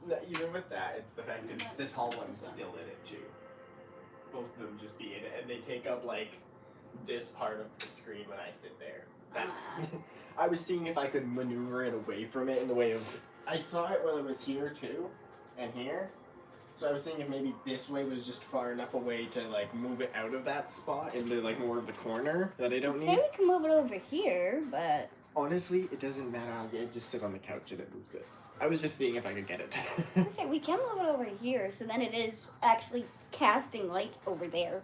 No, even with that, it's the fact that the tall one's still in it too. Both of them just be in it, and they take up like this part of the screen when I sit there. That's. I was seeing if I could maneuver it away from it in the way of. I saw it when I was here too, and here. So I was seeing if maybe this way was just far enough away to like move it out of that spot into like more of the corner that I don't need. Say we can move it over here, but honestly, it doesn't matter. I'll just sit on the couch and it moves it. I was just seeing if I could get it. Say we can move it over here, so then it is actually casting light over there.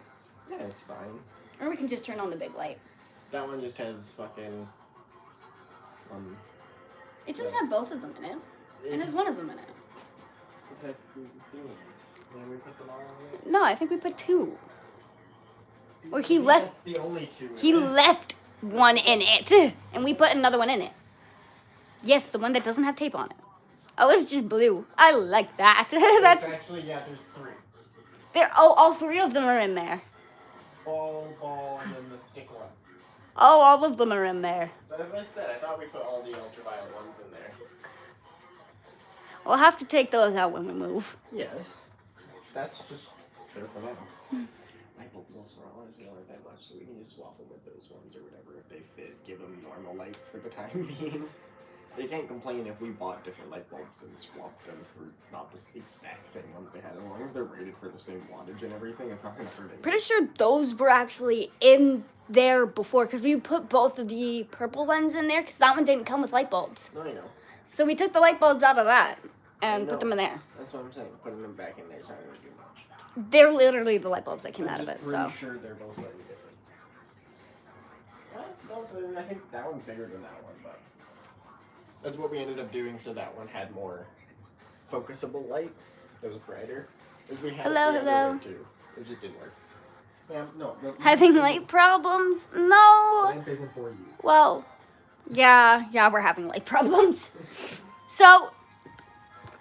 Yeah, it's fine. Or we can just turn on the big light. That one just has fucking. It doesn't have both of them in it. It has one of them in it. It has the things. Did we put them all on it? No, I think we put two. Or he left. That's the only two. He left one in it, and we put another one in it. Yes, the one that doesn't have tape on it. Oh, it's just blue. I like that. That's actually, yeah, there's three. all three of them are in there. Ball, and then the stick one. Oh, all of them are in there. So as I said, I thought we put all the ultraviolet ones in there. We'll have to take those out when we move. Yes. That's just there for now. Light bulbs also honestly aren't that much, so we can just swap them with those ones or whatever if they fit. Give them normal lights for the time being. They can't complain if we bought different light bulbs and swapped them for not the exact same ones they had. As long as they're rated for the same wattage and everything, it's not going to hurt anything. Pretty sure those were actually in there before, because we put both of the purple ones in there, because that one didn't come with light bulbs. No, I know. So we took the light bulbs out of that and put them in there. That's what I'm saying. Putting them back in there is not going to do much. They're literally the light bulbs that came out of it. I'm sure they're both slightly different. No, I think that one's bigger than that one, but that's what we ended up doing. So that one had more focusable light. That was brighter. We had Hello. Too. It just didn't work. Yeah, no. Having light problems? No. Lamp isn't for you. Well, yeah, we're having light problems. So,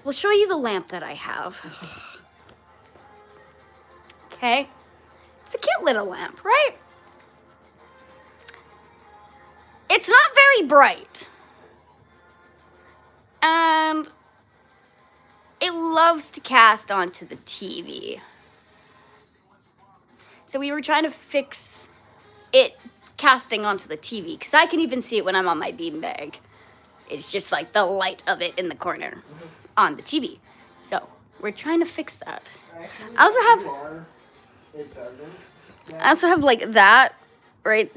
we'll show you the lamp that I have. Okay? It's a cute little lamp, right? It's not very bright. And it loves to cast onto the TV. So we were trying to fix it casting onto the TV, because I can even see it when I'm on my beanbag. It's just like the light of it in the corner on the TV. So we're trying to fix that. Actually, I also have. It doesn't. Yeah. I also have like that right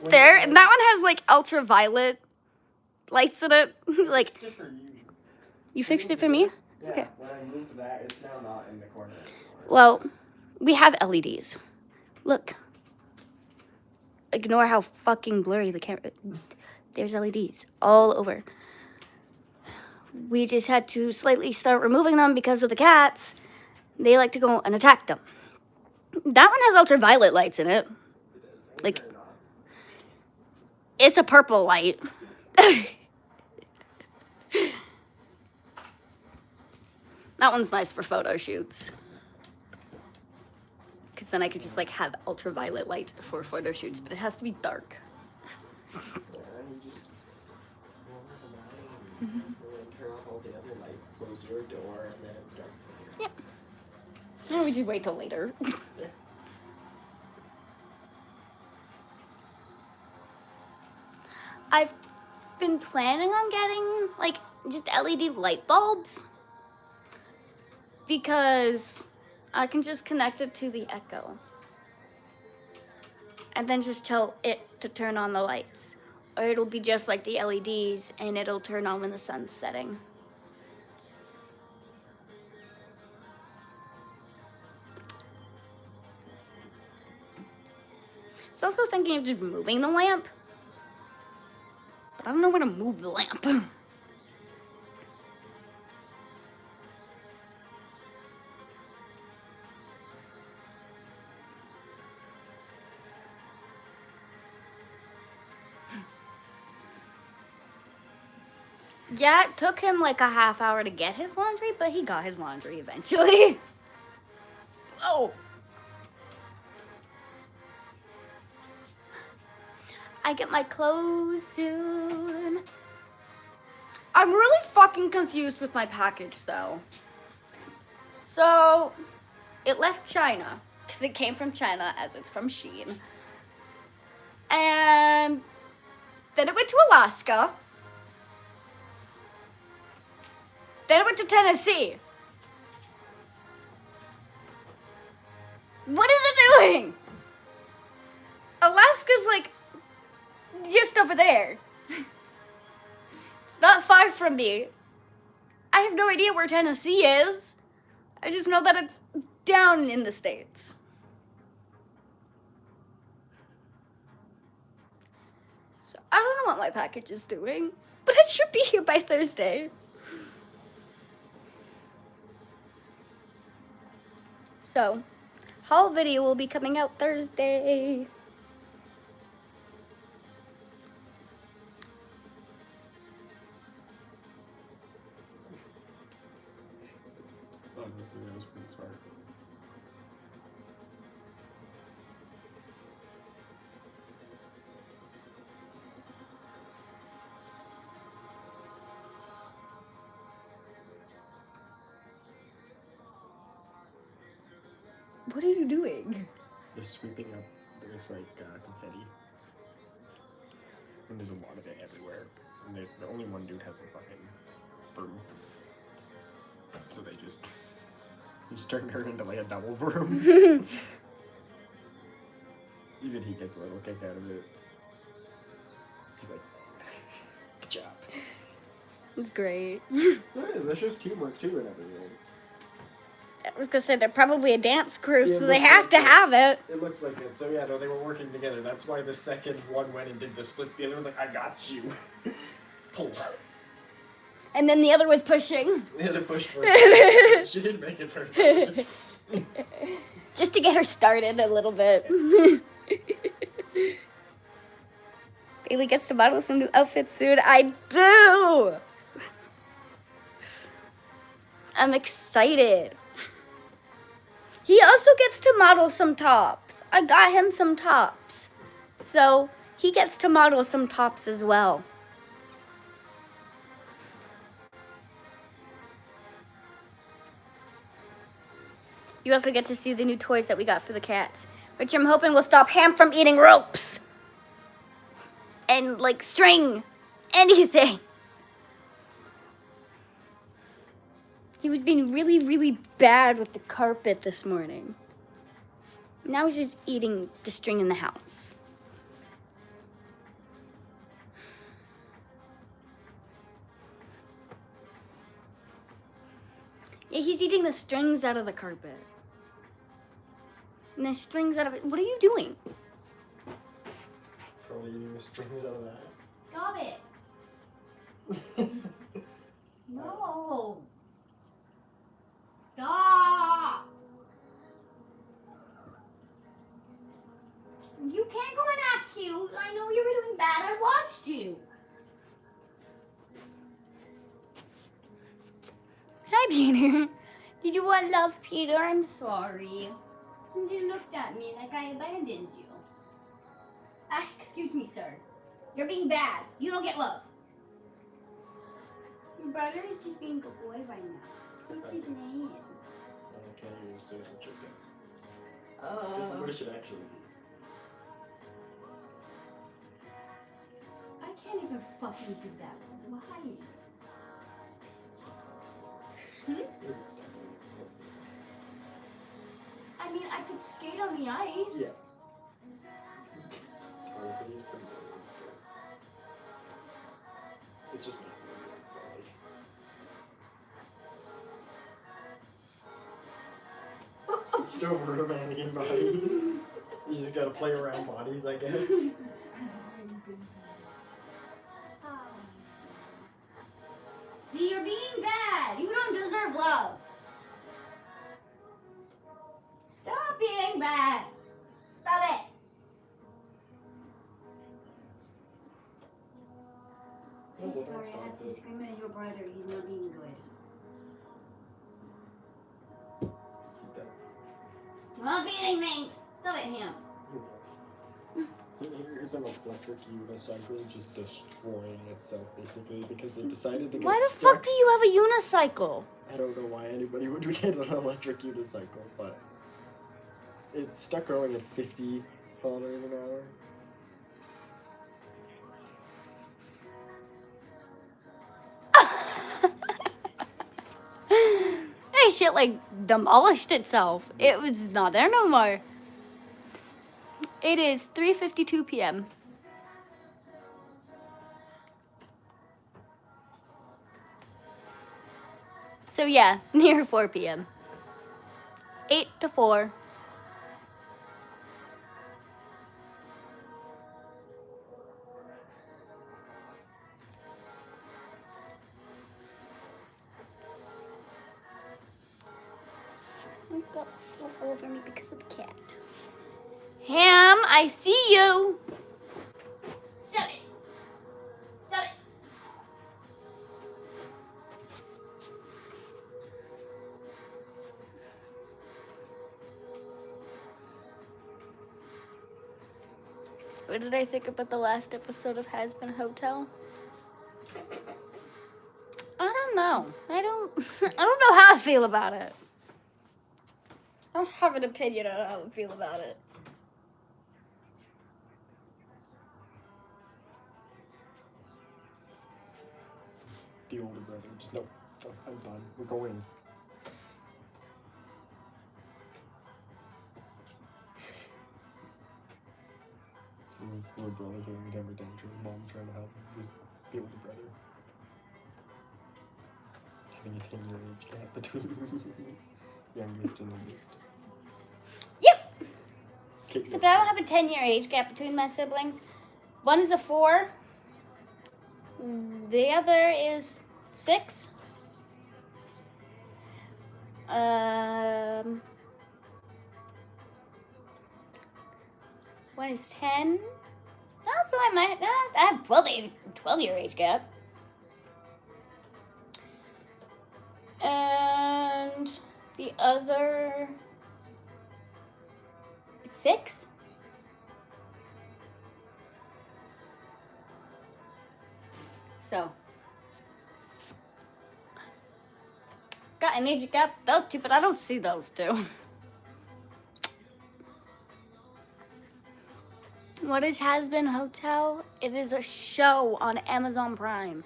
there, and that one has like ultraviolet lights in it. Like, fixed it for you. You fixed it for me? Yeah, okay. When I moved that, it's now not in the corner anymore. Well, we have LEDs. Look. Ignore how fucking blurry the camera. There's LEDs all over. We just had to slightly start removing them because of the cats. They like to go and attack them. That one has ultraviolet lights in it. Like, it's a purple light. That one's nice for photo shoots. Because then I could just like have ultraviolet light for photo shoots, but it has to be dark. Yeah, you just turn off all the other lights, close your door, and then it's dark. Yep. No, we just wait till later. Yeah. I've been planning on getting like just LED light bulbs, because I can just connect it to the Echo and then just tell it to turn on the lights, or it'll be just like the LEDs and it'll turn on when the sun's setting. I was also thinking of just moving the lamp, but I don't know where to move the lamp. Yeah, it took him like a half hour to get his laundry, but he got his laundry eventually. Oh. I get my clothes soon. I'm really fucking confused with my package, though. So, it left China, because it came from China, as it's from Shein. And then it went to Alaska. Then it went to Tennessee. What is it doing? Alaska's like just over there. It's not far from me. I have no idea where Tennessee is. I just know that it's down in the States. So I don't know what my package is doing, but it should be here by Thursday. So, haul video will be coming out Thursday. Honestly, that was pretty smart. What are you doing? Just sweeping up. There's like confetti, and there's a lot of it everywhere. And the only one dude has a fucking broom, so they just he's turned her into like a double broom. Even he gets a little kick out of it. He's like, "Good job." It's great. It is. That shows teamwork too and everything. I was gonna say they're probably a dance crew, Yeah, so they looks have like to it. have it. It looks like it. So yeah, no, they were working together. That's why the second one went and did the splits. The other was like, "I got you." Pull. And then the other was pushing. The other pushed first. She didn't make it first. Just, Just to get her started a little bit. Bailey gets to model some new outfits soon. I do! I'm excited. He also gets to model some tops. I got him some tops. So he gets to model some tops as well. You also get to see the new toys that we got for the cats, which I'm hoping will stop Ham from eating ropes. And like string, anything. He was being really, really bad with the carpet this morning. Now he's just eating the string in the house. Yeah, he's eating the strings out of the carpet. And the strings out of it. What are you doing? probably eating the strings out of that. Stop it. No. Stop. You can't go and act cute. I know you were doing bad. I watched you. Hi, Peter. Did you want love, Peter? I'm sorry. You just looked at me like I abandoned you. Excuse me, sir. You're being bad. You don't get love. Your brother is just being a good boy right now. What's his name? I can't even say such a thing. This is what it should actually be. I can't even fucking do that. Why? It's I mean, I could skate on the ice. Yeah. Honestly, he's pretty good. It's just me. It's still a romantic body. You just gotta play around bodies, I guess. See, you're being bad. You don't deserve love. Stop being bad. Stop it. Oh, well, Sorry, that's I fine, have to too. scream at your brother. He's not being good. See that? Stop eating things. Stop it, him. You're is an electric unicycle just destroying itself, basically, because they decided to get Why the stuck. fuck do you have a unicycle? I don't know why anybody would get an electric unicycle, but it's stuck going at 50 kilometers an hour. Hey, shit, like, demolished itself. It was not there no more. It is 3:52 p.m. So, yeah, near 4 p.m. 8 to 4. Got fluff all over me because of the cat. Ham, I see you. Stop it. Stop it. What did I think about the last episode of Has Been Hotel? I don't know. I don't know how I feel about it. I don't have an opinion on how I feel about it. The older brother just, no, I'm done. We're going. So it's the little brother doing a temper tantrum, mom trying to help this the older brother. Having a 10-year age gap between youngest and oldest. Yep. Okay, Except I don't have a 10-year age gap between my siblings. One is a 4. The other is 6. One is 10. Also, I have 12-year age gap. And the other 6. So, got an age gap, those two, but I don't see those two. What is Has Been Hotel? It is a show on Amazon Prime.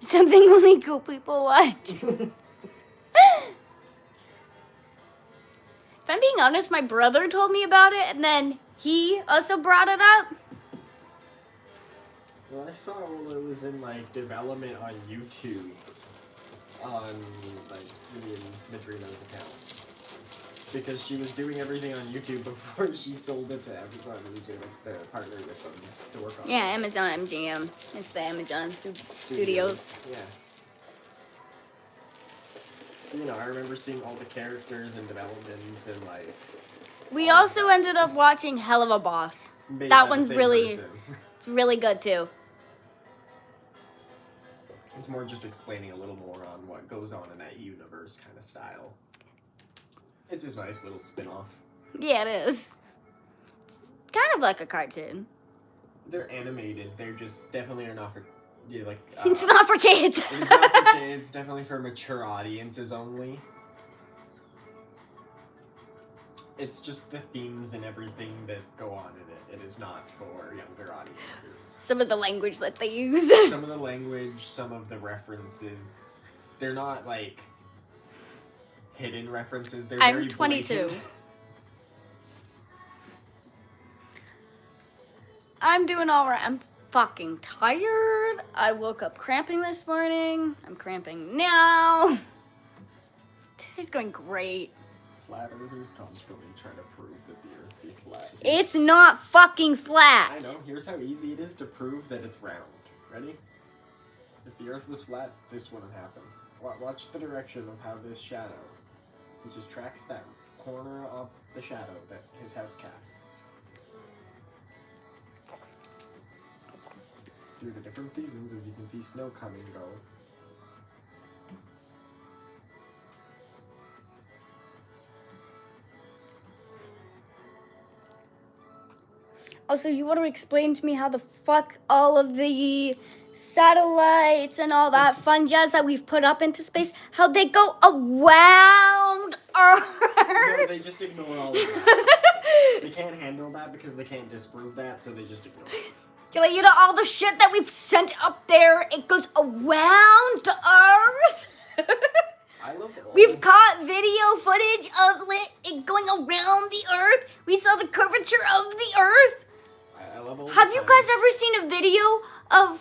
Something only cool people watch. If I'm being honest, my brother told me about it, and then he also brought it up. Well, I saw while it was in like development on YouTube, on like me and Madrina's account, because she was doing everything on YouTube before she sold it to Amazon. It was like the partner with them to work on. Yeah, Amazon MGM. It's the Amazon Studios. Yeah. You know, I remember seeing all the characters in development and like. We also ended up watching Hell of a Boss. made That by the one's same really- person. It's really good too. It's more just explaining a little more on what goes on in that universe kind of style. It's just a nice little spin-off. Yeah, it is. It's kind of like a cartoon. They're animated. They're just definitely are not for like. It's not for kids. It's not for kids. Definitely for mature audiences only. It's just the themes and everything that go on in it. It is not for younger audiences. Some of the language that they use. Some of the language, some of the references, they're not like hidden references. They're I'm very 22. blatant. I'm doing all right. I'm fucking tired. I woke up cramping this morning. I'm cramping now. Today's going great. Flat earthers constantly try to prove that the earth be flat. It's not fucking flat. I know. Here's how easy it is to prove that it's round. Ready? If the earth was flat, this wouldn't happen. Watch the direction of how this shadow, it just tracks that corner of the shadow that his house casts. Through the different seasons, as you can see snow come and go. Also, you want to explain to me how the fuck all of the satellites and all that fun jazz that we've put up into space, how they go around No, Earth? they just ignore all of that. They can't handle that because they can't disprove that, so they just ignore it. Like, you know, all the shit that we've sent up there, it goes around Earth. I love it all. We've caught video footage of it going around the Earth. We saw the curvature of the Earth. I love all Have the you time. guys ever seen a video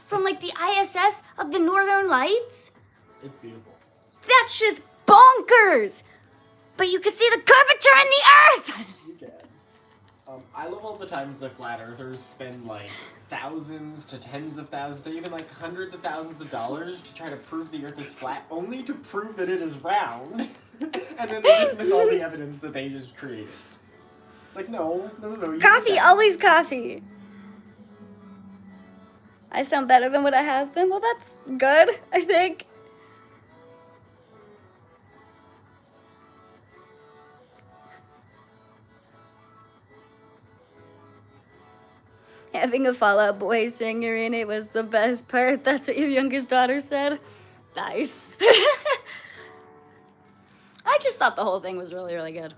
from like the ISS of the Northern Lights? It's beautiful. That shit's bonkers. But you can see the curvature in the Earth. You can. I love all the times the flat earthers spend like thousands to tens of thousands to even like hundreds of thousands of dollars to try to prove the Earth is flat, only to prove that it is round. And then they dismiss all the evidence that they just created. It's like, no. You Coffee, did that. always coffee. I sound better than what I have been. Well, that's good, I think. Having a Fall Out Boy singer in it was the best part. That's what your youngest daughter said. Nice. I just thought the whole thing was really, really good.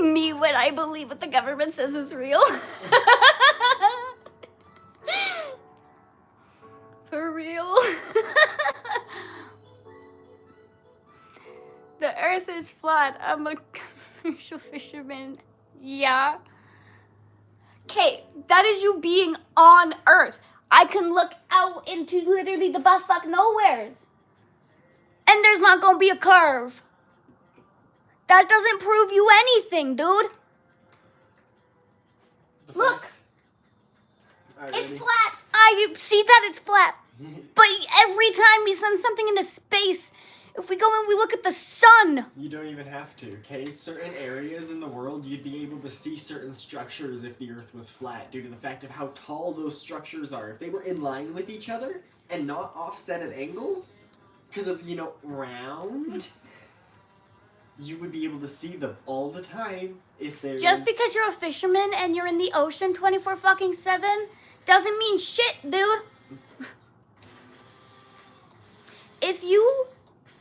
Me when I believe what the government says is real. For real. The earth is flat. I'm a commercial fisherman. Yeah. Okay, that is you being on Earth. I can look out into literally the buttfuck nowheres. And there's not gonna be a curve. That doesn't prove you anything, dude. The Look. fact- Alright, It's ready? flat. I see that it's flat. But every time we send something into space, if we go and we look at the sun, You don't even have to, okay? Certain areas in the world, you'd be able to see certain structures if the Earth was flat due to the fact of how tall those structures are. If they were in line with each other and not offset at angles, because of, round, you would be able to see them all the time if there's... just because you're a fisherman and you're in the ocean 24/7 doesn't mean shit, dude.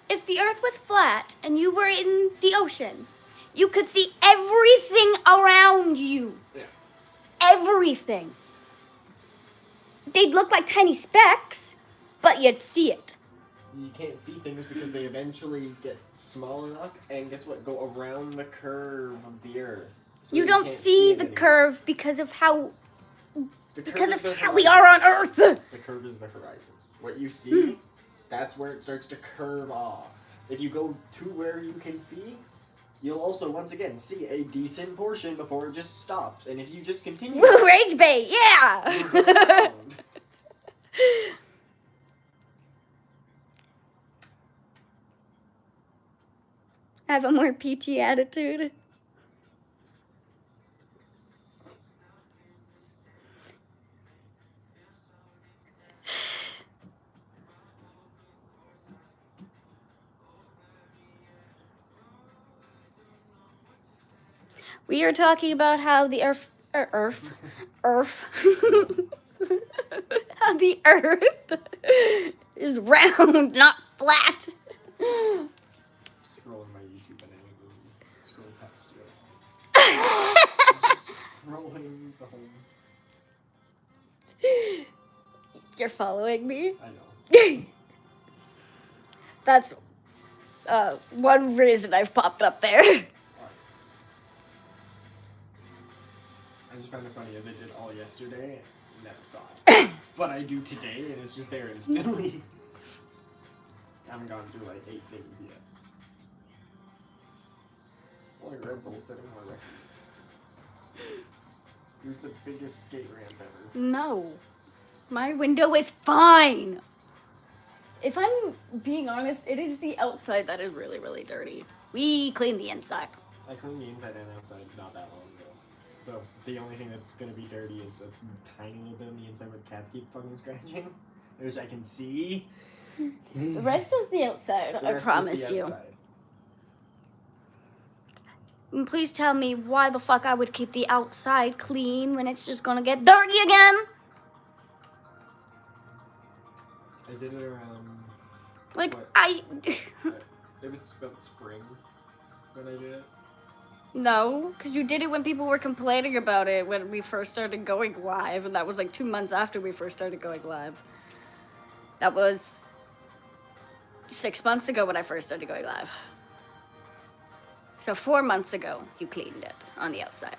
If the earth was flat and you were in the ocean, you could see everything around you. Yeah. Everything. They'd look like tiny specks, but you'd see it. You can't see things because they eventually get small enough and guess what? Go around the curve of the Earth. So You don't can't see it the anymore. curve because of how The curve because is of the how we horizon. are on Earth. The curve is the horizon. What you see, that's where it starts to curve off. If you go to where you can see, you'll also once again see a decent portion before it just stops. And if you just continue, Rage bait, you'll yeah. go around. Have a more peachy attitude. We are talking about how the Earth, how the Earth is round, not flat. Scrolling my YouTube and I scroll past you. Just scrolling the home. You're following me? I know. That's one reason I've popped up there. Alright. I just found it funny as I did all yesterday and never saw it. But I do today and it's just there instantly. I haven't gone through like 8 things yet. Only Red Bull setting my records. Who's the biggest skate ramp ever? No. My window is fine. If I'm being honest, it is the outside that is really, really dirty. We clean the inside. I cleaned the inside and outside not that long ago. So the only thing that's gonna be dirty is a tiny little bit on the inside where the cats keep fucking scratching, which I can see. The rest is the outside, The I rest is promise the you. outside. And please tell me why the fuck I would keep the outside clean when it's just gonna get dirty again. I did it around. Like, What? It was about spring when I did it. No, because you did it when people were complaining about it when we first started going live, and that was like 2 months after we first started going live. That was 6 months ago when I first started going live. So 4 months ago, you cleaned it on the outside.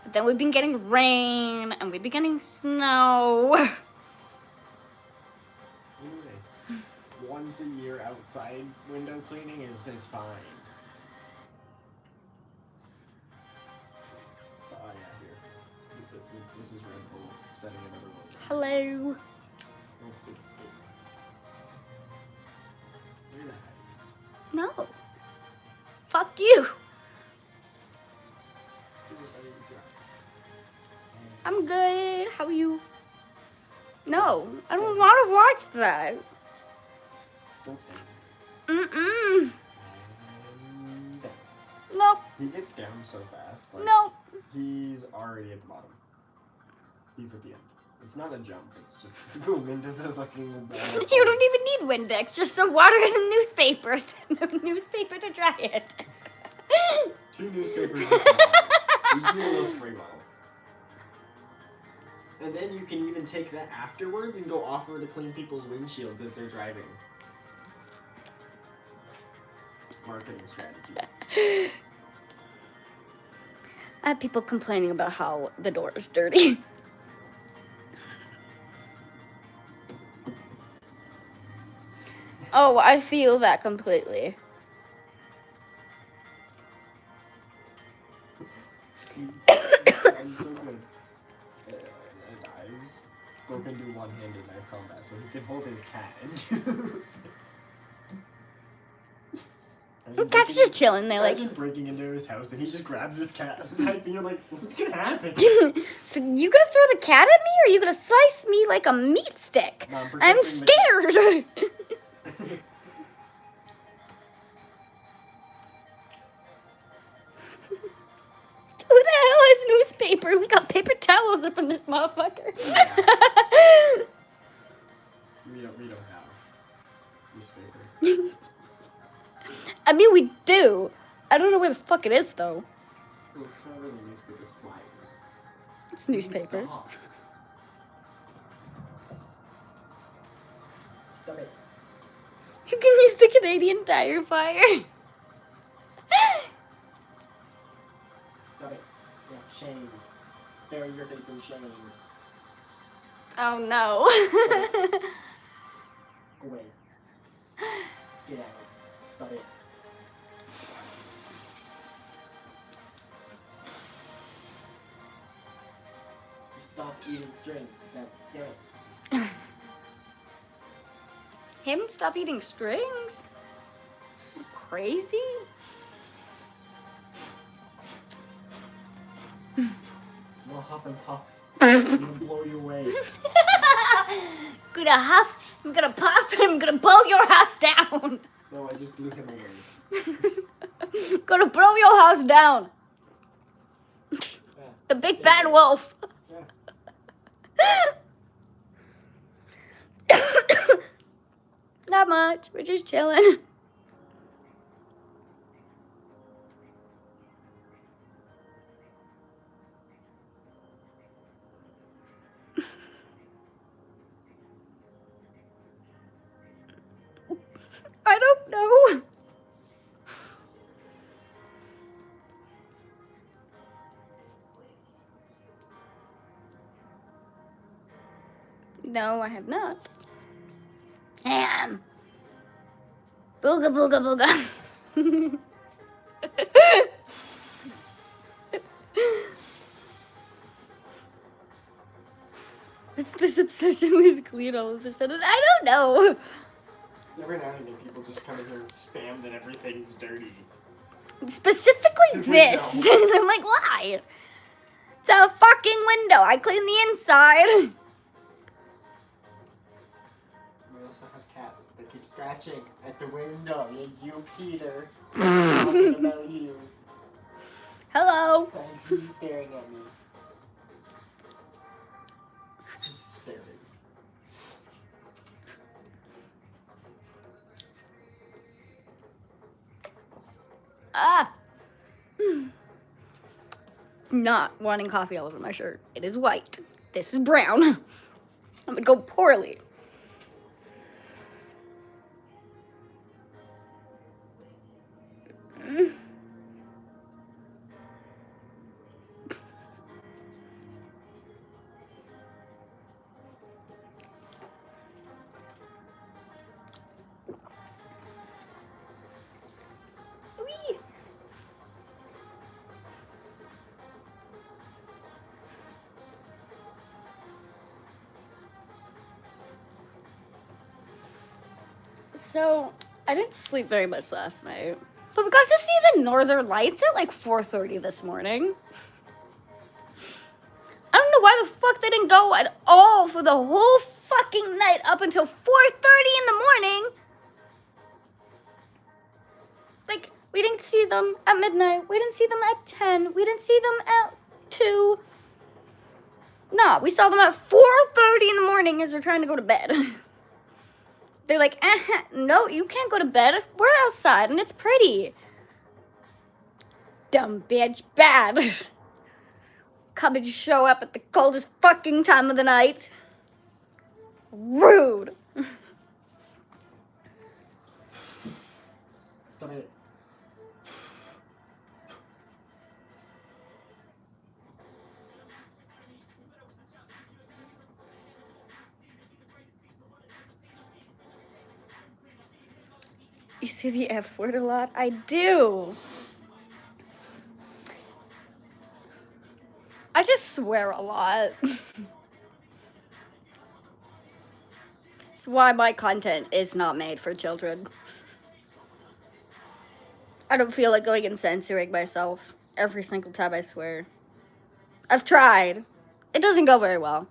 But then we've been getting rain, and we've been getting snow. Anyway, once a year outside window cleaning is fine. Oh yeah, here. This is Red Bull setting another one. Hello. Oh, big skate. Look at that. No. Fuck you. I'm good. How are you? No, I don't want to watch that. Still stinks. Mm-mm. And down. Nope. He gets down so fast. Like, Nope. He's already at the bottom. He's at the end. It's not a jump. It's just boom into the fucking. You don't even need Windex. Just some water and a newspaper. Newspaper to dry it. 2 newspapers. You just need a little spray bottle. And then you can even take that afterwards and go offer to clean people's windshields as they're driving. Marketing strategy. I have people complaining about how the door is dirty. Oh, I feel that completely. I'm so good at knives. Bo can do one-handed knife combat, so he can hold his cat. Cat's just chilling. They like. Imagine breaking into his house and he just grabs his cat with a knife and you're like, what's gonna happen? So you gonna throw the cat at me, or are you gonna slice me like a meat stick? No, I'm protecting scared. the cat. Who the hell has newspaper? We got paper towels up in this motherfucker. Yeah. We don't have newspaper. I mean, we do. I don't know where the fuck it is, though. Well, it's not really newspaper, it's flyers. It's newspaper. Stop. Stop it. You can use the Canadian Tire Fire. Stop it. Yeah, shame. Bury your face in shame. Oh, no. Go away. Get out. Stop it. Stop eating strings. Get it. Him stop eating strings? You crazy? No huff and puff. It'll blow you away. Gonna huff, I'm gonna puff, and I'm gonna blow your house down. No, I just blew him away. Gonna blow your house down. Yeah. The big bad wolf. Yeah. Not much. We're just chilling. I don't know. No, I have not. Ham. Booga booga booga. What's this obsession with clean all of a sudden? I don't know. Every now and again, people just come in here and spam that everything's dirty. Specifically Stupid this. window. And I'm like, why? It's a fucking window. I clean the inside. We also have cats that keep scratching at the window. You Peter. Talking about you. Hello. I see you staring at me. Just staring. Ah. Not wanting coffee all over my shirt. It is white. This is brown. I'm gonna go poorly. Wee. So, I didn't sleep very much last night, but we got to see the Northern Lights at like 4:30 this morning. I don't know why the fuck they didn't go at all for the whole fucking night up until 4:30 in the morning. Like, we didn't see them at midnight. We didn't see them at 10. We didn't see them at 2. No, we saw them at 4:30 in the morning as they're trying to go to bed. They're like, no, you can't go to bed. We're outside and it's pretty. Dumb bitch, bad. Coming to show up at the coldest fucking time of the night. Rude. Stop it. You say the F word a lot? I do. I just swear a lot. It's why my content is not made for children. I don't feel like going and censoring myself every single time I swear. I've tried. It doesn't go very well.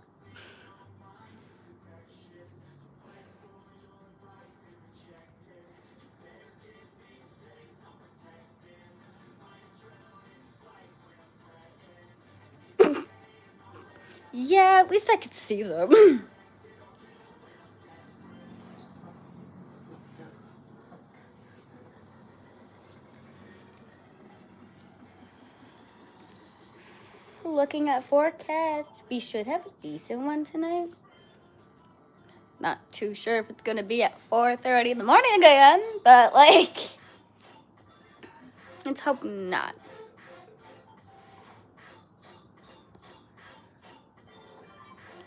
Yeah, at least I could see them. Looking at forecasts, we should have a decent one tonight. Not too sure if it's gonna be at 4:30 in the morning again, but like, let's hope not.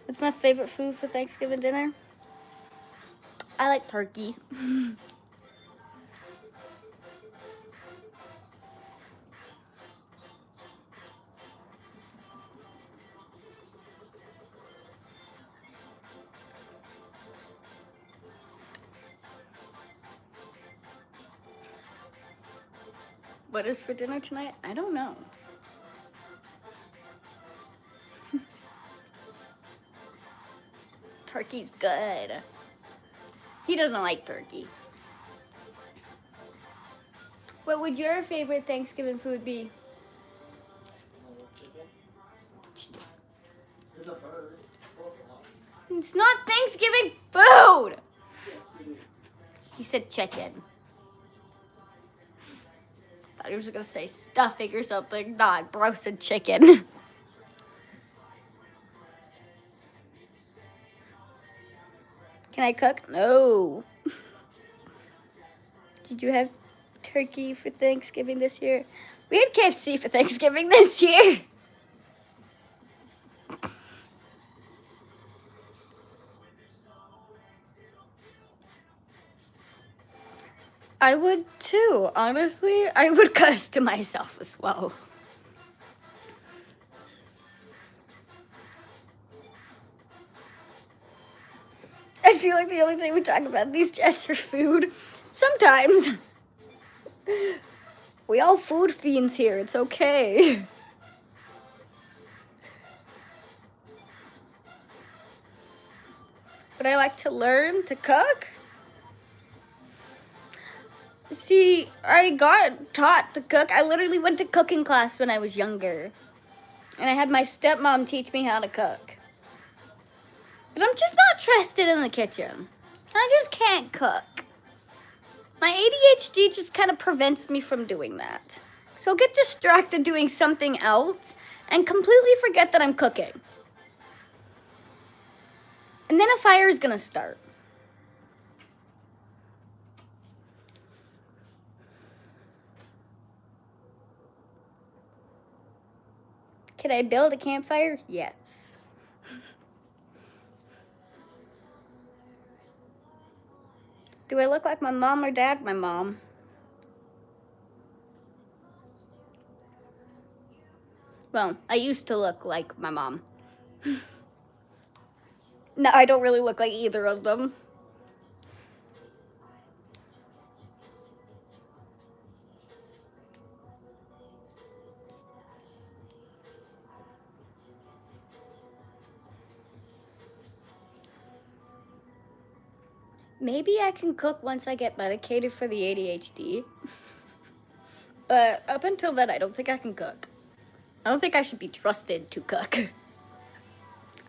What's my favorite food for Thanksgiving dinner? I like turkey. What is for dinner tonight? I don't know. Turkey's good. He doesn't like turkey. What would your favorite Thanksgiving food be? There's a bird. It's not Thanksgiving food! Yes, it is. He said chicken. Thought he was gonna say stuffing or something. Nah, bro said chicken. Can I cook? No. Did you have turkey for Thanksgiving this year? We had KFC for Thanksgiving this year. I would too, honestly. I would cuss to myself as well. I feel like the only thing we talk about in these chats are food. Sometimes. We all food fiends here. It's okay. Would I like to learn to cook? See, I got taught to cook. I literally went to cooking class when I was younger. And I had my stepmom teach me how to cook. But I'm just not trusted in the kitchen. I just can't cook. My ADHD just kind of prevents me from doing that. So I'll get distracted doing something else and completely forget that I'm cooking. And then a fire is gonna start. Can I build a campfire? Yes. Do I look like my mom or dad? My mom. Well, I used to look like my mom. No, I don't really look like either of them. Maybe I can cook once I get medicated for the ADHD. But up until then, I don't think I can cook. I don't think I should be trusted to cook.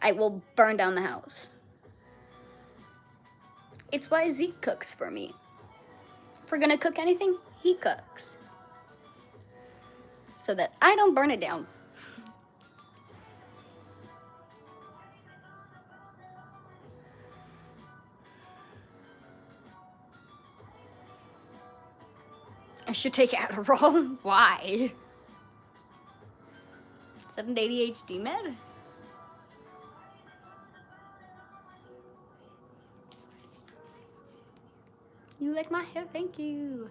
I will burn down the house. It's why Zeke cooks for me. If we're gonna cook anything, he cooks. So that I don't burn it down. I should take Adderall. Why? Is that an ADHD med? You like my hair? Thank you.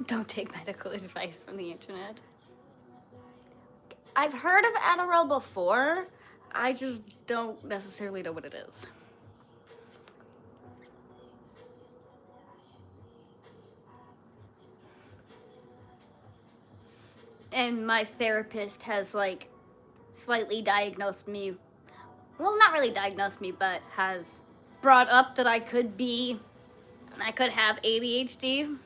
Don't take medical advice from the internet. I've heard of Adderall before. I just don't necessarily know what it is. And my therapist has like slightly diagnosed me, well, not really diagnosed me, but has brought up that I could have ADHD.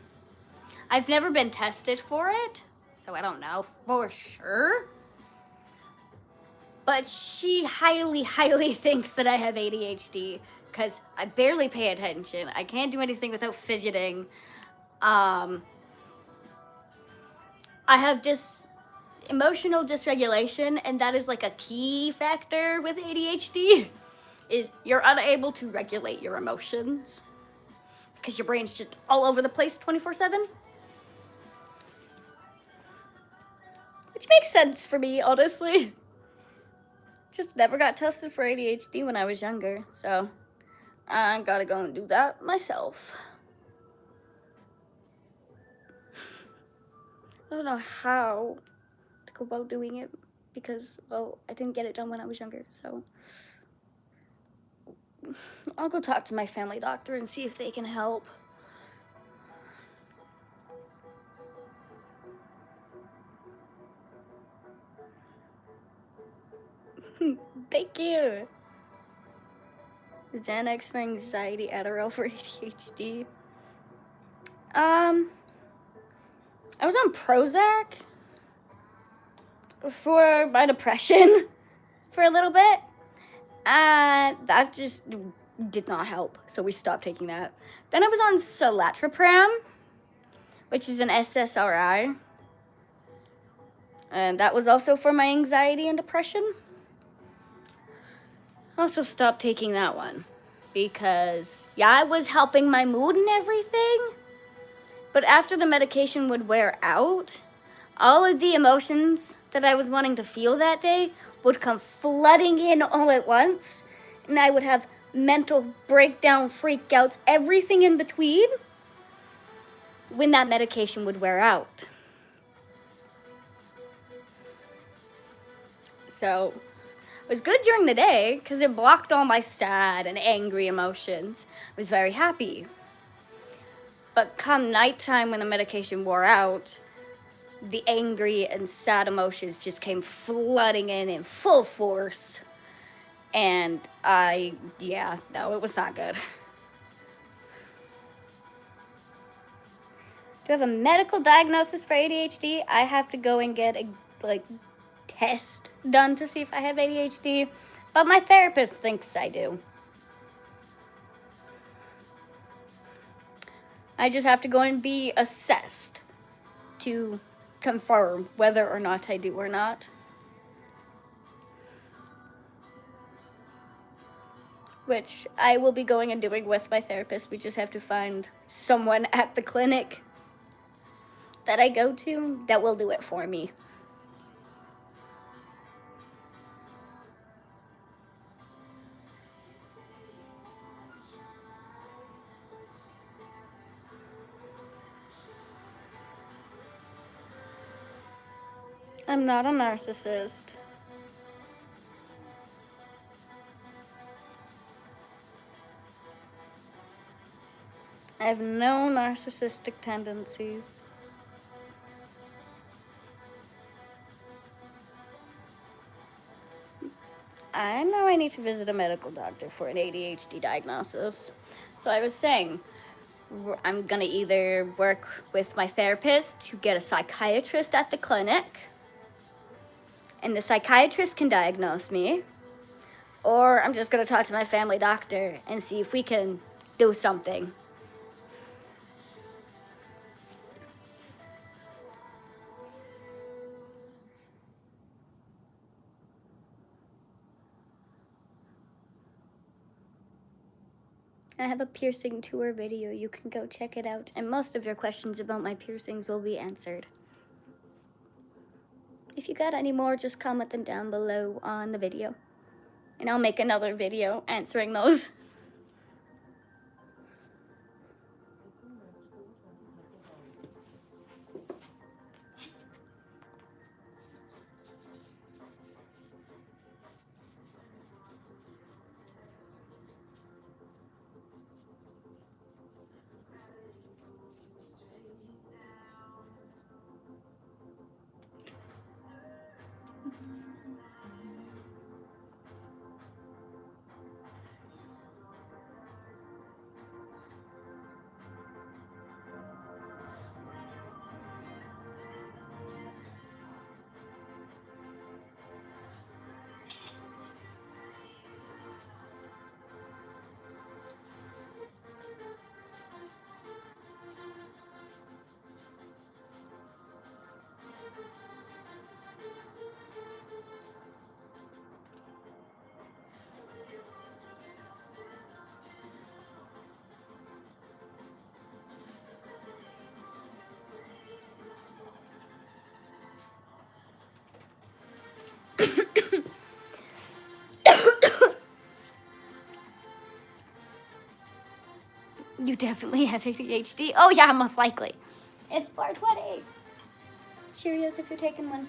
I've never been tested for it, so I don't know for sure. But she highly, highly thinks that I have ADHD because I barely pay attention. I can't do anything without fidgeting. I have emotional dysregulation, and that is like a key factor with ADHD, is you're unable to regulate your emotions because your brain's just all over the place 24/7. Which makes sense for me, honestly. Just never got tested for ADHD when I was younger, so I gotta go and do that myself. I don't know how to go about doing it because, well, I didn't get it done when I was younger, so I'll go talk to my family doctor and see if they can help. Thank you. Xanax for anxiety, Adderall for ADHD. I was on Prozac for my depression for a little bit, and that just did not help, so we stopped taking that. Then I was on Citalopram, which is an SSRI, and that was also for my anxiety and depression. Also stopped taking that one because, yeah, it was helping my mood and everything, but after the medication would wear out, all of the emotions that I was wanting to feel that day would come flooding in all at once, and I would have mental breakdown, freakouts, everything in between when that medication would wear out. So it was good during the day because it blocked all my sad and angry emotions. I was very happy. But come nighttime when the medication wore out, the angry and sad emotions just came flooding in full force. And yeah, no, it was not good. To have a medical diagnosis for ADHD, I have to go and get a test done to see if I have ADHD, but my therapist thinks I do. I just have to go and be assessed to confirm whether or not I do or not. Which I will be going and doing with my therapist. We just have to find someone at the clinic that I go to that will do it for me. I'm not a narcissist. I have no narcissistic tendencies. I know I need to visit a medical doctor for an ADHD diagnosis. So I was saying, I'm gonna either work with my therapist to get a psychiatrist at the clinic, and the psychiatrist can diagnose me, or I'm just gonna talk to my family doctor and see if we can do something. I have a piercing tour video. You can go check it out, and most of your questions about my piercings will be answered. If you got any more, just comment them down below on the video, and I'll make another video answering those. You definitely have ADHD. Oh yeah, most likely. It's 4:20. Cheerios if you're taking one.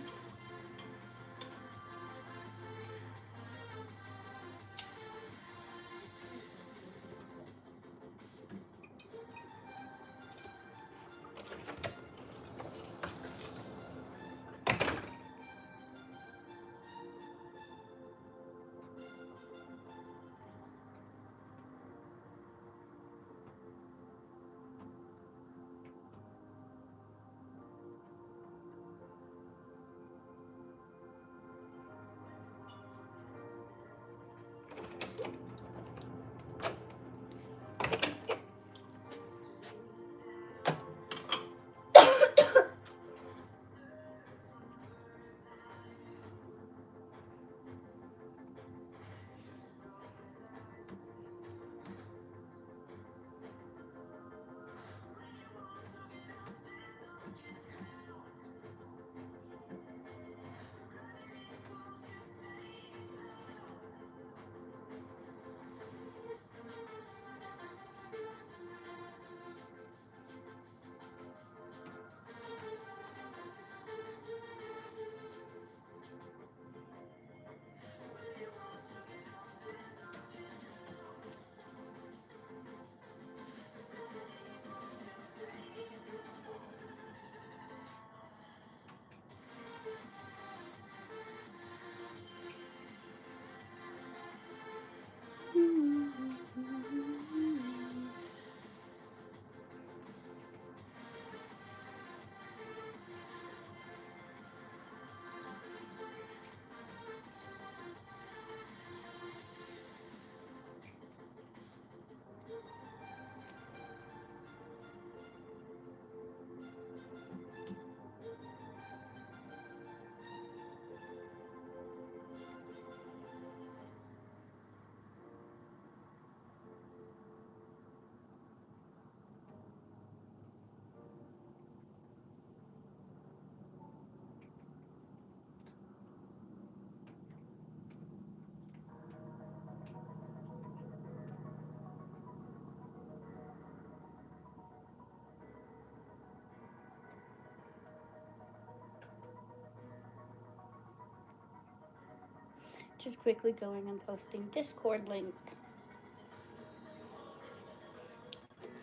Just quickly going and posting Discord link.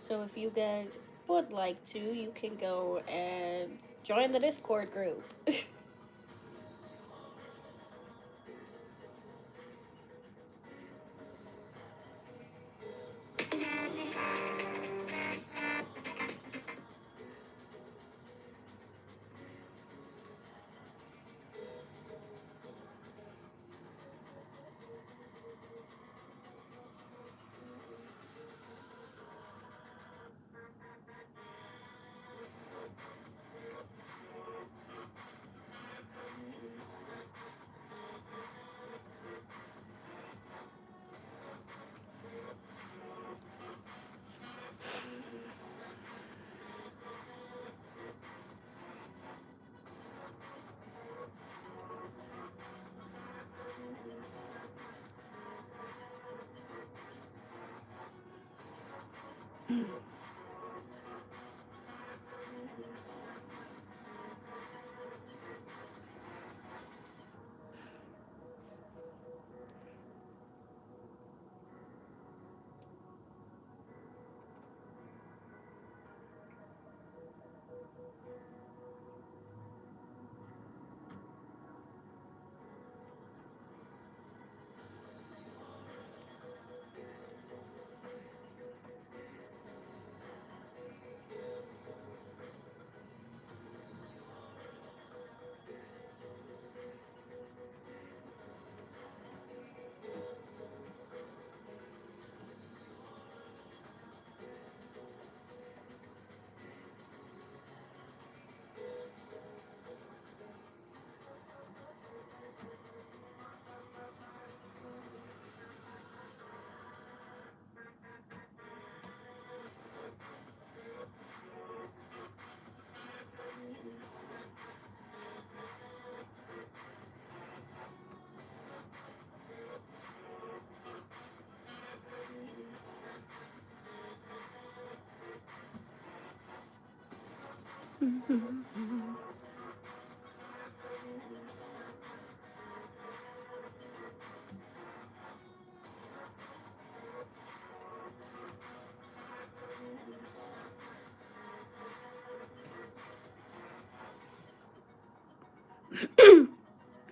So if you guys would like to, you can go and join the Discord group.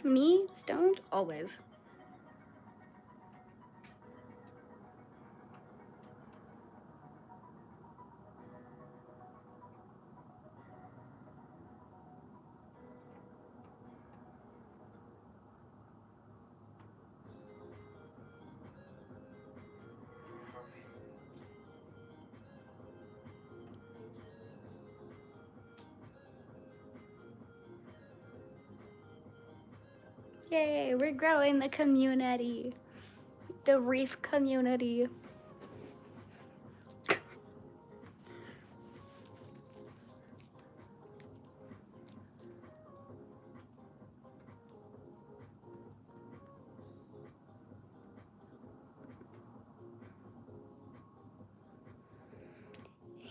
Me, stoned, always. Yay, we're growing the community. The reef community.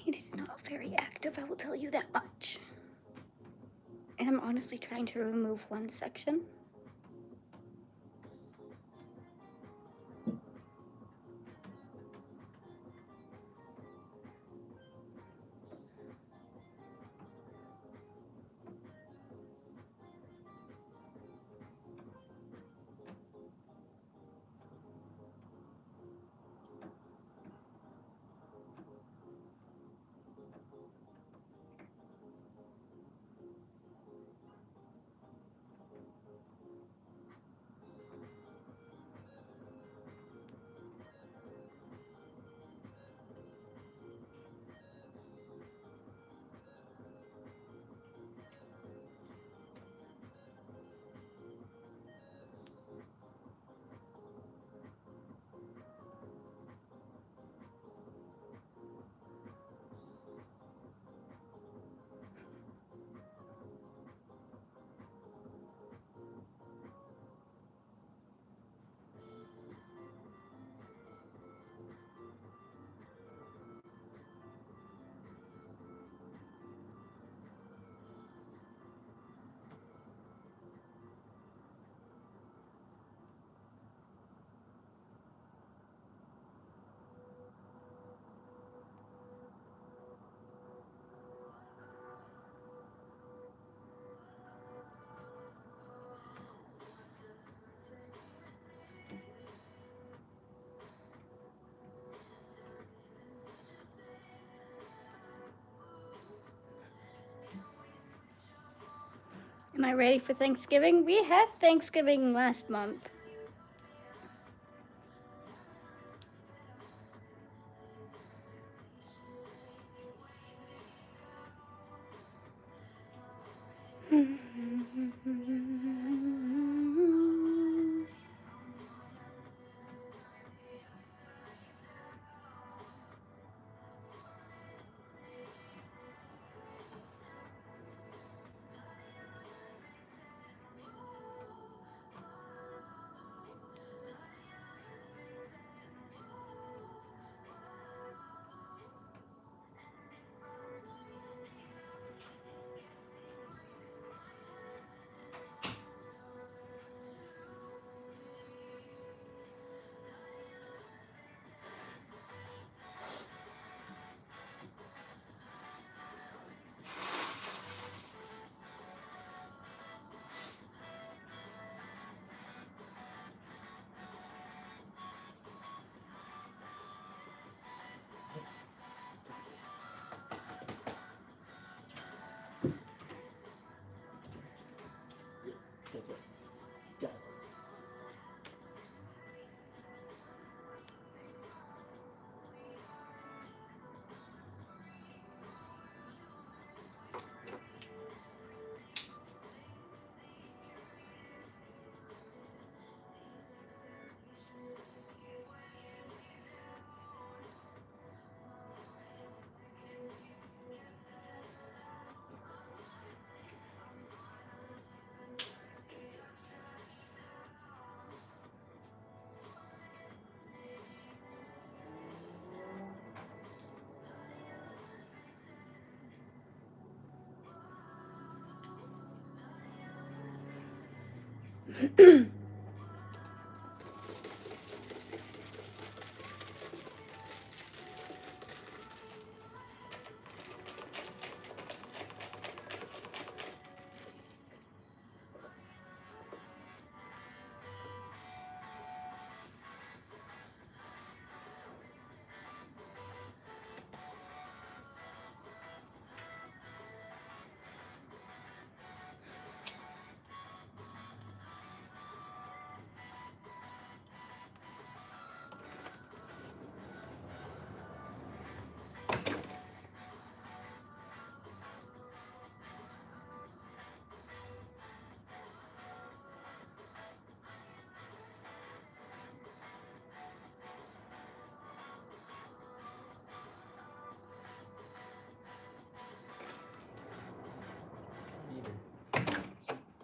It is not very active, I will tell you that much. And I'm honestly trying to remove one section. Am I ready for Thanksgiving? We had Thanksgiving last month. That's it. Yeah.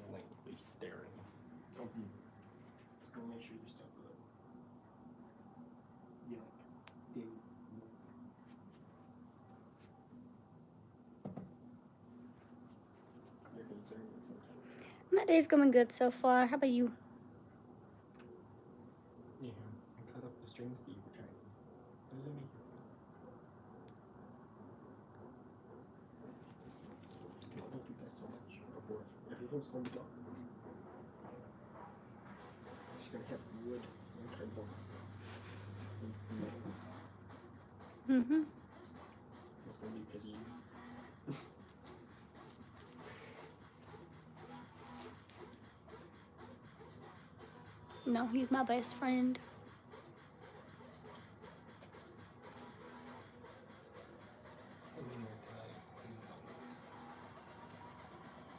Blankly staring. Oh, just gonna make sure you're still good. Yeah. You're concerned sometimes. My day's going good so far. How about you? Yeah. And cut up the strings that you were trying. Those are me. Don't do that so much before everything's going to be gone. I'm just gonna have wood and cardboard. Mm-hmm. It's gonna be because of you. No, he's my best friend.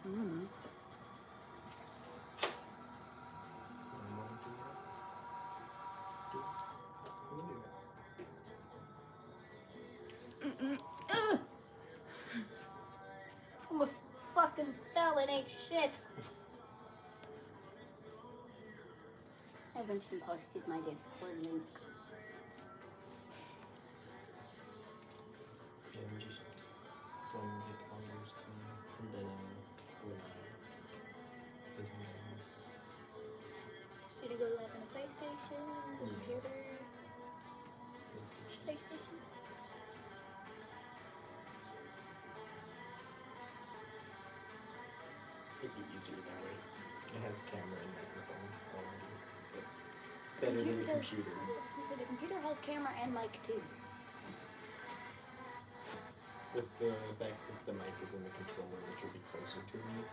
Mm. Ugh. Almost fucking fell and ate shit. I haven't even posted my Discord link. Yeah, we just when we get all those and then play some games. Should we go live on a PlayStation, computer, PlayStation? It'd be easier that way. It has camera and microphone already. But it's better than the computer. I was gonna say the computer has camera and mic too. With the fact that the mic is in the controller, which will be closer to me,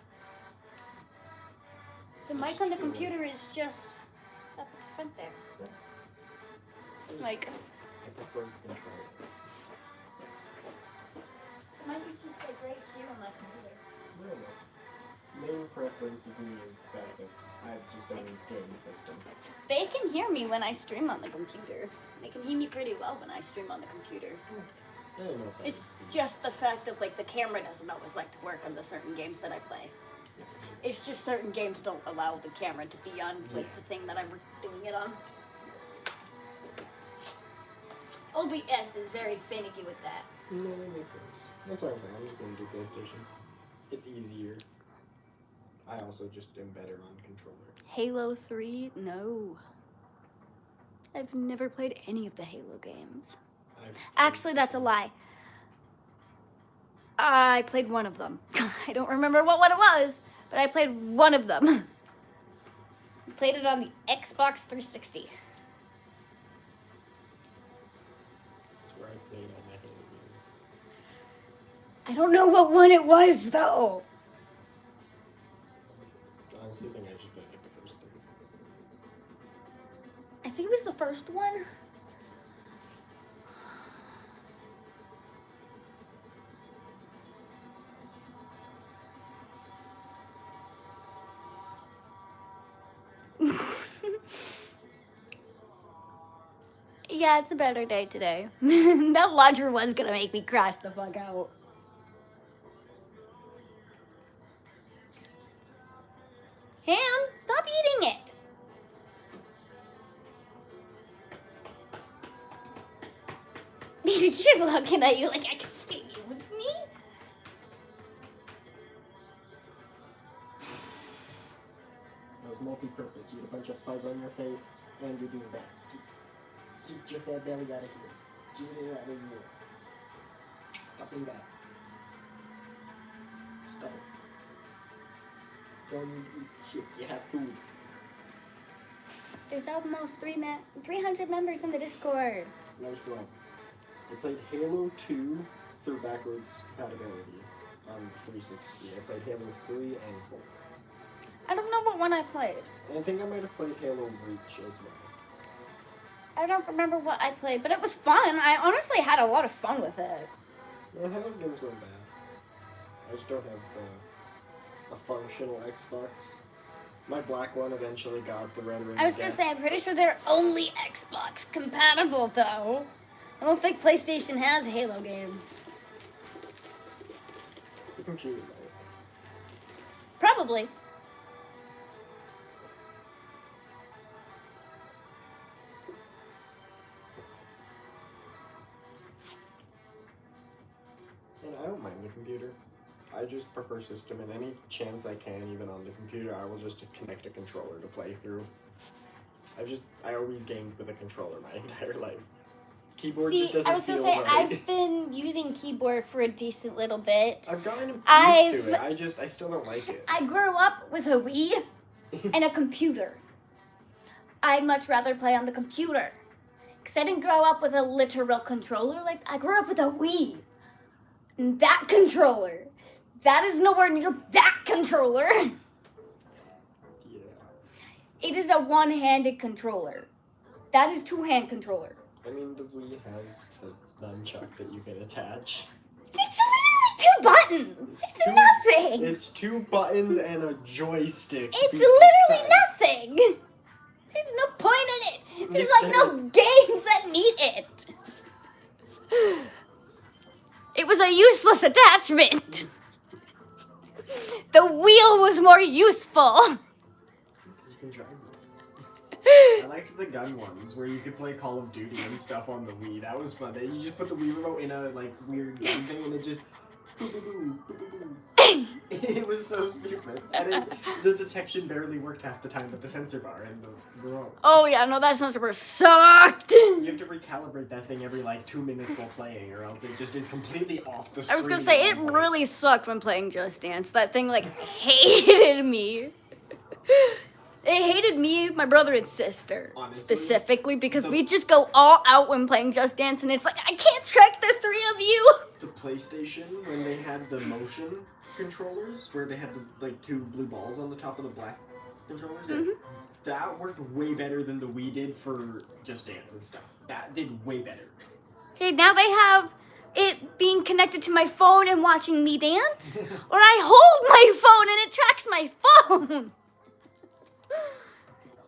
The mic on the computer is just up at the front there. Like, I prefer controller. the mic is just like right here on my computer. No. Main preference of me is the fact that I just own this game system. They can hear me when I stream on the computer. They can hear me pretty well when I stream on the computer. I don't know if It's just the fact that like the camera doesn't always like to work on the certain games that I play. It's just certain games don't allow the camera to be on like the thing that I'm doing it on. OBS is very finicky with that. No, that makes sense. That's what I'm saying. I'm just going to do PlayStation. It's easier. I also just am better on controller. Halo 3? No. I've never played any of the Halo games. Actually, that's a lie. I played one of them. I don't remember what one it was, but I played one of them. I played it on the Xbox 360. That's where I played all my Halo games. I don't know what one it was, though. I honestly think I just played like the first three. I think it was the first one. Yeah, it's a better day today. That launcher was gonna make me crash the fuck out. Ham, stop eating it. She's looking at you like, excuse me? That was multi-purpose. You had a bunch of fuzz on your face, and you're doing that. Get your fat belly out of here. Get it out of here. Stop doing that. Stop it. Don't eat shit. You have food. There's almost 300 members in the Discord. Nice job. I played Halo 2 through backwards compatibility on 360. I played Halo 3 and 4. I don't know what one I played. And I think I might have played Halo Reach as well. I don't remember what I played, but it was fun. I honestly had a lot of fun with it. No, Halo games weren't bad. I just don't have a functional Xbox. My black one eventually got the Red Ring. I was gonna say, I'm pretty sure they're only Xbox compatible, though. I don't think PlayStation has Halo games. The computer might. Probably. And I don't mind the computer. I just prefer system, and any chance I can, even on the computer, I will just connect a controller to play through. I always gamed with a controller my entire life. Keyboard just doesn't I was gonna feel say, right. I've been using keyboard for a decent little bit. I've gotten used I've- to it. I still don't like it. I grew up with a Wii and a computer. I'd much rather play on the computer. Because I didn't grow up with a literal controller. Like, I grew up with a Wii. And that controller. That is nowhere near that controller. Yeah. It is a one-handed controller. That is two-hand controller. I mean, the Wii has the nunchuck that you can attach. It's literally 2 buttons. It's two- nothing. It's 2 buttons and a joystick. to It's be literally precise. nothing. There's no point in it. There's Yes, like there no games that need it. It was a useless attachment. The wheel was more useful. You can try it. I liked the gun ones where you could play Call of Duty and stuff on the Wii. That was fun. You just put the Wii remote in a like weird gun thing and it just it was so stupid. And the detection barely worked half the time, but the sensor bar and the remote. Oh yeah, no, that sensor sucked. You have to recalibrate that thing every like 2 minutes while playing, or else it just is completely off the screen. I was gonna say, it really sucked when playing Just Dance. That thing like hated me. It hated me, my brother and sister, Honestly, specifically, because the- we just go all out when playing Just Dance, and it's like, I can't track the 3 of you. The PlayStation, when they had the motion controllers, where they had the, like 2 blue balls on the top of the black controllers. Mhm. That worked way better than the Wii did for Just Dance and stuff. That did way better. Okay, now they have it being connected to my phone and watching me dance, or I hold my phone and it tracks my phone.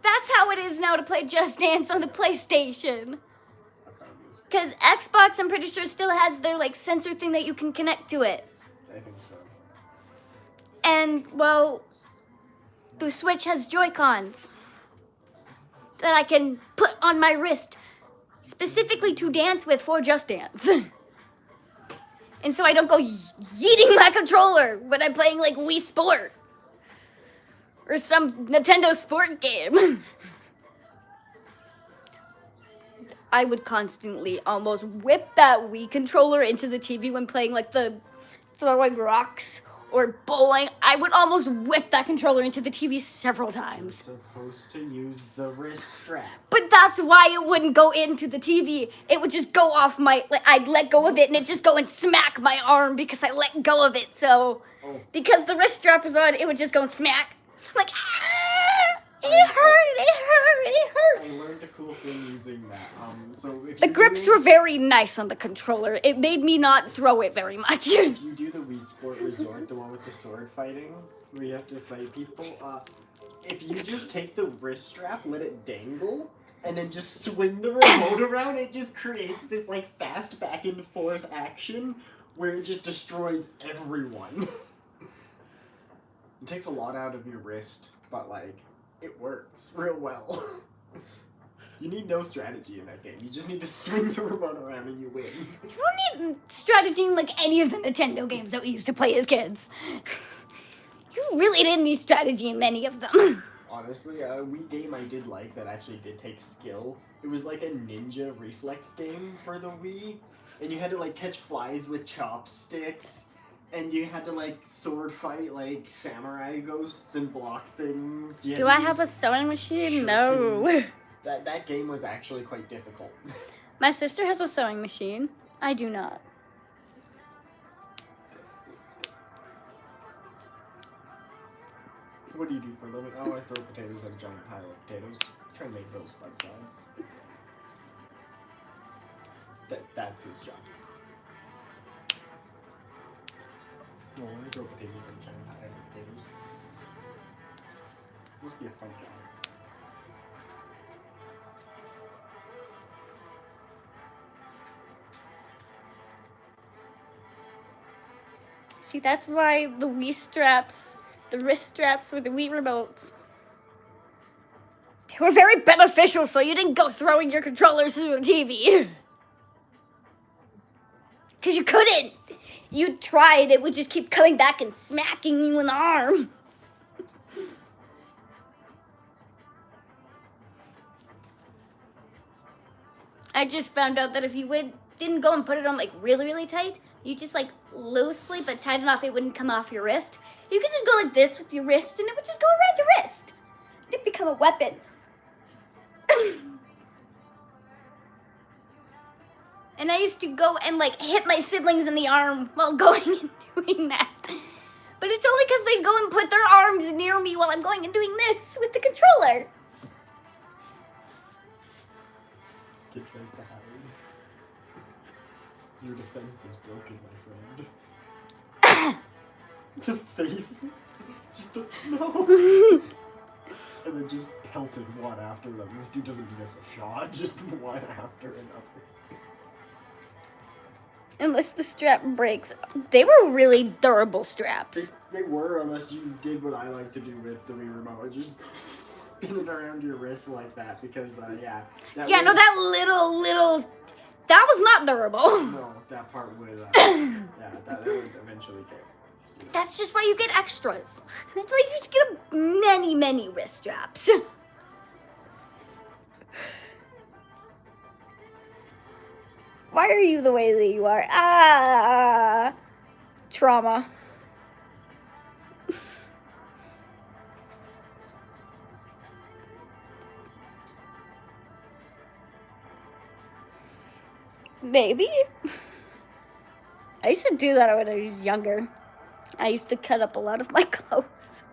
That's how it is now to play Just Dance on the PlayStation. Because Xbox, I'm pretty sure, still has their like sensor thing that you can connect to it. I think so. And, well, the Switch has Joy-Cons that I can put on my wrist specifically to dance with for Just Dance. And so I don't go yeeting my controller when I'm playing like Wii Sport or some Nintendo Sport game. I would constantly almost whip that Wii controller into the TV when playing like the throwing rocks or bowling. I would almost whip that controller into the TV several times. You're supposed to use the wrist strap. But that's why it wouldn't go into the TV. It would just go off my, like, I'd let go of it and it'd just go and smack my arm because I let go of it. So, because the wrist strap is on, it would just go and smack. I'm like, ah, it hurt. I learned a cool thing using that. So if The you grips were very nice on the controller. It made me not throw it very much. If you do the Wii Sport Resort, the one with the sword fighting, where you have to fight people, if you just take the wrist strap, let it dangle, and then just swing the remote around, it just creates this like fast back and forth action where it just destroys everyone. It takes a lot out of your wrist, but like, it works real well. You need no strategy in that game. You just need to swing the remote around and you win. You don't need strategy in like any of the Nintendo games that we used to play as kids. You really didn't need strategy in many of them. Honestly, a Wii game I did like that actually did take skill. It was like a ninja reflex game for the Wii. And you had to like catch flies with chopsticks. And you had to like sword fight like samurai ghosts and block things. Do I have a sewing machine? No. That game was actually quite difficult. My sister has a sewing machine. I do not. This is good. What do you do for a living? Oh, I throw potatoes at a giant pile of potatoes. Try and make those spud sides. That's his job. No, I throw potatoes at a giant pile of potatoes. Must be a fun job. See, that's why the Wii straps, the wrist straps were the Wii remotes. They were very beneficial, so you didn't go throwing your controllers through the TV. Because you couldn't. You tried, it would just keep coming back and smacking you in the arm. I just found out that if you didn't go and put it on like really, really tight, you just like loosely but tight enough it wouldn't come off your wrist. You could just go like this with your wrist and it would just go around your wrist. It'd become a weapon. And I used to go and like hit my siblings in the arm while going and doing that. But it's only because they'd go and put their arms near me while I'm going and doing this with the controller. This kid tries to hide. Your defense is broken, my friend. The face. Just no. And then just pelted one after another. This dude doesn't miss a shot, just one after another. Unless the strap breaks. They were really durable straps. They were, unless you did what I like to do with the Wii Remote. Just spin it around your wrist like that, because, yeah. No, that little... That was not durable. No, that part would, yeah, that would eventually get... You know. That's just why you get extras. That's why you just get many, many wrist straps. Why are you the way that you are? Trauma. Maybe. I used to do that when I was younger. I used to cut up a lot of my clothes.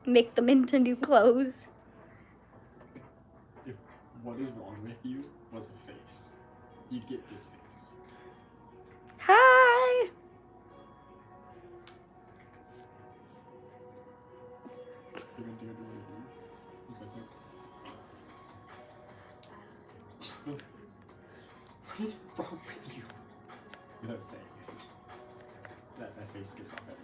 make them into new clothes. If what is wrong with you was a face, you'd get this face. Hi! You're gonna do one of these. Just like, look. Just look. What is wrong with you? Without saying it. That face gives off everything.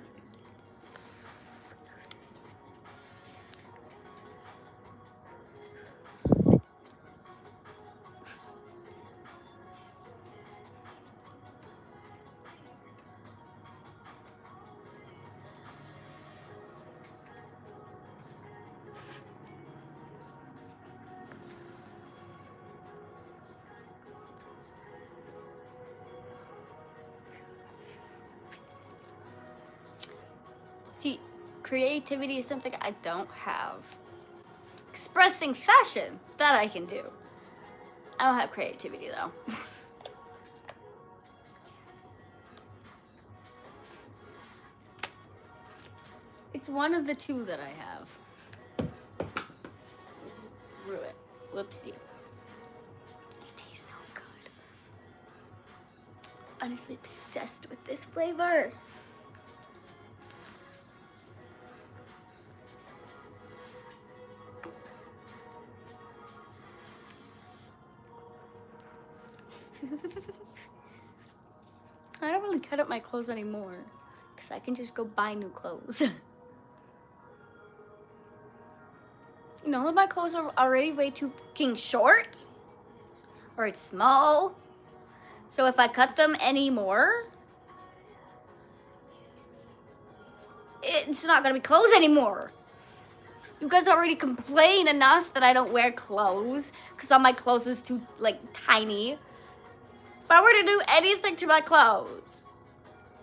See, creativity is something I don't have. Expressing fashion, that I can do. I don't have creativity though. It's one of the two that I have. Brew it. Whoopsie. It tastes so good. Honestly obsessed with this flavor. I don't really cut up my clothes anymore because I can just go buy new clothes. You know that my clothes are already way too fucking short or it's small. So if I cut them anymore, it's not gonna be clothes anymore. You guys already complain enough that I don't wear clothes because all my clothes is too like tiny. If I were to do anything to my clothes,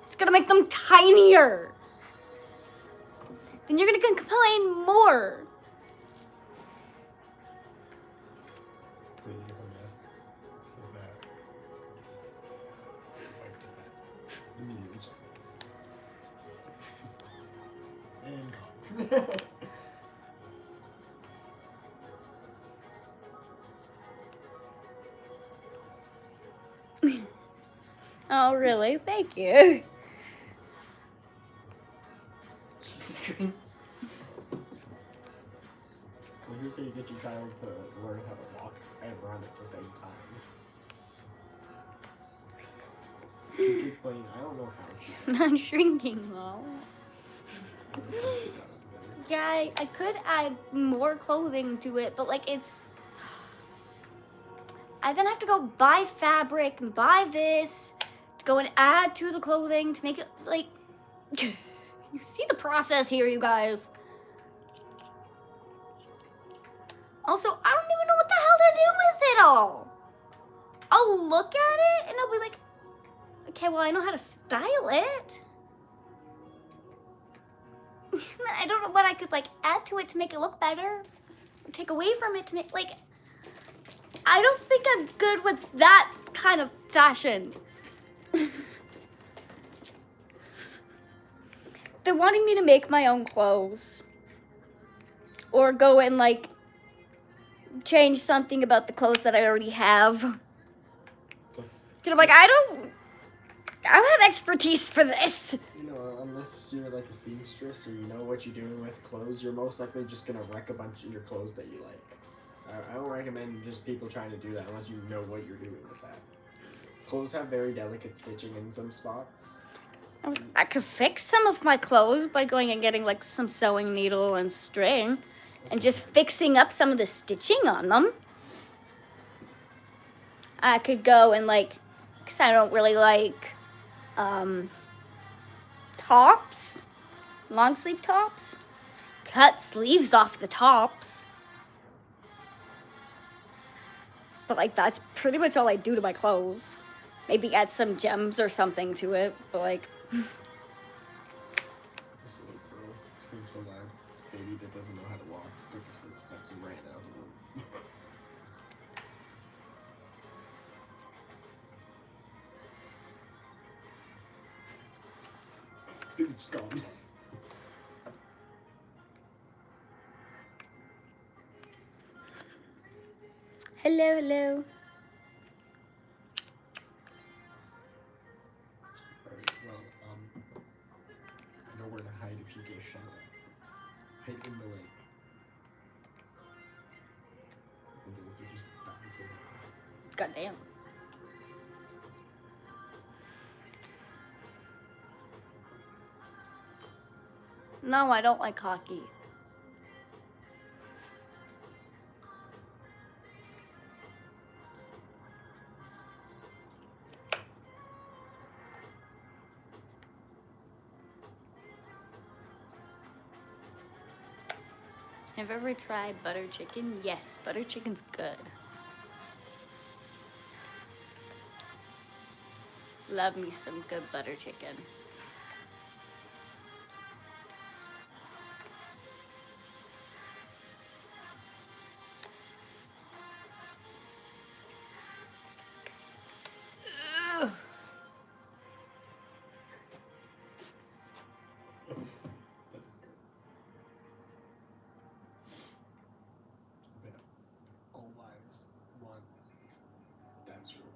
it's gonna make them tinier. Then you're gonna complain more. It's clearly a mess. This is that. Your wife does that. The news. And gone. Oh, really? Thank you. Jesus Christ. Well, here's how you get your child to learn how to walk and run at the same time. Two kids playing, I don't know how she I'm not shrinking though. I don't know how she got it together. Yeah, I could add more clothing to it, but like it's... I then have to go buy fabric and buy this, to go and add to the clothing to make it like... You see the process here, you guys. Also, I don't even know what the hell to do with it all. I'll look at it and I'll be like, okay, well, I know how to style it. I don't know what I could like add to it to make it look better, or take away from it to make like. I don't think I'm good with that kind of fashion. They're wanting me to make my own clothes, or go and like change something about the clothes that I already have. That's- And I'm like, I don't have expertise for this. You know, unless you're like a seamstress or you know what you're doing with clothes, you're most likely just gonna wreck a bunch of your clothes that you like. I don't recommend just people trying to do that unless you know what you're doing with that. Clothes have very delicate stitching in some spots. I could fix some of my clothes by going and getting like some sewing needle and string and just fixing up some of the stitching on them. I could go and like, because I don't really like tops, long sleeve tops, cut sleeves off the tops. But like that's pretty much all I do to my clothes. Maybe add some gems or something to it, but like. This little girl screams so loud. Baby that doesn't know how to walk took his first steps and ran out of the room. Dude's gone. hello, hello. Alright, well, I know where to hide if you get shot at. Hide in the legs. And those are just bouncing around. Goddamn. No, I don't like hockey. Have you ever tried butter chicken? Yes, butter chicken's good. Love me some good butter chicken. Ugh. That is good. But all lives, one. That's your winner.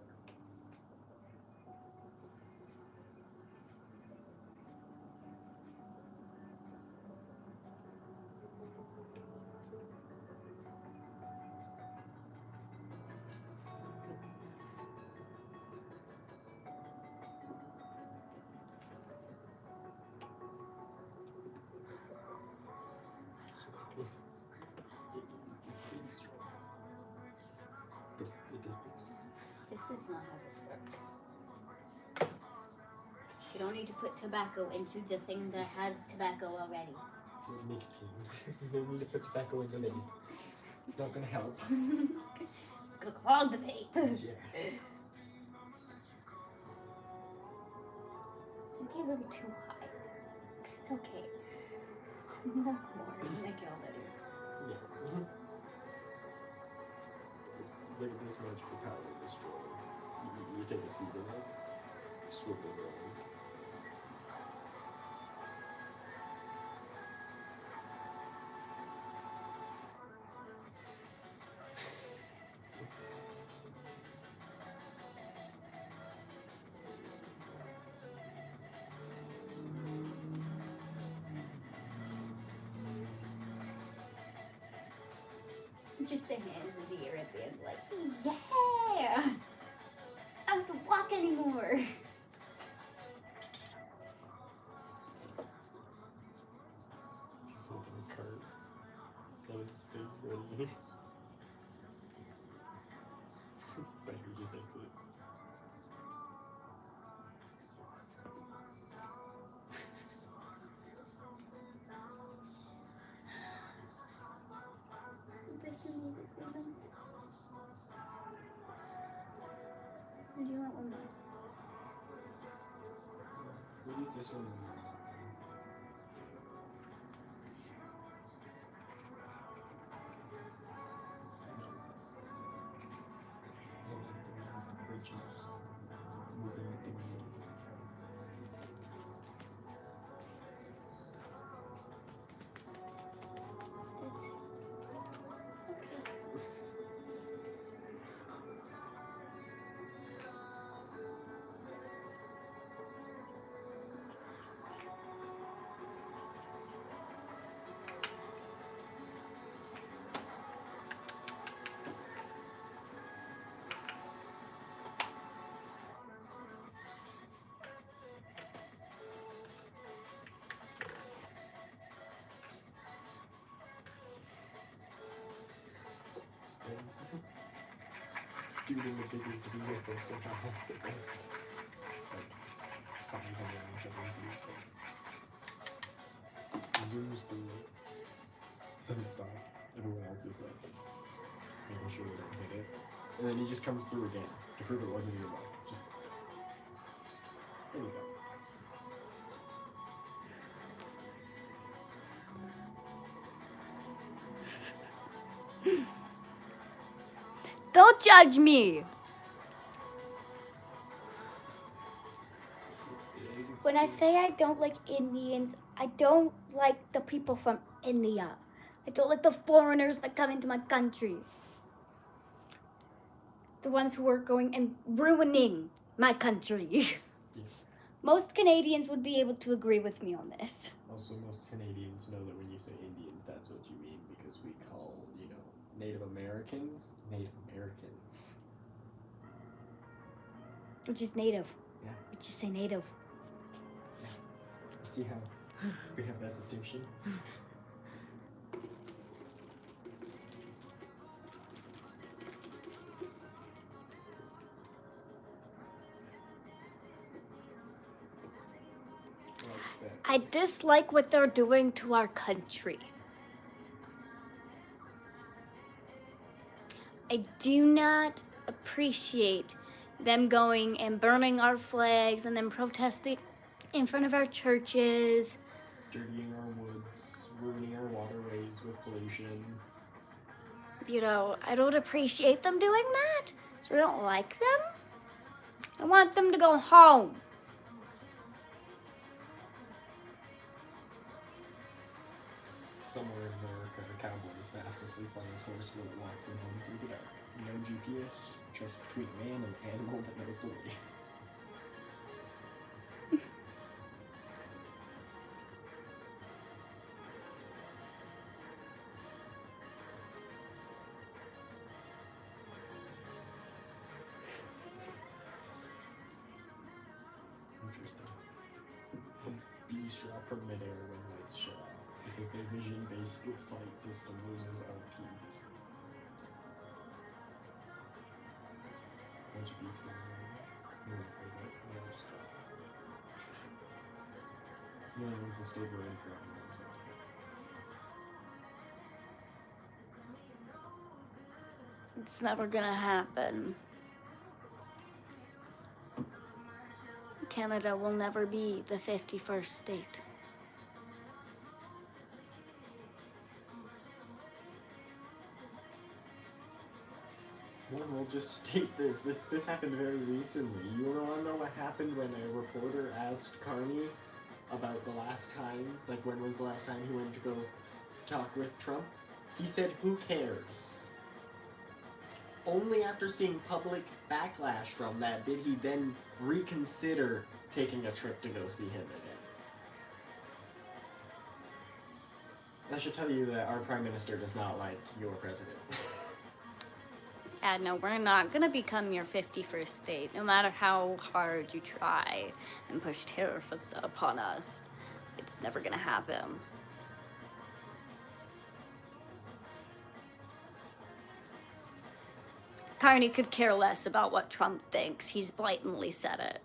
It's being strong. But it does this. This is not how this works. You don't need to put tobacco into the thing that has tobacco already. Nicotine. No need to put tobacco in the lid. It's not gonna help. It's gonna clog the paper. Yeah. Maybe a little too high, but it's okay. Smoke more to make it all better. Yeah. Look at this magical power destroyer. You take a seat in it, swivel it around. Just the hands in the air at the end, like, yeah! I don't have to walk anymore. Just open the cart. Let it stay ready. But you just exit. This one will be clean. Or do you want one more? We need this one. The bridges moving with the wheels. That's okay. Dude in the biggest vehicle somehow has the best like size on the launch of his vehicle. Zooms through it. Doesn't stop. Everyone else is like making sure they don't hit it. And then he just comes through again to prove it wasn't even like just and he's gone. Don't judge me! When I say I don't like Indians, I don't like the people from India. I don't like the foreigners that come into my country. the ones who are going and ruining my country. Yeah. Most Canadians would be able to agree with me on this. Also, most Canadians know that when you say Indians, that's what you mean, because we call, Native Americans, Native Americans. Which is native. Yeah. We just say native. See how we have that distinction? I dislike what they're doing to our country. I do not appreciate them going and burning our flags and then protesting in front of our churches. Dirtying our woods, ruining our waterways with pollution. I don't appreciate them doing that, so I don't like them. I want them to go home. Somewhere in America, a cowboy is fast asleep on his horse while it walks him home through the dark. No GPS, just trust between man and animal that knows the way. Interesting. Bees drop from midair when lights shut off, because their vision-based flight system loses all cues. Bunch of bees flying around. No one goes out, they all just drop. The only ones that stayed were in crowd and It's never gonna happen. Canada will never be the 51st state. Well, we'll just state this. This happened very recently. You want to know what happened when a reporter asked Carney about the last time? Like, when was the last time he went to go talk with Trump? He said, "Who cares?" Only after seeing public backlash from that did he then reconsider taking a trip to go see him again. That should tell you that our Prime Minister does not like your president. Yeah, no, we're not gonna become your 51st state, no matter how hard you try and push tariffs upon us. It's never gonna happen. Carney could care less about what Trump thinks. He's blatantly said it.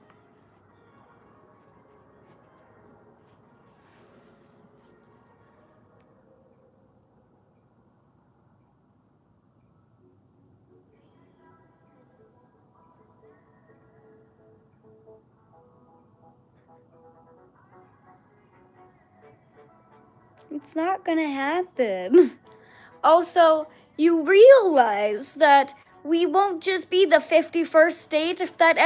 It's not gonna happen. Also, you realize that we won't just be the 51st state if it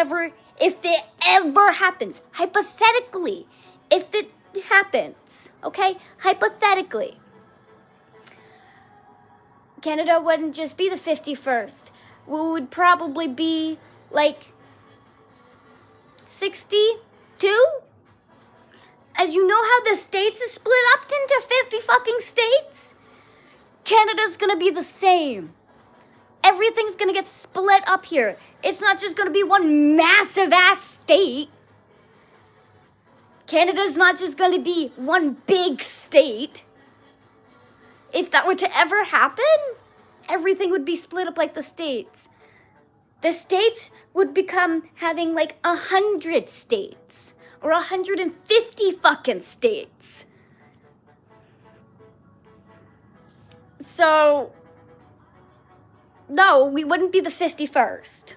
ever happens. Hypothetically, if it happens, okay? Hypothetically. Canada wouldn't just be the 51st. We would probably be like 62? As you know how the states is split up into 50 fucking states? Canada's gonna be the same. Everything's gonna get split up here. It's not just gonna be one massive ass state. Canada's not just gonna be one big state. If that were to ever happen, everything would be split up like the states. The states would become having like 100 states or 150 fucking states. So, no, we wouldn't be the 51st.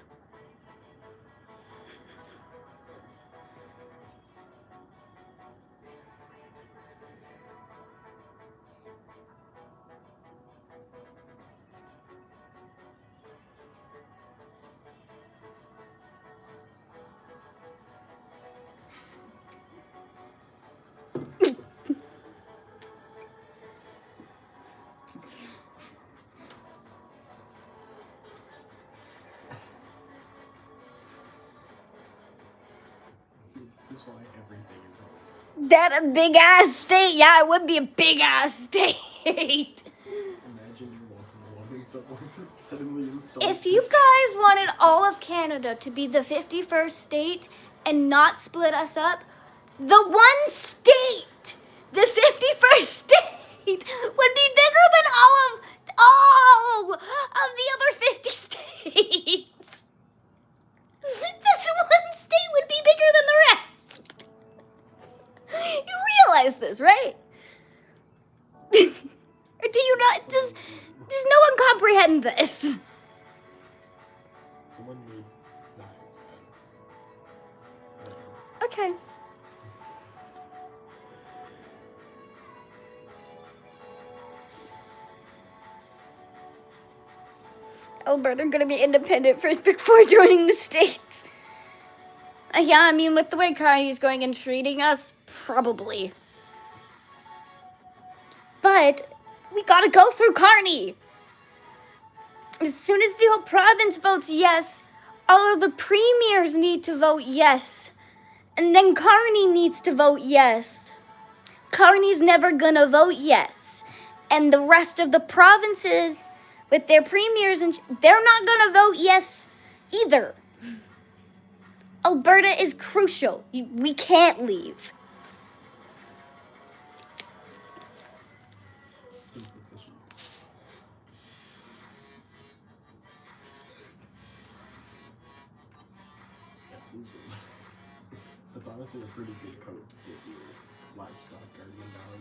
See, this is why everything is home. That a big ass state. Yeah, it would be a big ass state. Imagine you're walking along and someone suddenly installs. If you guys wanted all of Canada to be the 51st state and not split us up, the one state, the 51st state, would be bigger than all of the other 50 states. This one state would be bigger than the rest. You realize this, right? Or do you not? Does no one comprehend this? Someone made knives. Okay. Alberta gonna be independent first before joining the States. Yeah, I mean, with the way Carney's going and treating us, probably. But we gotta go through Carney. As soon as the whole province votes yes, all of the premiers need to vote yes. And then Carney needs to vote yes. Carney's never gonna vote yes. And the rest of the provinces, with their premiers, and they're not gonna vote yes either. Alberta is crucial. We can't leave. That's honestly a pretty good coat to get your livestock guardian dog.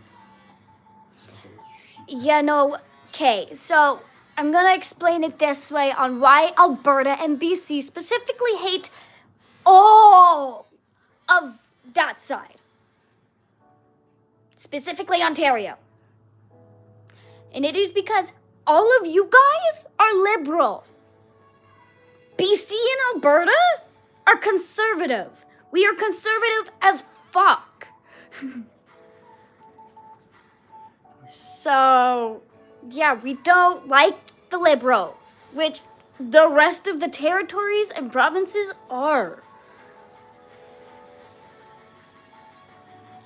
Just a whole sheep. Yeah, no, okay, so I'm gonna explain it this way on why Alberta and BC specifically hate all of that side. Specifically Ontario. And it is because all of you guys are liberal. BC and Alberta are conservative. We are conservative as fuck. So, yeah, we don't like the liberals, which the rest of the territories and provinces are.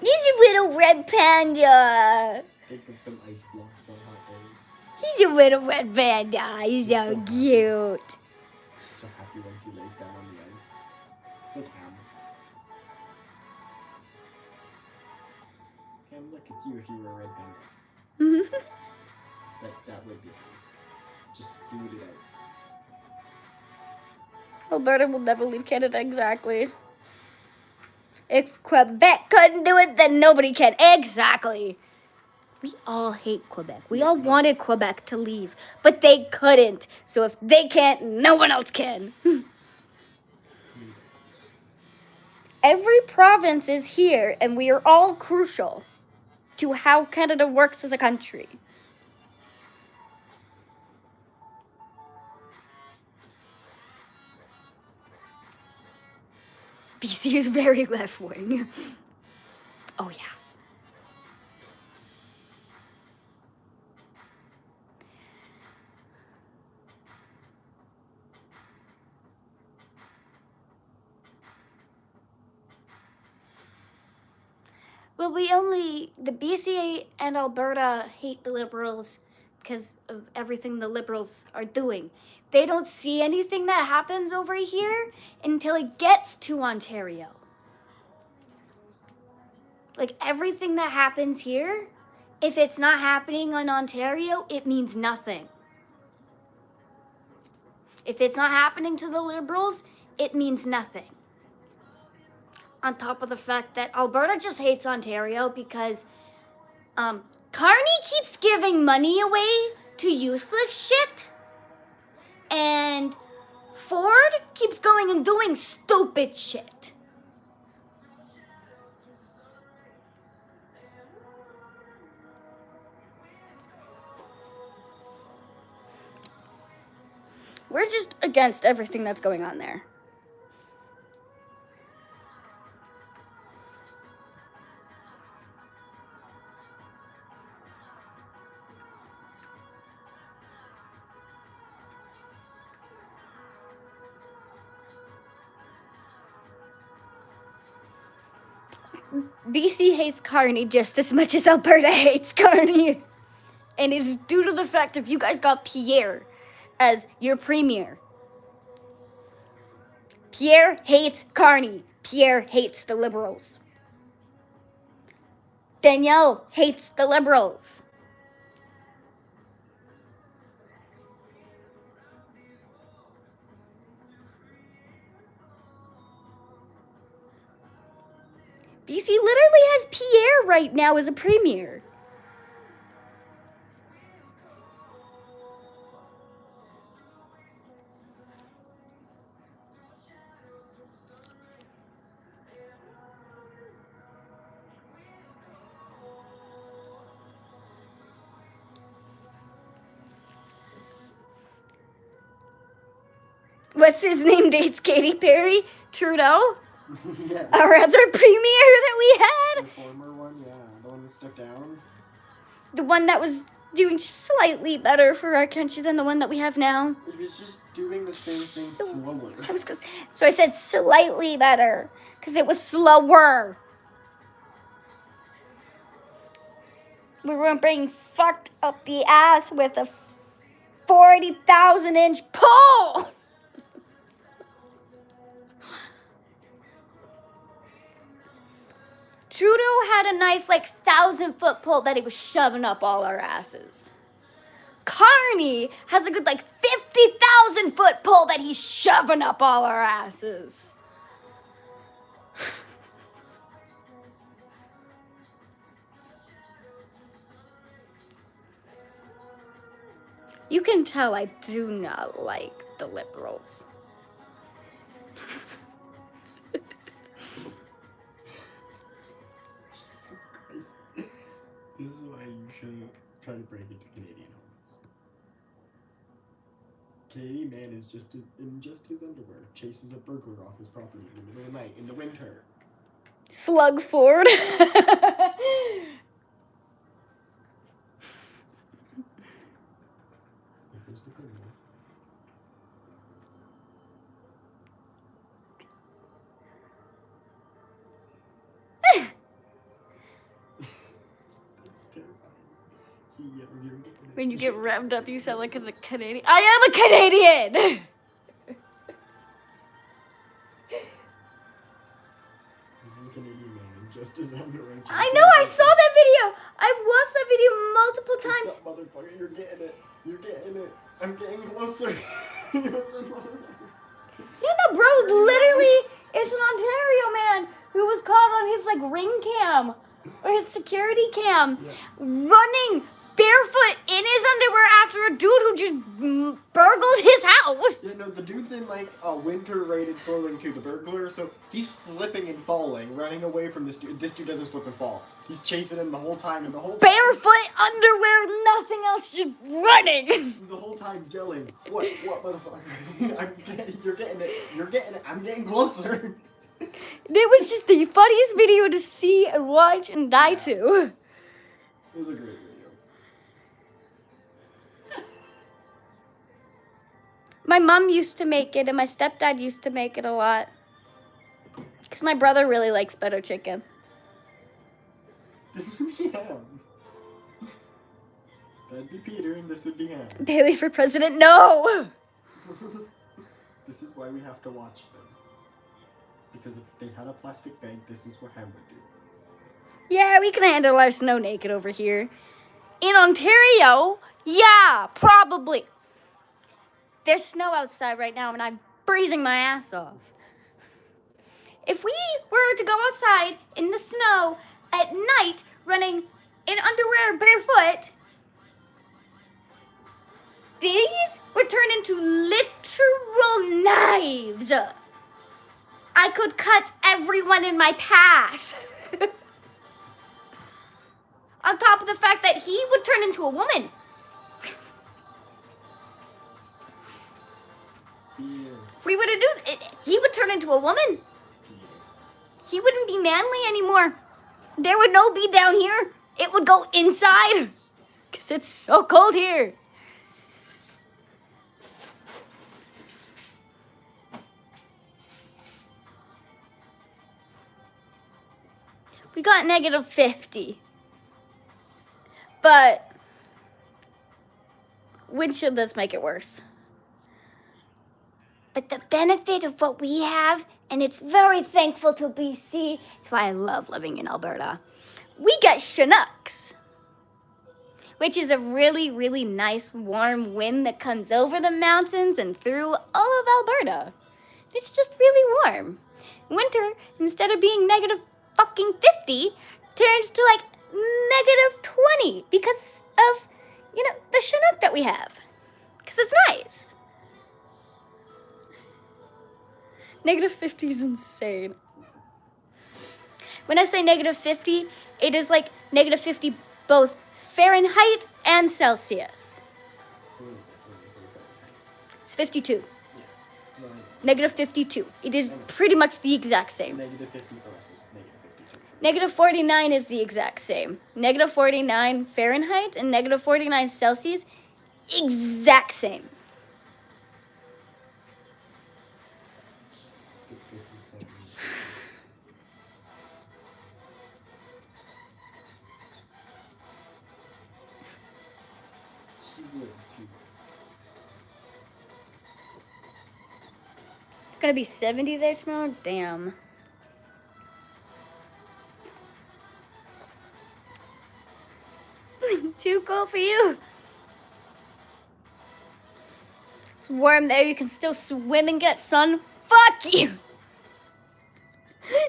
He's a little red panda. Think of them ice blocks on hot days. He's a little red panda. He's so cute. He's so happy once he lays down on the ice. It's like Ham. Ham, look, it's you if you were a red panda. That would be Ham. Just spoot it out. Alberta will never leave Canada, exactly. If Quebec couldn't do it, then nobody can. Exactly. We all hate Quebec. We all wanted Quebec to leave, but they couldn't. So if they can't, no one else can. Every province is here, and we are all crucial to how Canada works as a country. BC is very left wing. Oh, yeah. Well, the BC and Alberta hate the Liberals because of everything the Liberals are doing. They don't see anything that happens over here until it gets to Ontario. Like, everything that happens here, if it's not happening in Ontario, it means nothing. If it's not happening to the Liberals, it means nothing. On top of the fact that Alberta just hates Ontario because Carney keeps giving money away to useless shit. And Ford keeps going and doing stupid shit. We're just against everything that's going on there. BC hates Carney just as much as Alberta hates Carney. And it's due to the fact if you guys got Pierre as your premier. Pierre hates Carney. Pierre hates the Liberals. Danielle hates the Liberals. BC literally has Pierre right now as a premier. What's his name dates Katy Perry? Trudeau? Yes. Our other premier that we had? The former one, yeah. The one that stuck down. The one that was doing slightly better for our country than the one that we have now. It was just doing the same thing slower. So I said slightly better, because it was slower. We were being fucked up the ass with a 40,000-inch pole. Trudeau had a nice 1,000-foot pole that he was shoving up all our asses. Carney has a good 50,000-foot pole that he's shoving up all our asses. You can tell I do not like the Liberals. Jesus Christ. This is why you shouldn't try to break into Canadian homes. Canadian man is in just his underwear, chases a burglar off his property in the middle of the night in the winter. Slug Ford. Here's the criminal. That's terrifying. He yells, "You're getting it." When you get revved up, you sound like a Canadian. I am a Canadian! This is a Canadian man in just his underwear. I know, I saw that video! I've watched that video multiple times. What's up, motherfucker? You're getting it. You're getting it. I'm getting closer. What's up, motherfucker? No, bro, literally, it's an Ontario man who was caught on his ring cam or his security cam running barefoot in his underwear after a dude who just burgled his house. Yeah, no, the dude's in a winter-rated clothing too, the burglar, so he's slipping and falling, running away from this dude. This dude doesn't slip and fall. He's chasing him the whole time, and the whole time... Barefoot, underwear, nothing else, just running. The whole time yelling, what, motherfucker? You're getting it, I'm getting closer. It was just the funniest video to see and watch and die to. It was a great video. My mom used to make it, and my stepdad used to make it a lot. Because my brother really likes butter chicken. This would be ham. That'd be Peter, and this would be ham. Bailey for president, no! This is why we have to watch them. Because if they had a plastic bag, this is what ham would do. Yeah, we can handle our snow naked over here. In Ontario, yeah, probably. There's snow outside right now, and I'm freezing my ass off. If we were to go outside in the snow at night, running in underwear barefoot, these would turn into literal knives. I could cut everyone in my path. On top of the fact that he would turn into a woman. If we were to do it, he would turn into a woman. He wouldn't be manly anymore. There would no be down here. It would go inside. Because it's so cold here. We got negative 50. But wind chill does make it worse. But the benefit of what we have, and it's very thankful to BC, it's why I love living in Alberta. We get Chinooks, which is a really, really nice warm wind that comes over the mountains and through all of Alberta. It's just really warm. Winter, instead of being negative fucking 50, turns to like negative 20 because of, the Chinook that we have. Because it's nice. Negative 50 is insane. When I say negative 50, it is like negative 50 both Fahrenheit and Celsius. It's 52. Negative 52. It is pretty much the exact same. Negative 50 for us is negative 52. Negative 49 is the exact same. Negative 49 Fahrenheit and negative 49 Celsius, exact same. This is very She would too. It's gonna be 70 there tomorrow? Damn. Too cold for you. It's warm there. You can still swim and get sun. Fuck you.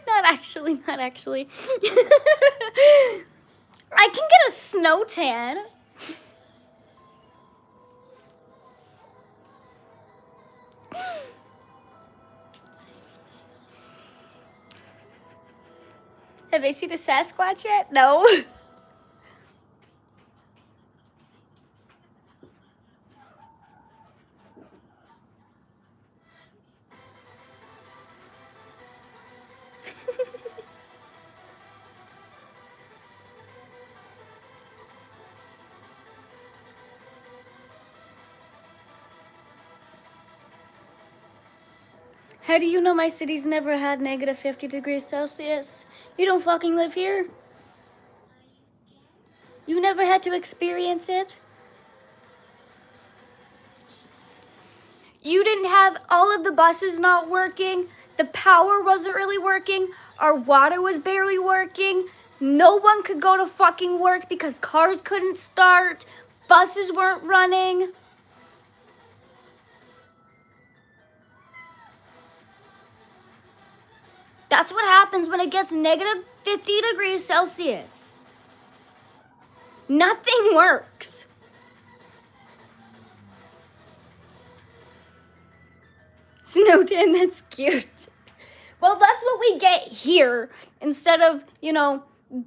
Not actually. I can get a snow tan. Have they seen the Sasquatch yet? No. How do you know my city's never had negative 50 degrees Celsius? You don't fucking live here. You never had to experience it. You didn't have all of the buses not working. The power wasn't really working. Our water was barely working. No one could go to fucking work because cars couldn't start. Buses weren't running. That's what happens when it gets negative 50 degrees Celsius. Nothing works. Snow tan, that's cute. Well, that's what we get here. Instead of,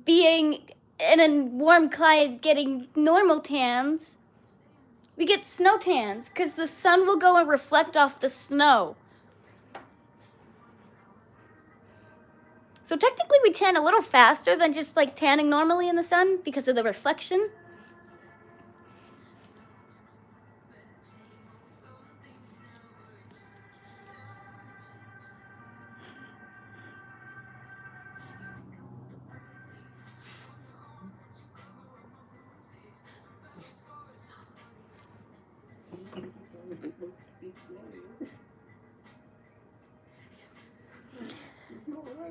being in a warm climate getting normal tans, we get snow tans because the sun will go and reflect off the snow. So technically we tan a little faster than just like tanning normally in the sun because of the reflection.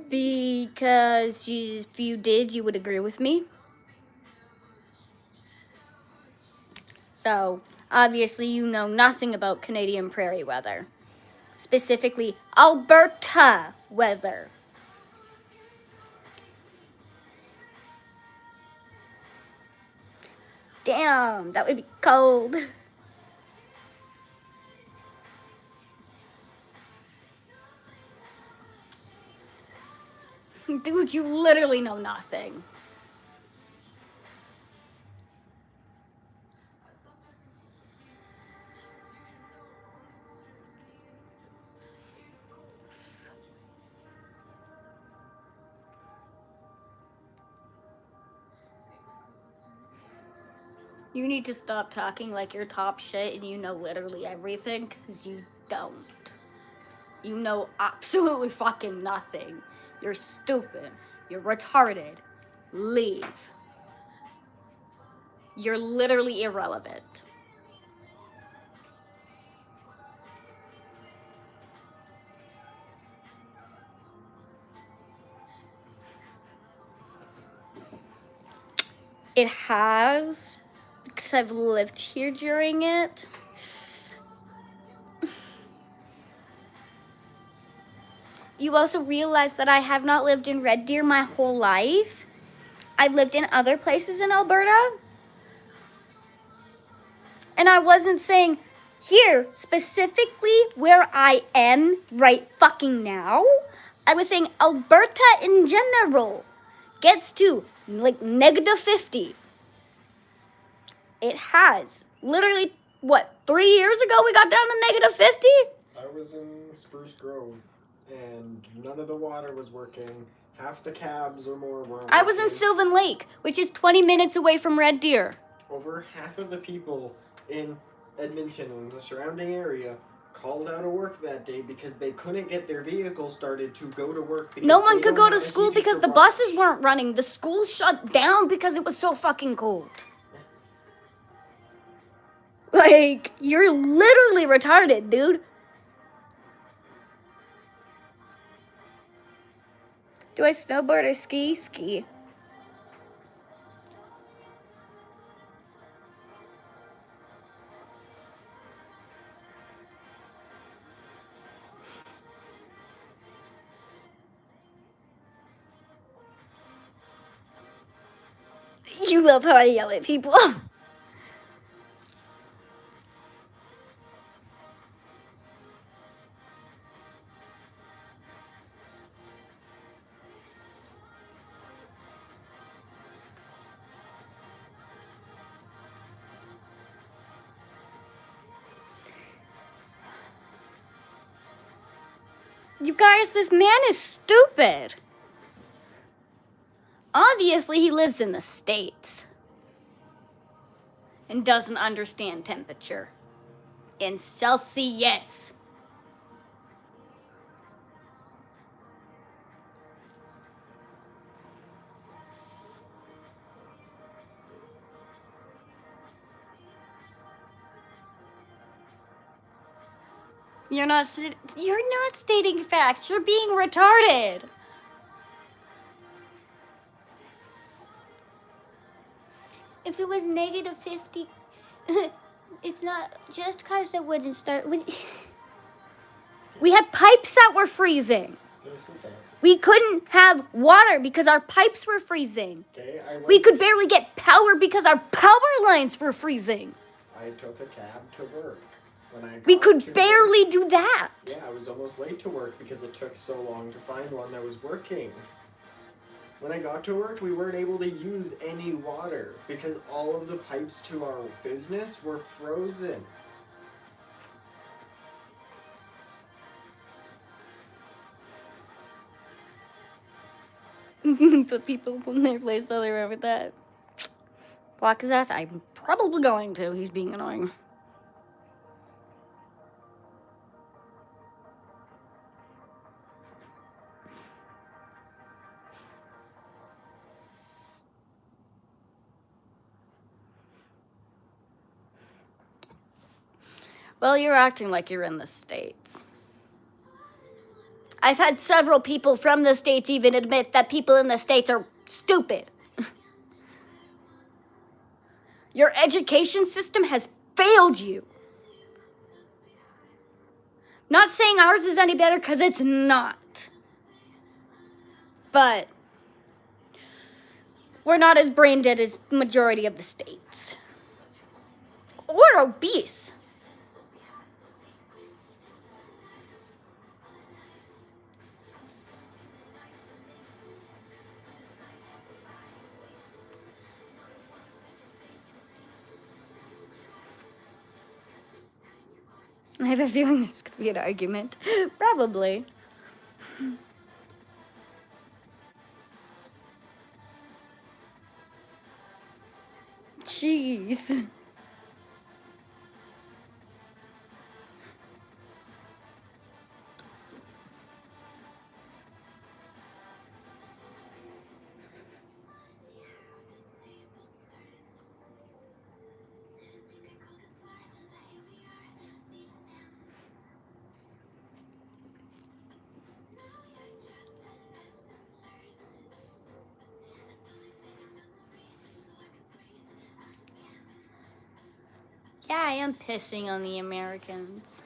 Because if you did, you would agree with me. So, obviously, you know nothing about Canadian prairie weather. Specifically, Alberta weather. Damn, that would be cold. Dude, you literally know nothing. You need to stop talking like you're top shit and you know literally everything, because you don't. You know absolutely fucking nothing. You're stupid. You're retarded. Leave. You're literally irrelevant. It has, because I've lived here during it. You also realize that I have not lived in Red Deer my whole life. I've lived in other places in Alberta. And I wasn't saying here, specifically where I am right fucking now. I was saying Alberta in general gets to like -50. It has. Literally, what, 3 years ago we got down to -50? I was in Spruce Grove, and none of the water was working. Half the cabs or more weren't I was in working. Sylvan Lake, which is 20 minutes away from Red Deer. Over half of the people in Edmonton and the surrounding area called out of work that day because they couldn't get their vehicle started to go to work. Because No one they could don't go to have a school heater because for the buses weren't running. The school shut down because it was so fucking cold. Like, you're literally retarded, dude. Do I snowboard or ski? Ski. You love how I yell at people. You guys, this man is stupid. Obviously, he lives in the States and doesn't understand temperature in Celsius. You're not stating facts. You're being retarded. If it was -50, it's not just cars that wouldn't start with. We had pipes that were freezing. We couldn't have water because our pipes were freezing. Okay, We could barely get power because our power lines were freezing. I took a cab to work. When I We got could to barely do that. work, yeah, I was almost late to work because it took so long to find one that was working. When I got to work, we weren't able to use any water because all of the pipes to our business were frozen. But people in their place though they were with that. Block his ass. I'm probably going to. He's being annoying. Well, you're acting like you're in the States. I've had several people from the States even admit that people in the States are stupid. Your education system has failed you. Not saying ours is any better, because it's not. But we're not as brain dead as majority of the states. Or obese. I have a feeling this could be an argument. Probably. Jeez. Yeah, I am pissing on the Americans.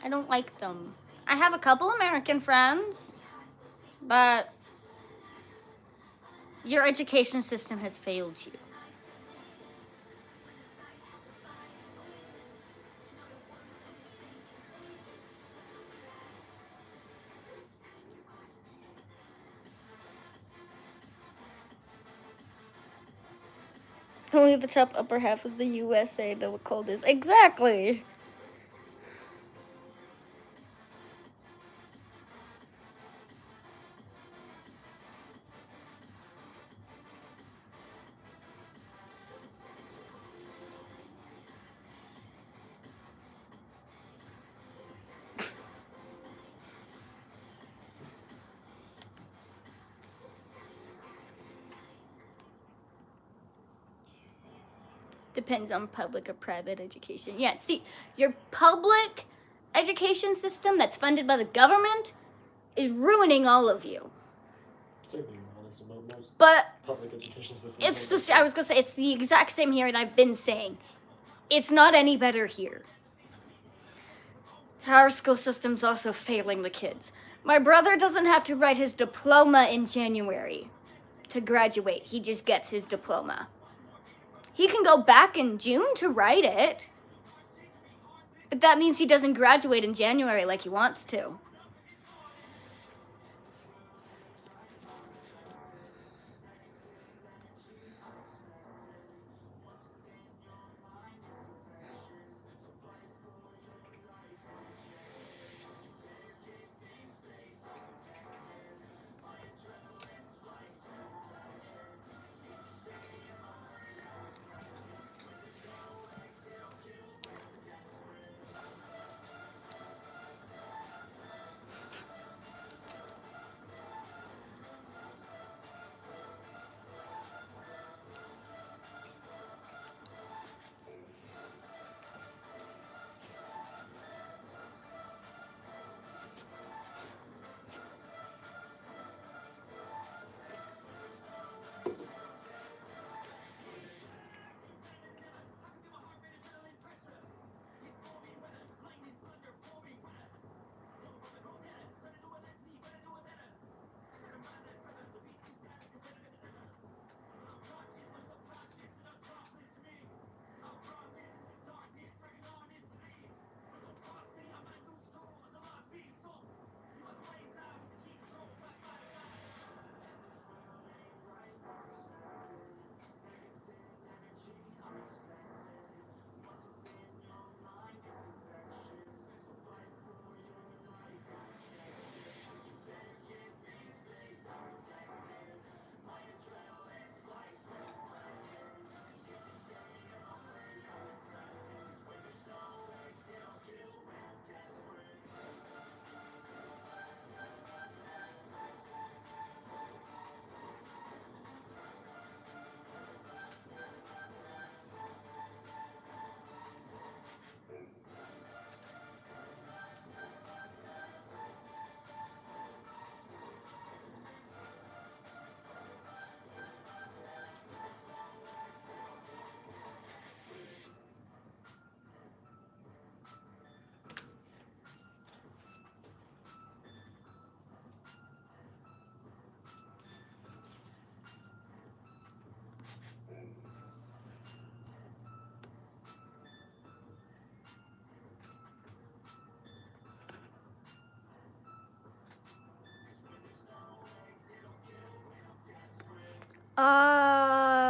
I don't like them. I have a couple American friends, but your education system has failed you. Only the top upper half of the USA know what cold is. Exactly. Depends on public or private education. Yeah, see, your public education system that's funded by the government is ruining all of you. Most But public education systems. it's the, I was gonna say, it's the exact same here, and I've been saying, it's not any better here. Our school system's also failing the kids. My brother doesn't have to write his diploma in January to graduate. He just gets his diploma. He can go back in June to write it, but that means he doesn't graduate in January like he wants to.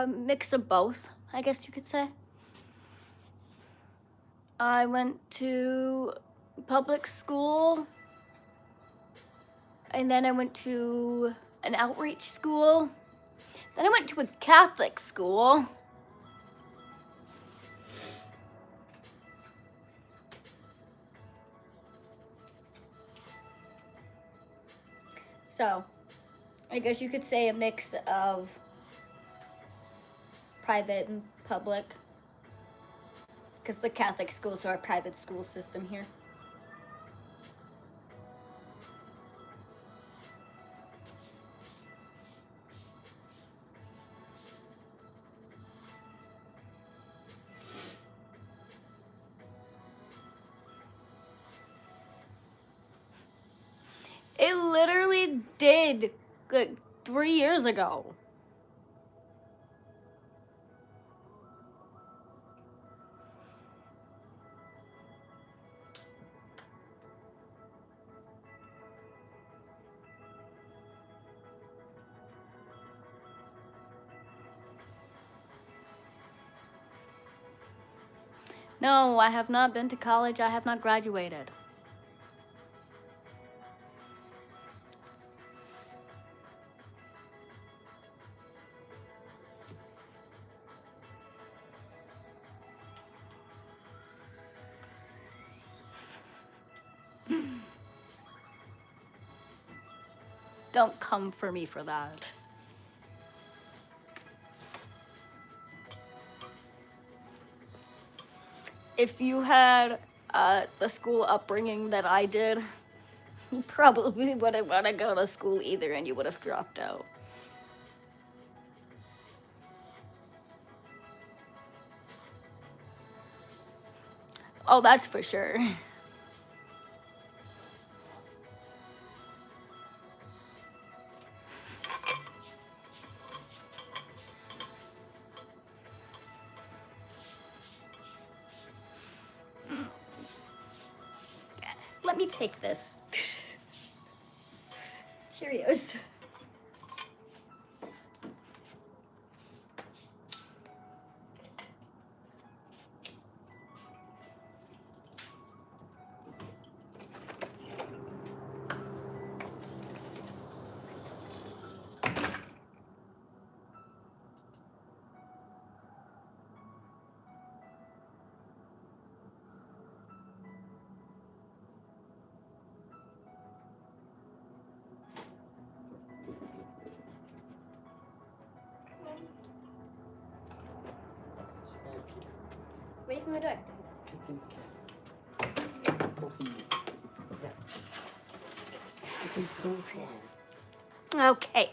Mix of both, I guess you could say. I went to public school, and then I went to an outreach school. Then I went to a Catholic school. So, I guess you could say a mix of private and public, because the Catholic schools are a private school system here. It literally did, like, 3 years ago. No, I have not been to college. I have not graduated. Don't come for me for that. If you had the school upbringing that I did, you probably wouldn't want to go to school either, and you would have dropped out. Oh, that's for sure. Let me take this. Cheerios. Wait from the door. Okay.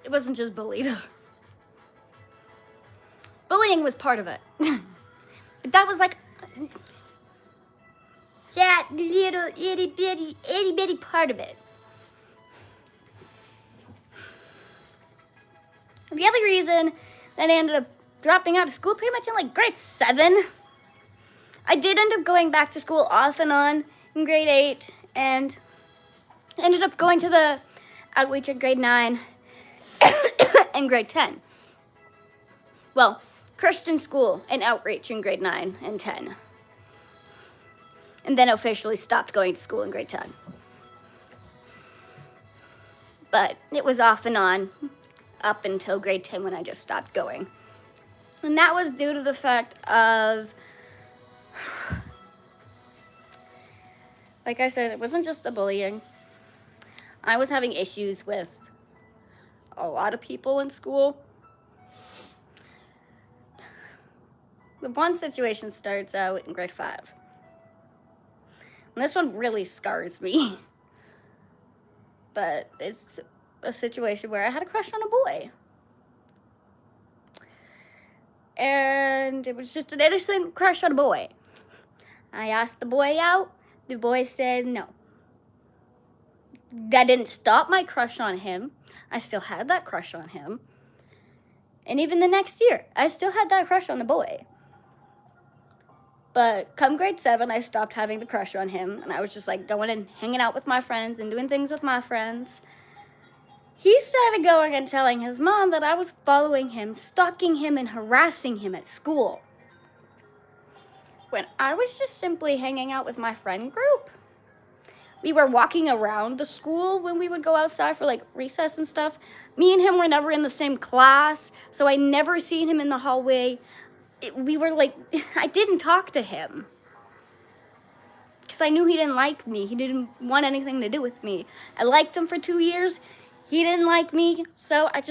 It wasn't just bullied. Bullying was part of it. But that was like that little itty bitty part of it. The other reason that I ended up dropping out of school pretty much in like grade 7. I did end up going back to school off and on in grade 8 and ended up going to the outreach in grade 9 and grade 10. Well, Christian school and outreach in grade 9 and 10. And then officially stopped going to school in grade 10. But it was off and on up until grade 10 when I just stopped going. And that was due to the fact of, like I said, it wasn't just the bullying. I was having issues with a lot of people in school. The one situation starts out in grade 5. And this one really scars me. But it's a situation where I had a crush on a boy. And it was just an innocent crush on a boy. I asked the boy out. The boy said no. That didn't stop my crush on him. I still had that crush on him. And even the next year, I still had that crush on the boy. But come grade 7, I stopped having the crush on him. And I was just like going and hanging out with my friends and doing things with my friends. He started going and telling his mom that I was following him, stalking him, and harassing him at school. When I was just simply hanging out with my friend group. We were walking around the school when we would go outside for like recess and stuff. Me and him were never in the same class, so I never seen him in the hallway. We were like, I didn't talk to him. Because I knew he didn't like me. He didn't want anything to do with me. I liked him for 2 years. He didn't like me, so I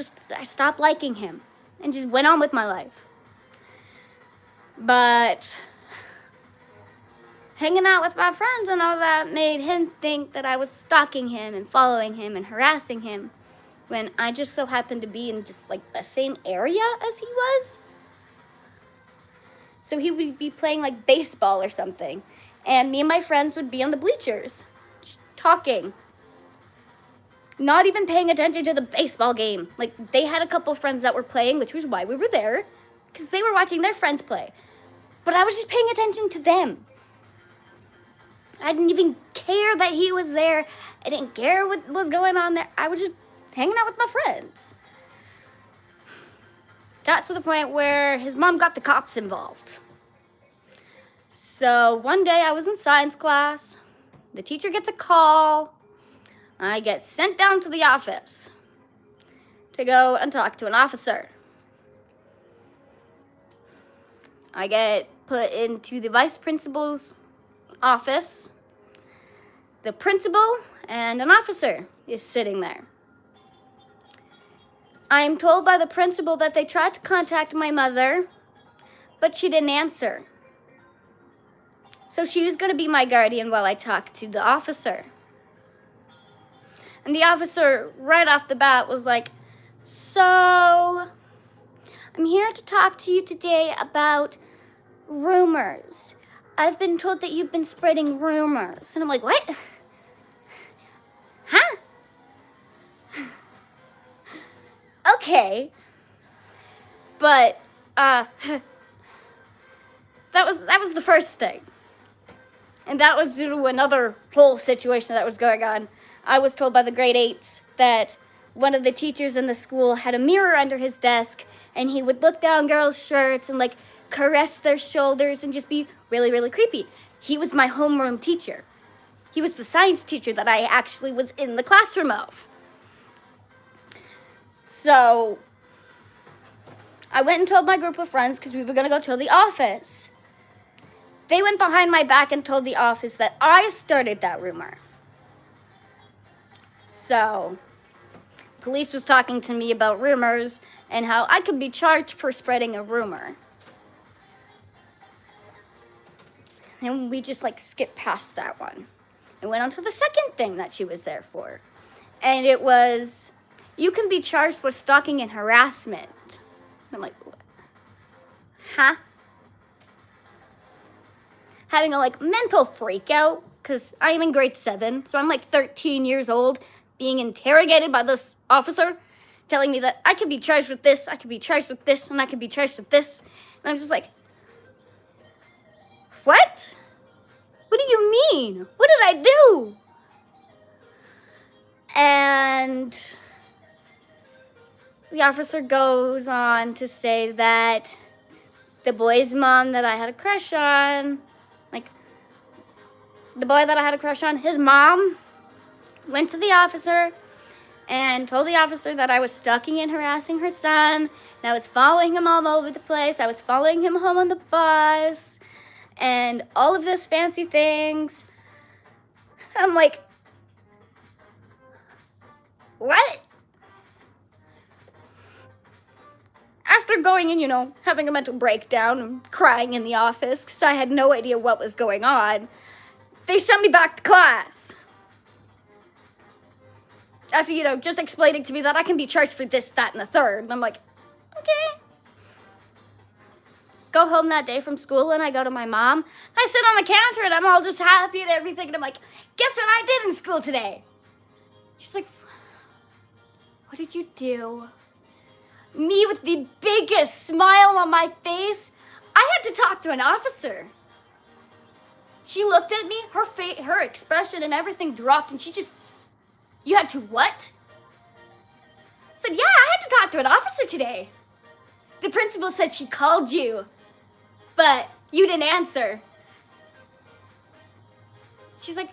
stopped liking him and just went on with my life. But hanging out with my friends and all that made him think that I was stalking him and following him and harassing him when I just so happened to be in just like the same area as he was. So he would be playing like baseball or something, and me and my friends would be on the bleachers, just talking. Not even paying attention to the baseball game. Like, they had a couple friends that were playing, which was why we were there, because they were watching their friends play. But I was just paying attention to them. I didn't even care that he was there. I didn't care what was going on there. I was just hanging out with my friends. Got to the point where his mom got the cops involved. So one day I was in science class. The teacher gets a call. I get sent down to the office to go and talk to an officer. I get put into the vice principal's office. The principal and an officer is sitting there. I am told by the principal that they tried to contact my mother, but she didn't answer. So she was going to be my guardian while I talked to the officer. And the officer, right off the bat, was like, "So, I'm here to talk to you today about rumors. I've been told that you've been spreading rumors." And I'm like, "What? Huh? Okay." But, that was the first thing. And that was due to another whole situation that was going on. I was told by the grade 8s that one of the teachers in the school had a mirror under his desk, and he would look down girls' shirts and like caress their shoulders and just be really, really creepy. He was my homeroom teacher. He was the science teacher that I actually was in the classroom of. So I went and told my group of friends because we were going to go to the office. They went behind my back and told the office that I started that rumor. So, police was talking to me about rumors and how I could be charged for spreading a rumor. And we just like skipped past that one and went on to the second thing that she was there for. And it was, you can be charged with stalking and harassment. And I'm like, huh? Having a like mental freak out because I am in grade 7, so I'm like 13 years old, being interrogated by this officer, telling me that I could be charged with this, I could be charged with this, and I could be charged with this. And I'm just like, what? What do you mean? What did I do? And the officer goes on to say that the boy's mom that I had a crush on, like, the boy that I had a crush on, his mom went to the officer and told the officer that I was stalking and harassing her son, and I was following him all over the place. I was following him home on the bus, and all of this fancy things. I'm like, what? After going in, having a mental breakdown and crying in the office because I had no idea what was going on, they sent me back to class. After, just explaining to me that I can be charged for this, that, and the third. And I'm like, okay. Go home that day from school and I go to my mom. I sit on the counter and I'm all just happy and everything. And I'm like, guess what I did in school today? She's like, what did you do? Me with the biggest smile on my face. I had to talk to an officer. She looked at me, her expression and everything dropped, and she just, you had to what? I said, yeah, I had to talk to an officer today. The principal said she called you, but you didn't answer. She's like,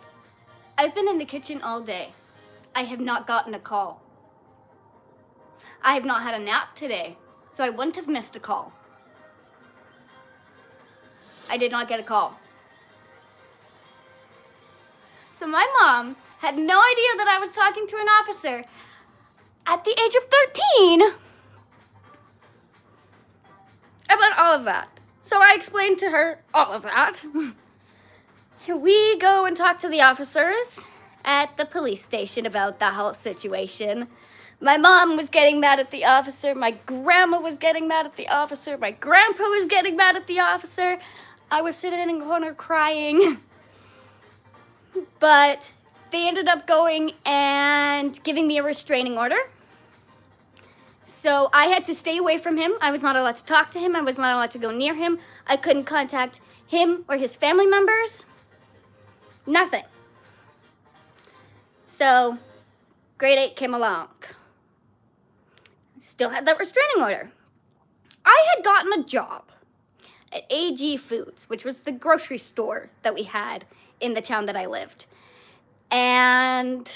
I've been in the kitchen all day. I have not gotten a call. I have not had a nap today, so I wouldn't have missed a call. I did not get a call. So my mom had no idea that I was talking to an officer at the age of 13 about all of that. So I explained to her all of that. We go and talk to the officers at the police station about the whole situation. My mom was getting mad at the officer. My grandma was getting mad at the officer. My grandpa was getting mad at the officer. I was sitting in a corner crying. But they ended up going and giving me a restraining order. So I had to stay away from him. I was not allowed to talk to him. I was not allowed to go near him. I couldn't contact him or his family members. Nothing. So grade 8 came along. Still had that restraining order. I had gotten a job at AG Foods, which was the grocery store that we had in the town that I lived. And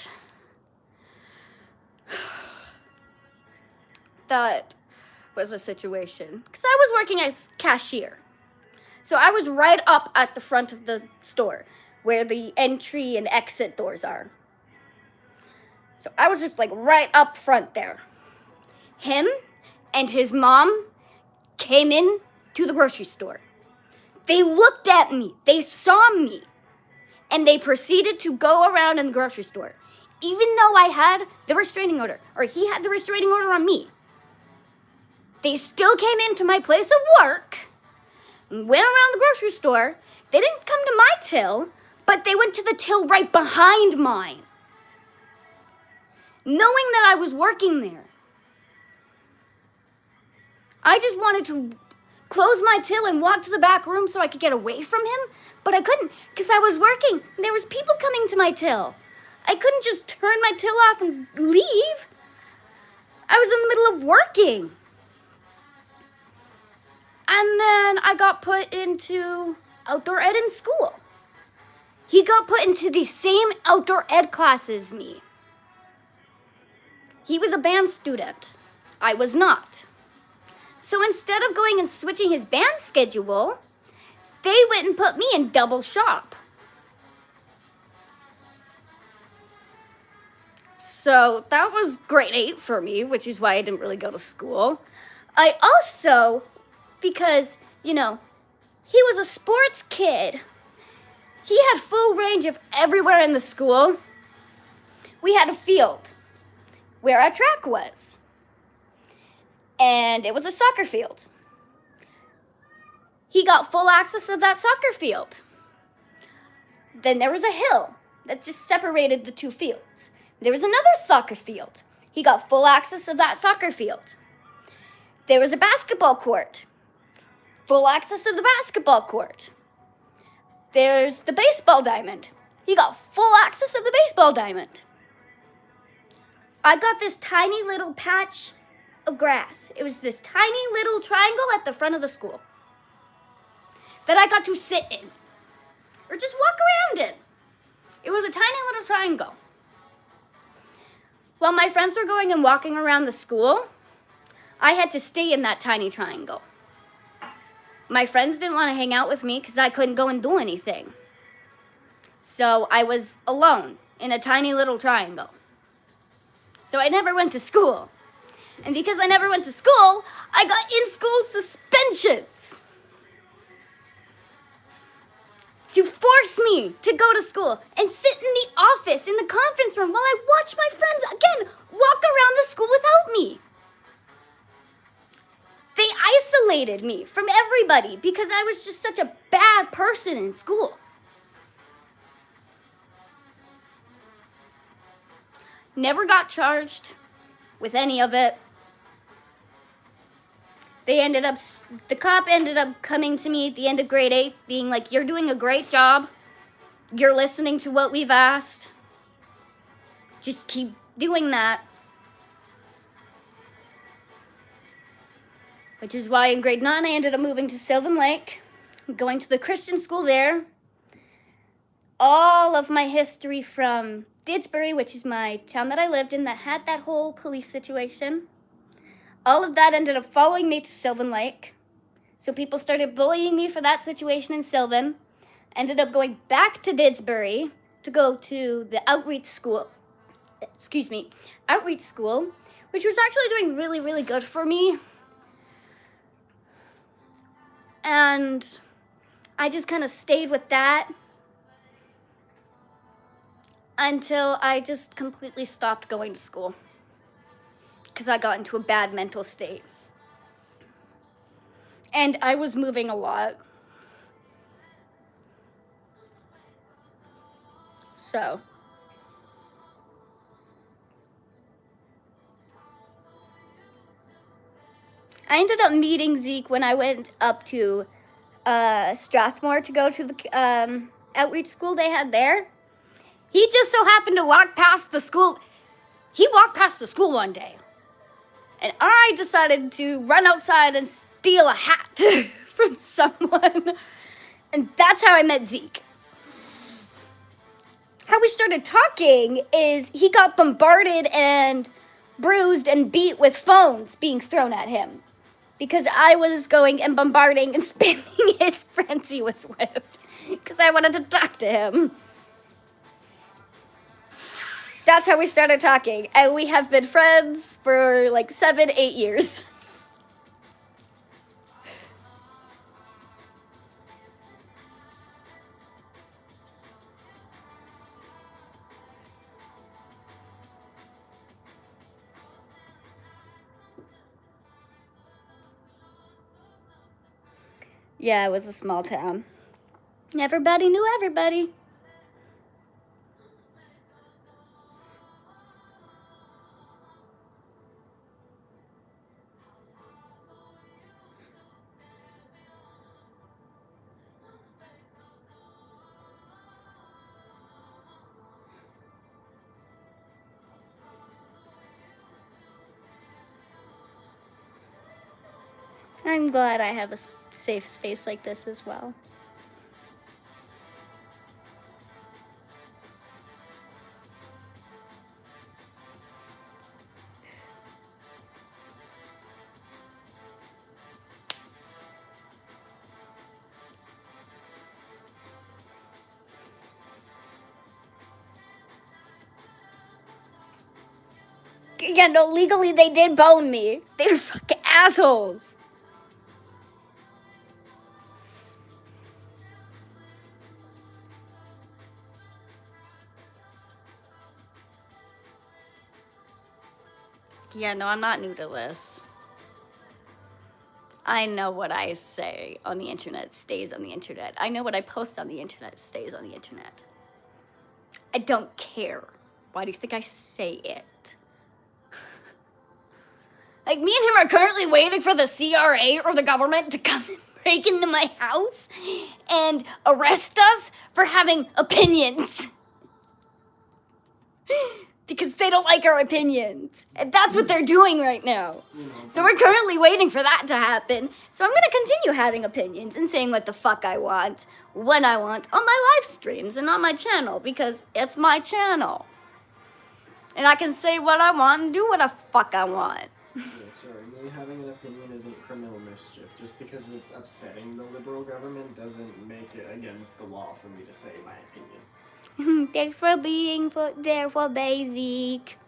that was a situation. Because I was working as cashier. So I was right up at the front of the store where the entry and exit doors are. So I was just like right up front there. Him and his mom came in to the grocery store. They looked at me, they saw me, and they proceeded to go around in the grocery store. Even though I had the restraining order, or he had the restraining order on me, they still came into my place of work, went around the grocery store. They didn't come to my till, but they went to the till right behind mine, knowing that I was working there. I just wanted to close my till and walk to the back room so I could get away from him, but I couldn't because I was working. There was people coming to my till. I couldn't just turn my till off and leave. I was in the middle of working. And then I got put into outdoor ed in school. He got put into the same outdoor ed class as me. He was a band student. I was not. So instead of going and switching his band schedule, they went and put me in double shop. So that was grade 8 for me, which is why I didn't really go to school. I also, because, he was a sports kid. He had full range of everywhere in the school. We had a field where our track was. And it was a soccer field. He got full access of that soccer field. Then there was a hill that just separated the two fields. There was another soccer field. He got full access of that soccer field. There was a basketball court. Full access of the basketball court. There's the baseball diamond. He got full access of the baseball diamond. I got this tiny little patch of grass. It was this tiny little triangle at the front of the school that I got to sit in or just walk around in. It was a tiny little triangle. While my friends were going and walking around the school, I had to stay in that tiny triangle. My friends didn't want to hang out with me because I couldn't go and do anything. So I was alone in a tiny little triangle. So I never went to school. And because I never went to school, I got in-school suspensions to force me to go to school and sit in the office, in the conference room, while I watched my friends, again, walk around the school without me. They isolated me from everybody because I was just such a bad person in school. Never got charged with any of it. The cop ended up coming to me at the end of grade 8, being like, "You're doing a great job. You're listening to what we've asked. Just keep doing that." Which is why in grade 9, I ended up moving to Sylvan Lake, going to the Christian school there. All of my history from Didsbury, which is my town that I lived in that had that whole police situation, all of that ended up following me to Sylvan Lake. So people started bullying me for that situation in Sylvan. Ended up going back to Didsbury to go to the outreach school, which was actually doing really, really good for me. And I just kind of stayed with that until I just completely stopped going to school. because I got into a bad mental state. And I was moving a lot. So. I ended up meeting Zeke when I went up to Strathmore to go to the outreach school they had there. He just so happened to walk past the school. He walked past the school one day. And I decided to run outside and steal a hat from someone. And that's how I met Zeke. How we started talking is he got bombarded and bruised and beat with phones being thrown at him. Because I was going and bombarding and spamming his friends he was with. Because I wanted to talk to him. That's how we started talking. And we have been friends for like 7-8 years. Yeah, it was a small town. Everybody knew everybody. I'm glad I have a safe space like this as well. Yeah, no, legally they did bone me. They were fucking assholes. Yeah, no, I'm not new to this. I know what I say on the internet stays on the internet. I know what I post on the internet stays on the internet. I don't care. Why do you think I say it? Like, me and him are currently waiting for the CRA or the government to come and break into my house and arrest us for having opinions. Because they don't like our opinions. And that's what they're doing right now. So we're currently waiting for that to happen. So I'm going to continue having opinions and saying what the fuck I want, when I want, on my live streams and on my channel. Because it's my channel. And I can say what I want and do what the fuck I want. Yeah, sorry, me having an opinion isn't criminal mischief. Just because it's upsetting the Liberal government doesn't make it against the law for me to say my opinion. Thanks for being there for Basic.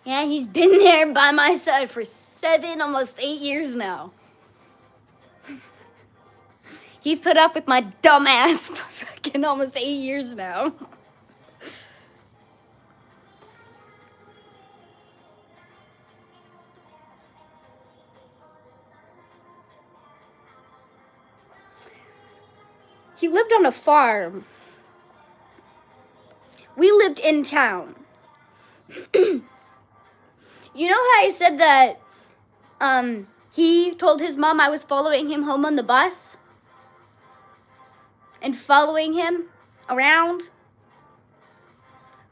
Yeah, he's been there by my side for 7, almost 8 years now. He's put up with my dumb ass for fucking almost 8 years now. He lived on a farm. We lived in town. You know how I said that he told his mom I was following him home on the bus? And following him around?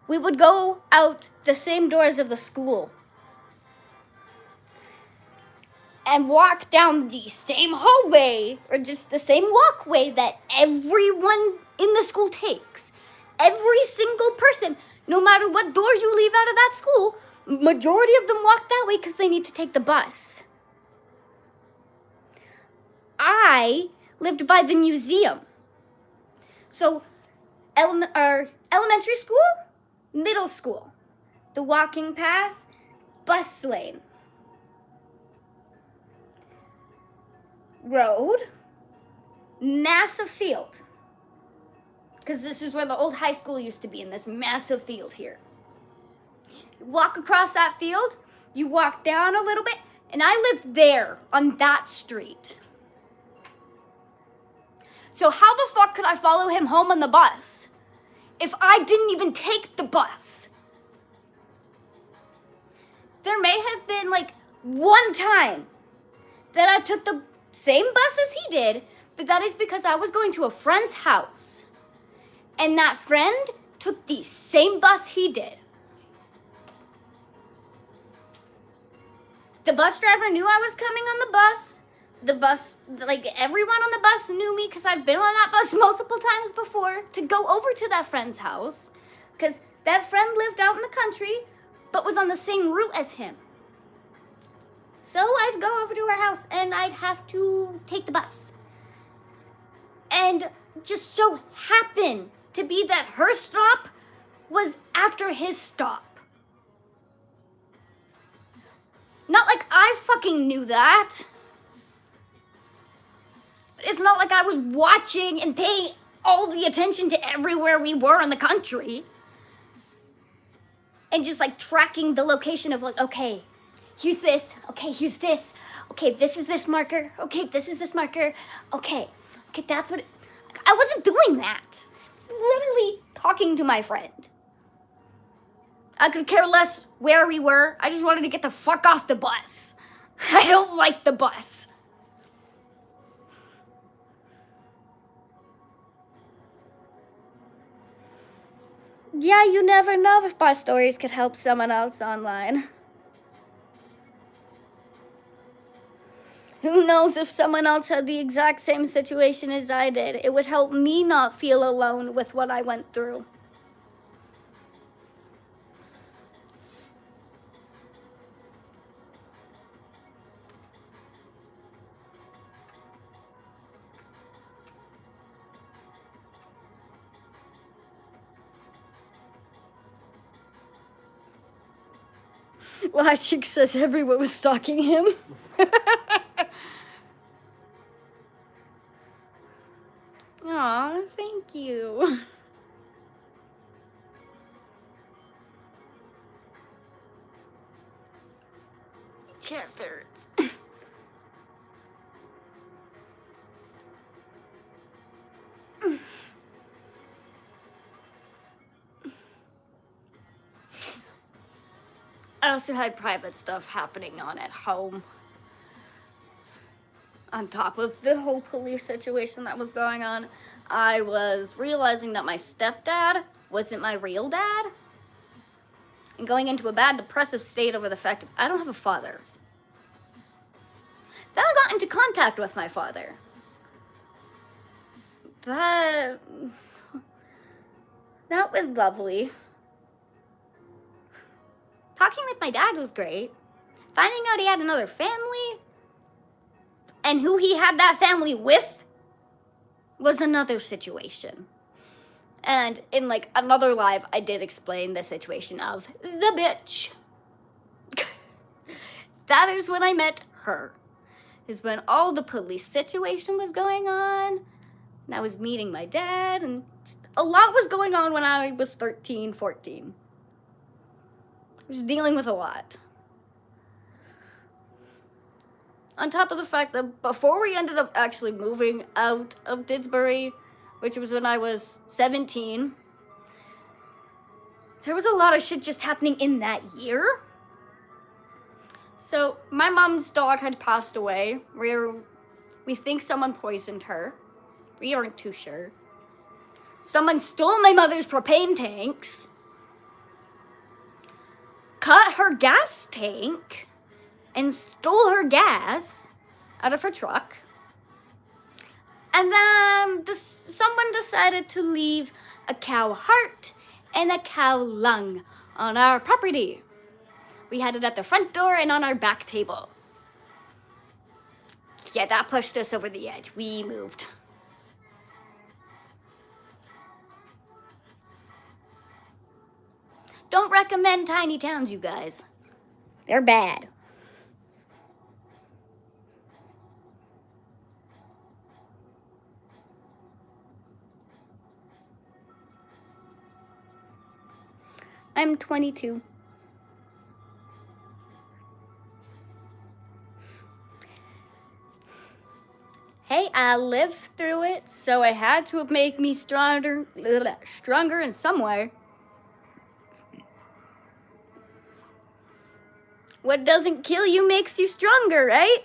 We would go out the same doors of the school. And walk down the same hallway, or just the same walkway that everyone in the school takes. Every single person, no matter what doors you leave out of that school, majority of them walk that way because they need to take the bus. I lived by the museum. So, elementary school, middle school, the walking path, bus lane. Road, massive field. Because this is where the old high school used to be, in this massive field here. Walk across that field, You walk down a little bit, and I lived there on that street. So how the fuck could I follow him home on the bus if I didn't even take the bus? There may have been like one time that I took the same bus as he did, but that is because I was going to a friend's house. And that friend took the same bus he did. The bus driver knew I was coming on the bus. The bus, like everyone on the bus knew me because I've been on that bus multiple times before to go over to that friend's house. Because that friend lived out in the country, but was on the same route as him. So I'd go over to her house and I'd have to take the bus. And just so happened to be that her stop was after his stop. Not like I fucking knew that. But it's not like I was watching and paying all the attention to everywhere we were in the country. And just like tracking the location of like, okay, here's this. Okay, here's this. Okay, this is this marker. Okay, this is this marker. Okay, that's what I wasn't doing that. I was literally talking to my friend. I could care less where we were. I just wanted to get the fuck off the bus. I don't like the bus. Yeah, you never know if my stories could help someone else online. Who knows if someone else had the exact same situation as I did? It would help me not feel alone with what I went through. Logic says everyone was stalking him. Aw, thank you. Chest hurts. I also had private stuff happening on at home. On top of the whole police situation that was going on, I was realizing that my stepdad wasn't my real dad. And going into a bad depressive state over the fact that I don't have a father. Then I got into contact with my father. That went lovely. Talking with my dad was great. Finding out he had another family and who he had that family with was another situation. And in like another live, I did explain the situation of the bitch. That is when I met her. Is when all the police situation was going on. And I was meeting my dad and a lot was going on when I was 13, 14. I was dealing with a lot. On top of the fact that before we ended up actually moving out of Didsbury, which was when I was 17, there was a lot of shit just happening in that year. So my mom's dog had passed away. We think someone poisoned her. We aren't too sure. Someone stole my mother's propane tanks. Cut her gas tank and stole her gas out of her truck. And then someone decided to leave a cow heart and a cow lung on our property. We had it at the front door and on our back table. Yeah, that pushed us over the edge. We moved. Don't recommend tiny towns, you guys. They're bad. I'm 22. hey, I lived through it, so it had to make me stronger in some way. What doesn't kill you makes you stronger, right?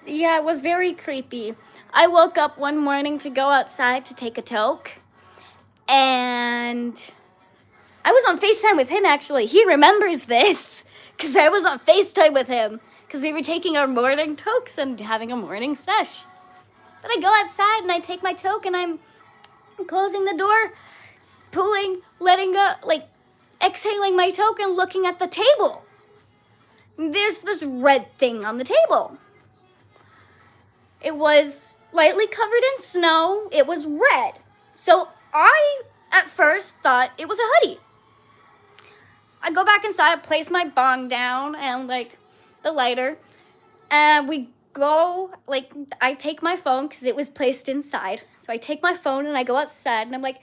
Yeah, it was very creepy. I woke up one morning to go outside to take a toke, and I was on FaceTime with him, actually. He remembers this, because I was on FaceTime with him, because we were taking our morning tokes and having a morning sesh. But I go outside, and I take my toke, and I'm closing the door, pulling, letting go, like, exhaling my toke and looking at the table. There's this red thing on the table. It was lightly covered in snow. It was red. So I, at first, thought it was a hoodie. I go back inside, place my bong down and, like, the lighter. And we go, like, I take my phone because it was placed inside. So I take my phone and I go outside and I'm like,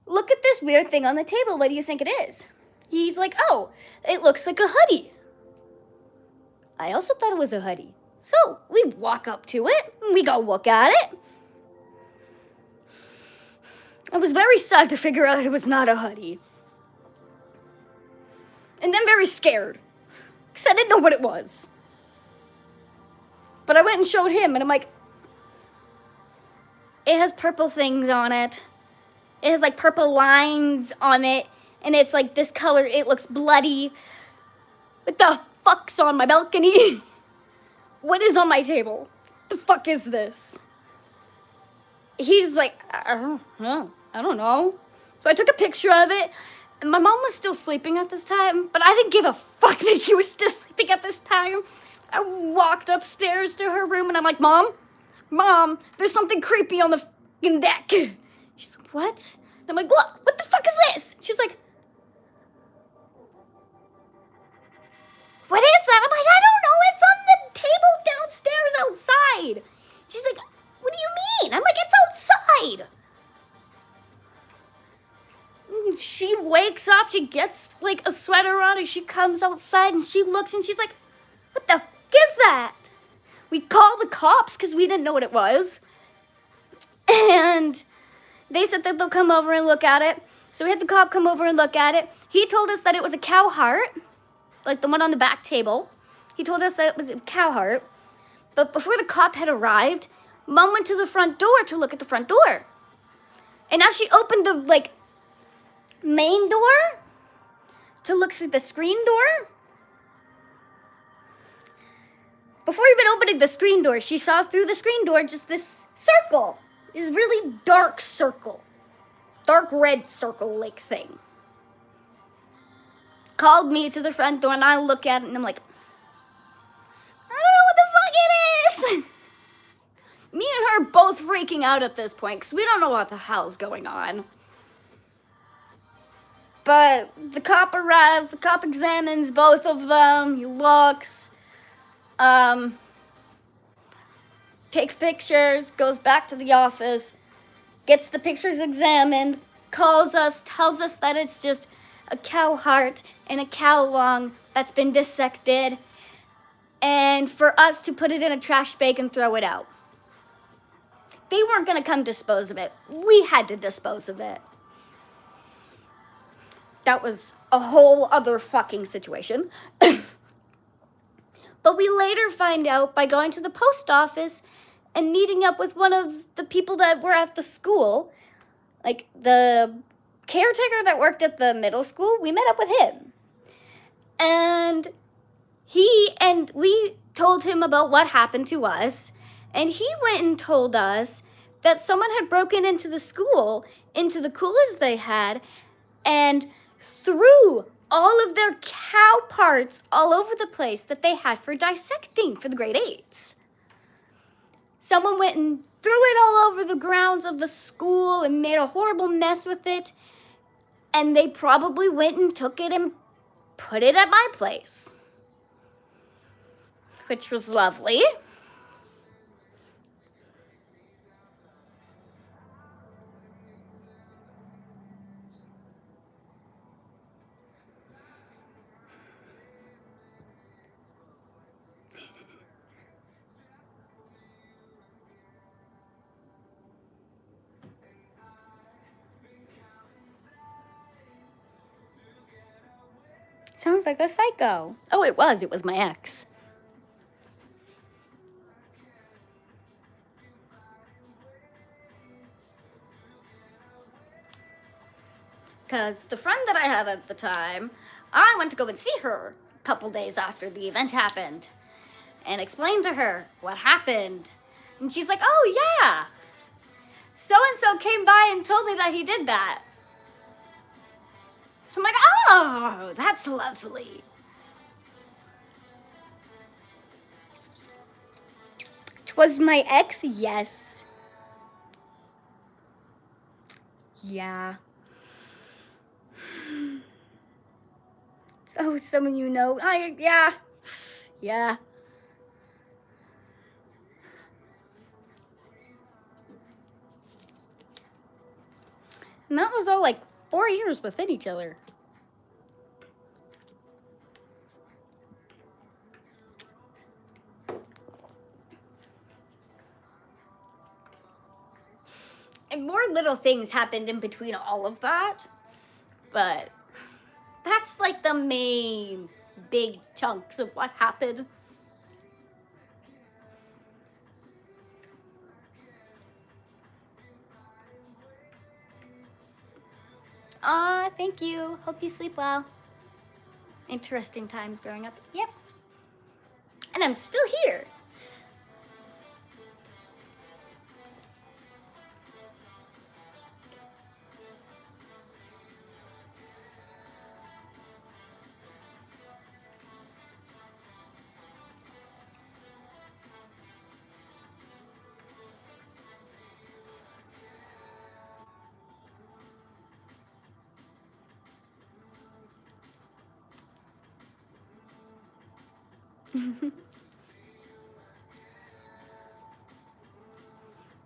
look at this weird thing on the table. What do you think it is? He's like, oh, it looks like a hoodie. I also thought it was a hoodie. So we walk up to it, and we go look at it. I was very sad to figure out it was not a hoodie. And then very scared, because I didn't know what it was. But I went and showed him, and I'm like, it has purple things on it. It has like purple lines on it, and it's like this color, it looks bloody. What the fuck's on my balcony? What is on my table? The fuck is this? He's like, I don't know. So I took a picture of it, and my mom was still sleeping at this time, but I didn't give a fuck that she was still sleeping at this time. I walked upstairs to her room, and I'm like, Mom, there's something creepy on the fucking deck. She's like, what? And I'm like, look, what the fuck is this? She's like, what is that? I'm like, I don't know. It's on the table downstairs outside. She's like, what do you mean? I'm like, it's outside. She wakes up, she gets like a sweater on, and she comes outside and she looks and she's like, what the fuck is that? We called the cops because we didn't know what it was. And they said that they'll come over and look at it. So we had the cop come over and look at it. He told us that it was a cow heart. Like the one on the back table. He told us that it was a cow heart. But before the cop had arrived, Mom went to the front door to look at the front door. And as she opened the, like, main door to look through the screen door, before even opening the screen door, she saw through the screen door just this circle. This really dark circle. Dark red circle-like thing. Called me to the front door, and I look at it, and I'm like, I don't know what the fuck it is. Me and her both freaking out at this point, because we don't know what the hell's going on. But the cop arrives, the cop examines both of them, he looks, takes pictures, goes back to the office, gets the pictures examined, calls us, tells us that it's just a cow heart and a cow lung that's been dissected, and for us to put it in a trash bag and throw it out. They weren't going to come dispose of it. We had to dispose of it. That was a whole other fucking situation. But we later find out by going to the post office and meeting up with one of the people that were at the school, like the caretaker that worked at the middle school. We met up with him. And we told him about what happened to us. And he went and told us that someone had broken into the school, into the coolers they had, and threw all of their cow parts all over the place that they had for dissecting for the grade 8s. Someone went and threw it all over the grounds of the school and made a horrible mess with it. And they probably went and took it and put it at my place, which was lovely. Sounds like a psycho. Oh, it was my ex. Because the friend that I had at the time, I went to go and see her a couple days after the event happened and explained to her what happened. And she's like, oh yeah, so-and-so came by and told me that he did that. I'm like, oh, that's lovely. Was my ex? Yes. Yeah. So some of you know. Yeah. Yeah. And that was all like 4 years within each other. And more little things happened in between all of that. But that's like the main big chunks of what happened. Thank you. Hope you sleep well. Interesting times growing up. Yep. And I'm still here.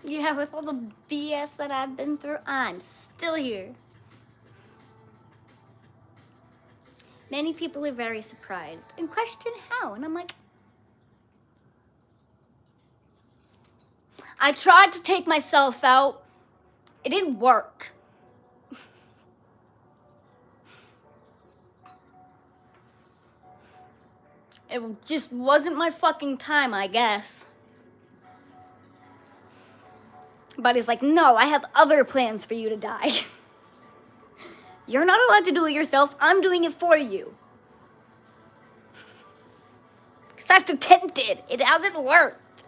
Yeah, with all the BS that I've been through, I'm still here. Many people are very surprised and question how, and I'm like, I tried to take myself out. It didn't work. It just wasn't my fucking time, I guess. But he's like, no, I have other plans for you to die. You're not allowed to do it yourself. I'm doing it for you. Because I've attempted. It hasn't worked.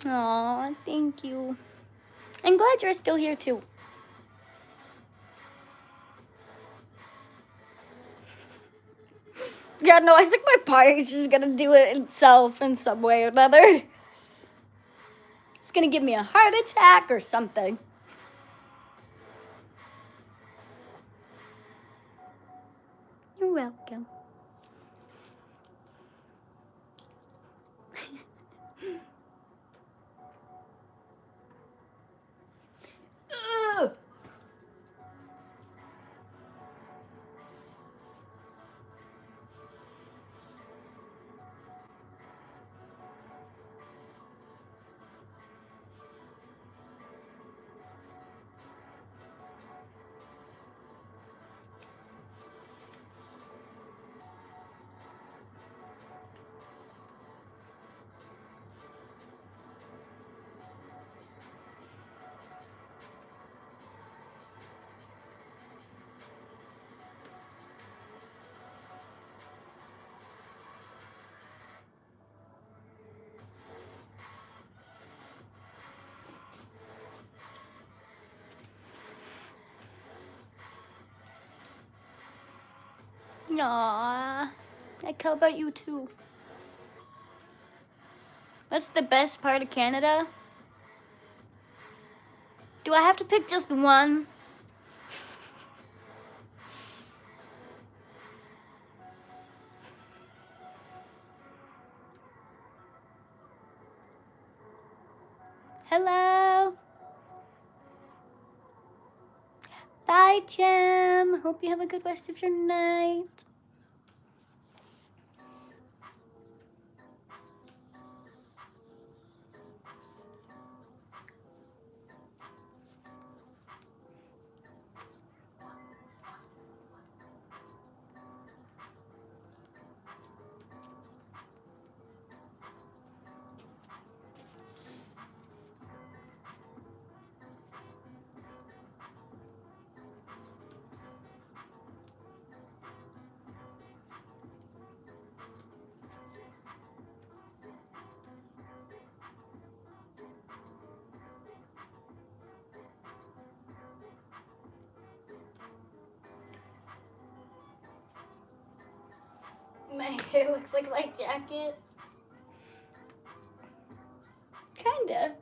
Aw, thank you. I'm glad you're still here too. Yeah, no, I think my body's just gonna do it itself in some way or another. It's gonna give me a heart attack or something. You're welcome. Ugh. Aww. I care about you too. What's the best part of Canada? Do I have to pick just one? Hello. Bye, Jim. Hope you have a good rest of your night. My hair looks like my jacket. Kinda.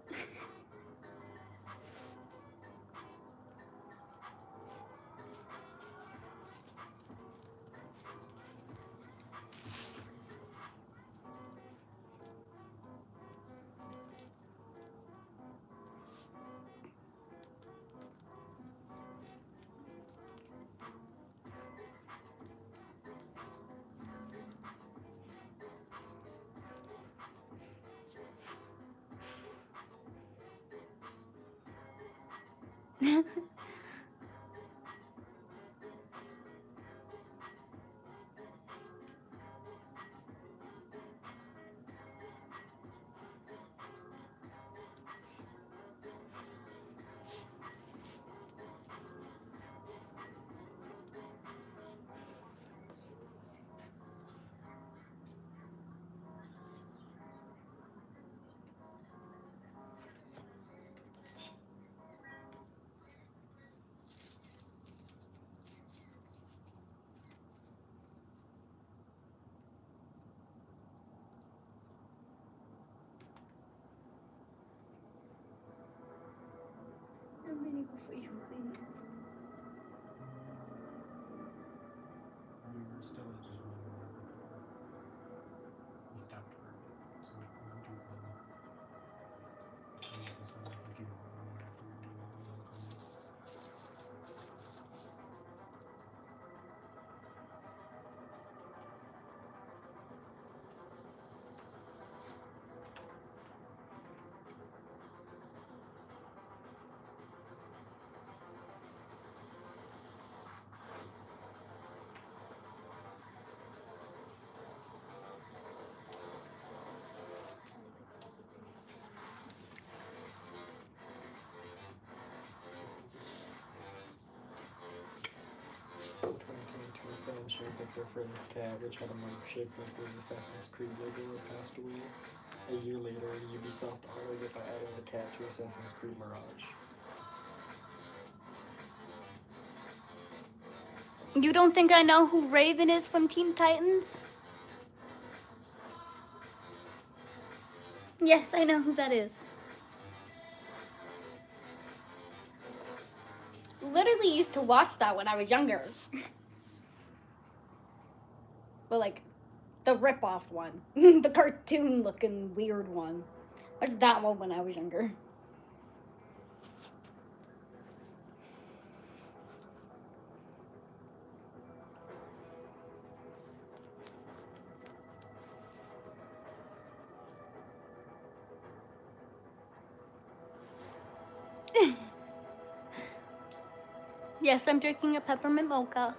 How many before you clean? We were still at just one more before we stopped for a bit. So we'll do one. And this one, if you want one more after we do that, we'll come in. In 2022, fans shared that their friend's cat, which had a mark shaped like the Assassin's Creed logo, had passed away. A year later, Ubisoft honored it by adding the cat to Assassin's Creed Mirage. You don't think I know who Raven is from Teen Titans? Yes, I know who that is. Literally used to watch that when I was younger. But like, the rip-off one. The cartoon-looking weird one. What's that one when I was younger? Yes, I'm drinking a peppermint mocha.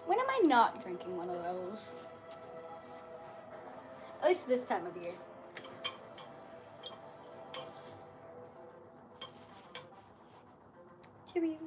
When am I not drinking one of those? At least this time of year. Cheerios.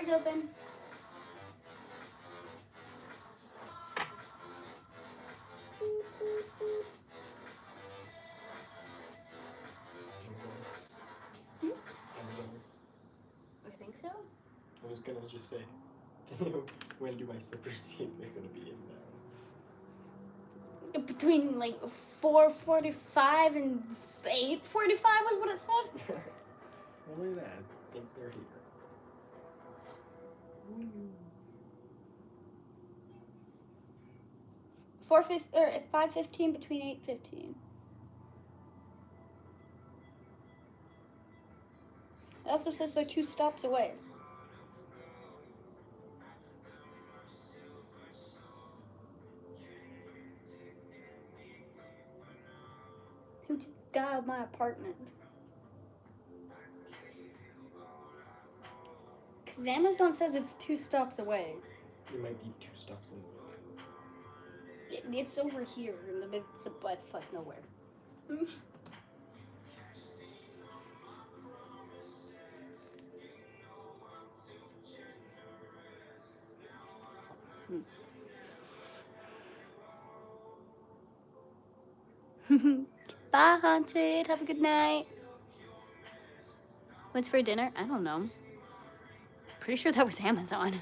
doors open. Amazon. Amazon. I think so. I was gonna just say, when do my slippers see if they're gonna be in now? Between like 4:45 and 8:45 was what it said. Well, look at that. I think they're here. 5:15 between 8:15. It also says they're 2 stops away. Who just dialed my apartment? Because Amazon says it's 2 stops away. You might be 2 stops away. It's over here in the midst of butt fuck nowhere. Bye, Haunted. Have a good night. What's for dinner? I don't know. Pretty sure that was Amazon.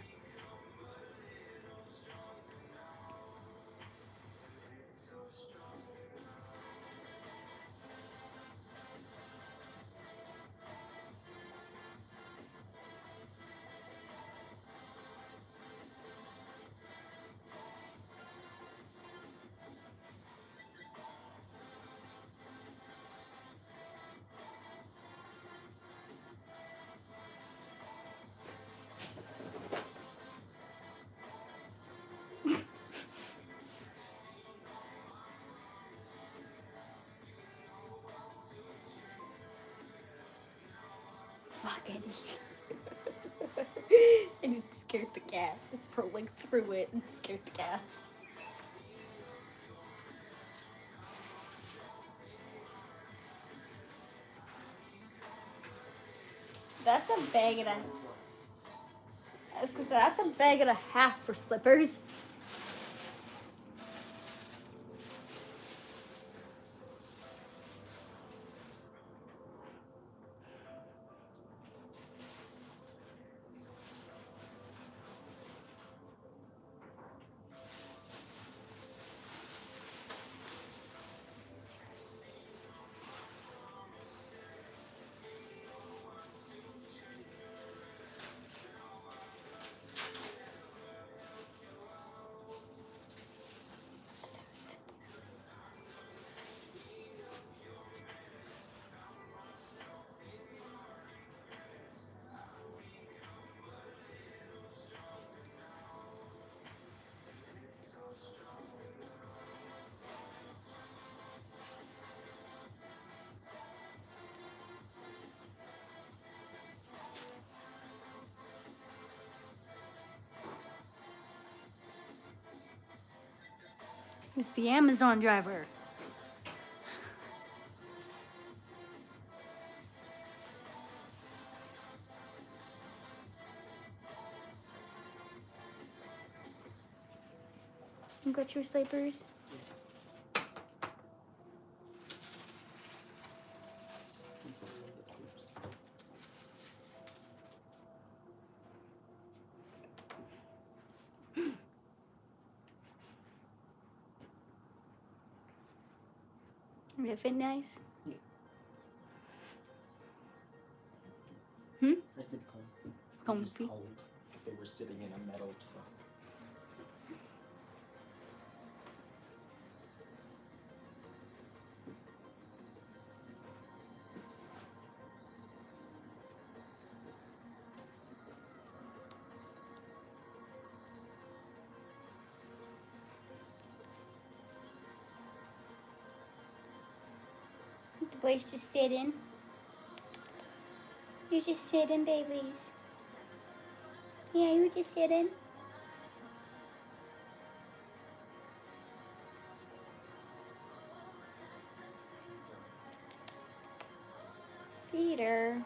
Fucking. And it scared the cats. It like through it and scared the cats. That's a bag and a. That's a bag and a half for slippers. It's the Amazon driver. You got your slippers? Did it fit nice? Yeah. Hmm? I said cold. Comfy. Cold because they were sitting in a metal truck. The boys just sitting. You're just sitting, babies. Yeah, you were just sitting. Peter.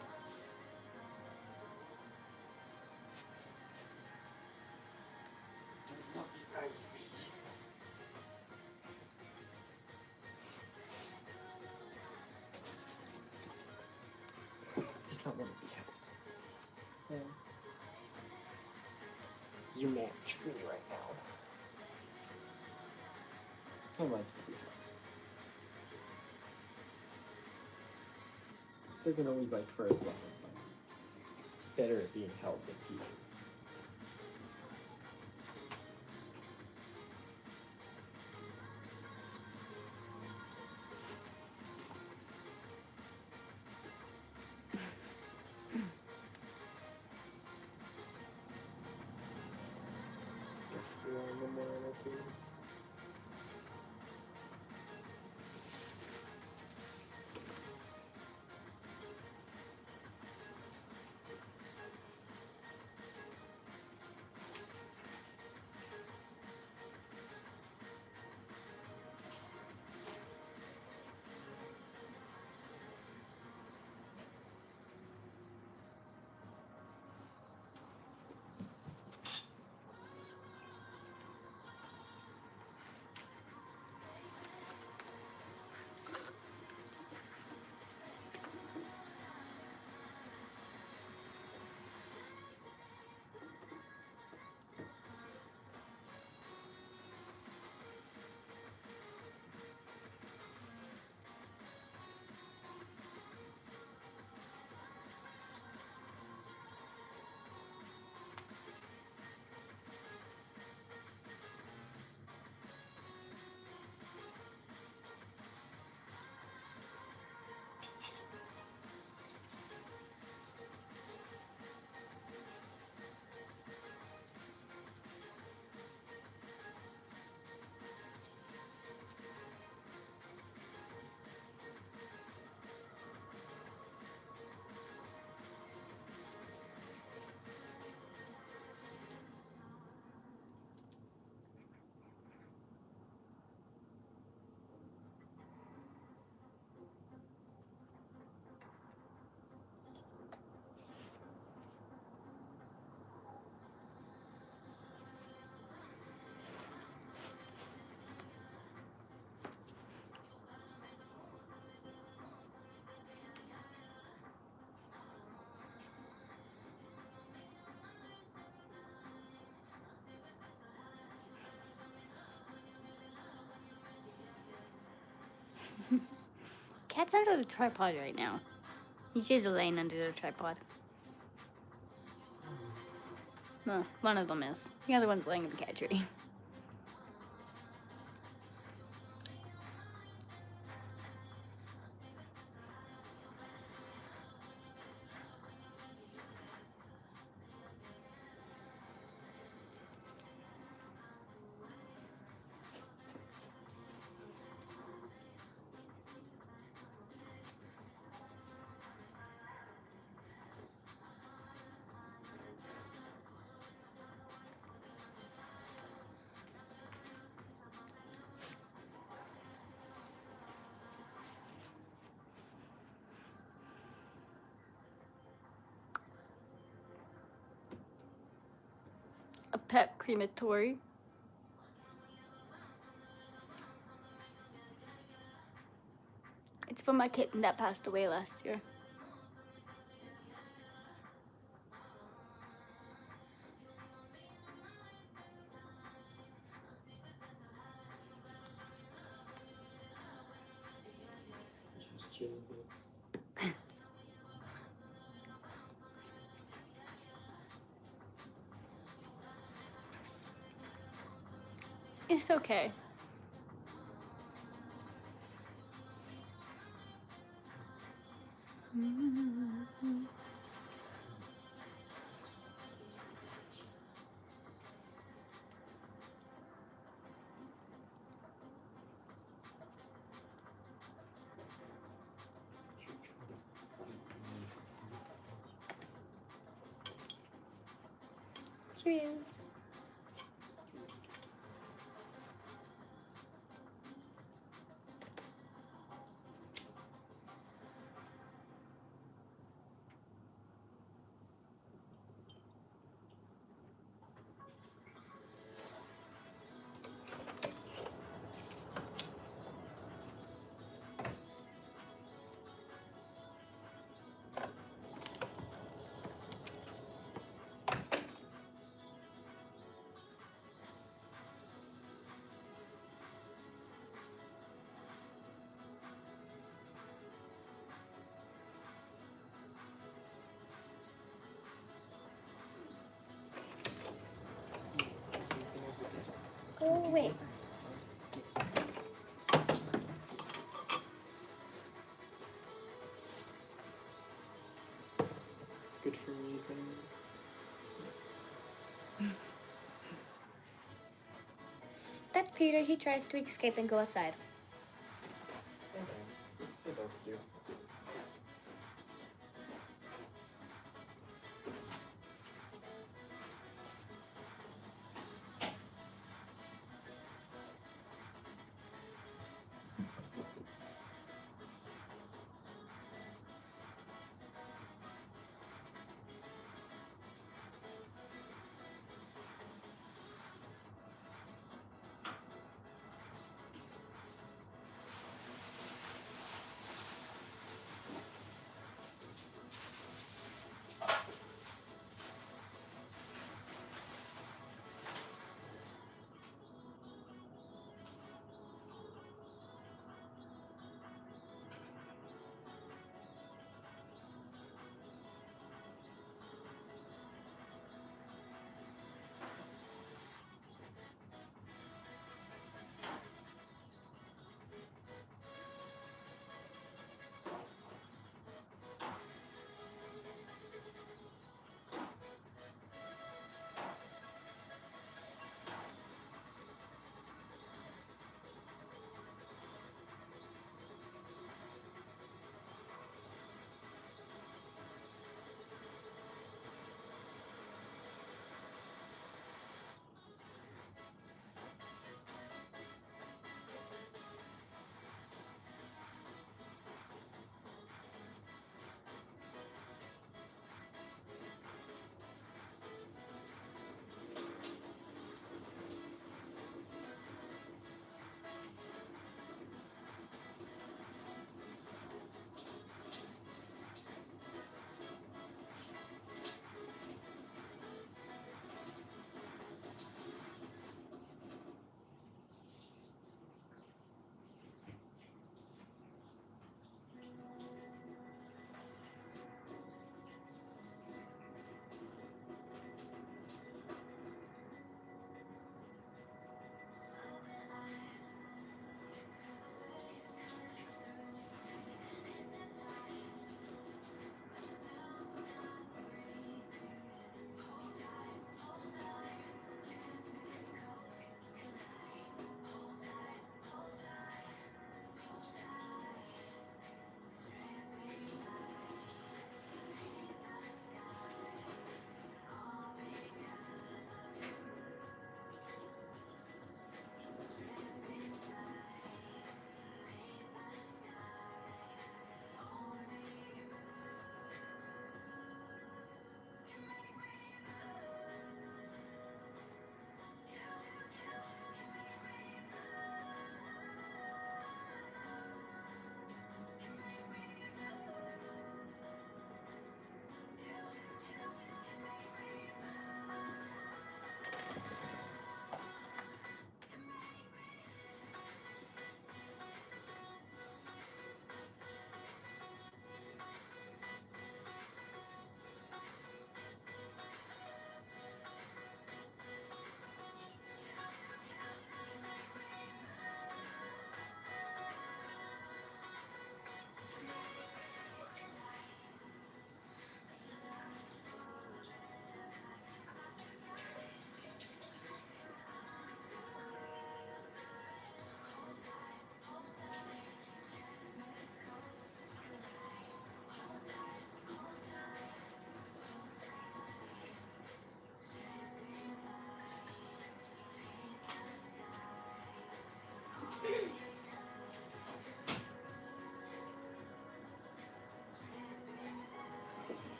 don't want to be held. You man tree right now. Who likes to be held? Doesn't always like first love, but it's better at being held than people. Cat's under the tripod right now. He's just laying under the tripod. Well, one of them is. The other one's laying in the cat tree. A pet crematory. It's for my kitten that passed away last year. Just chill a bit. It's okay. Cheers. wait. Good for me, thing. That's Peter. He tries to escape and go outside. Okay. They're both cute.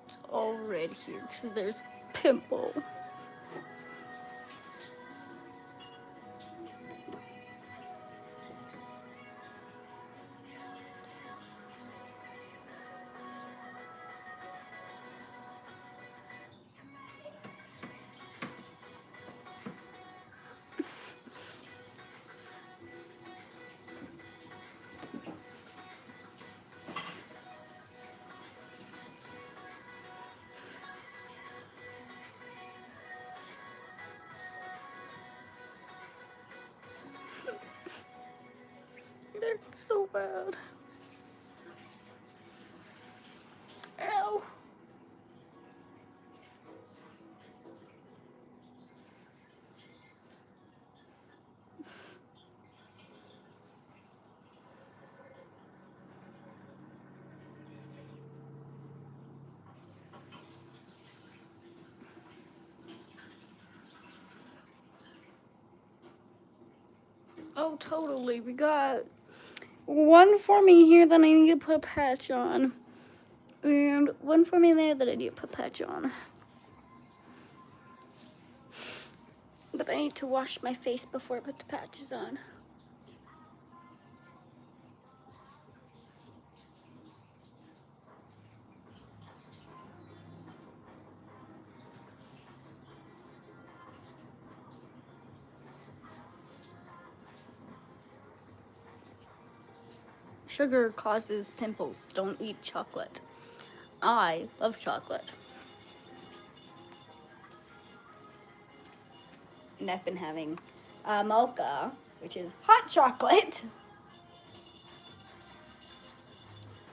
It's all red here because there's pimple. hurts so bad. Ow. Oh, totally. We got one for me here that I need to put a patch on. And one for me there that I need to put a patch on. But I need to wash my face before I put the patches on. Sugar causes pimples. Don't eat chocolate. I love chocolate. And I've been having mocha, which is hot chocolate,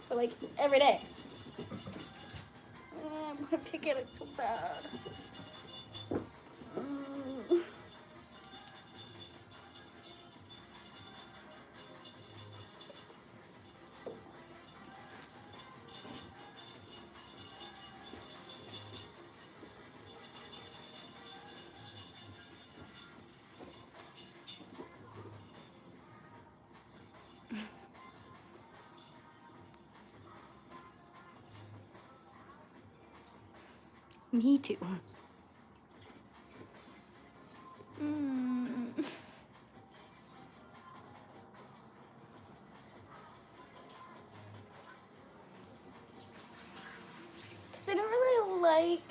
for like every day. I'm gonna pick at it so bad. Me too. Because I don't really like,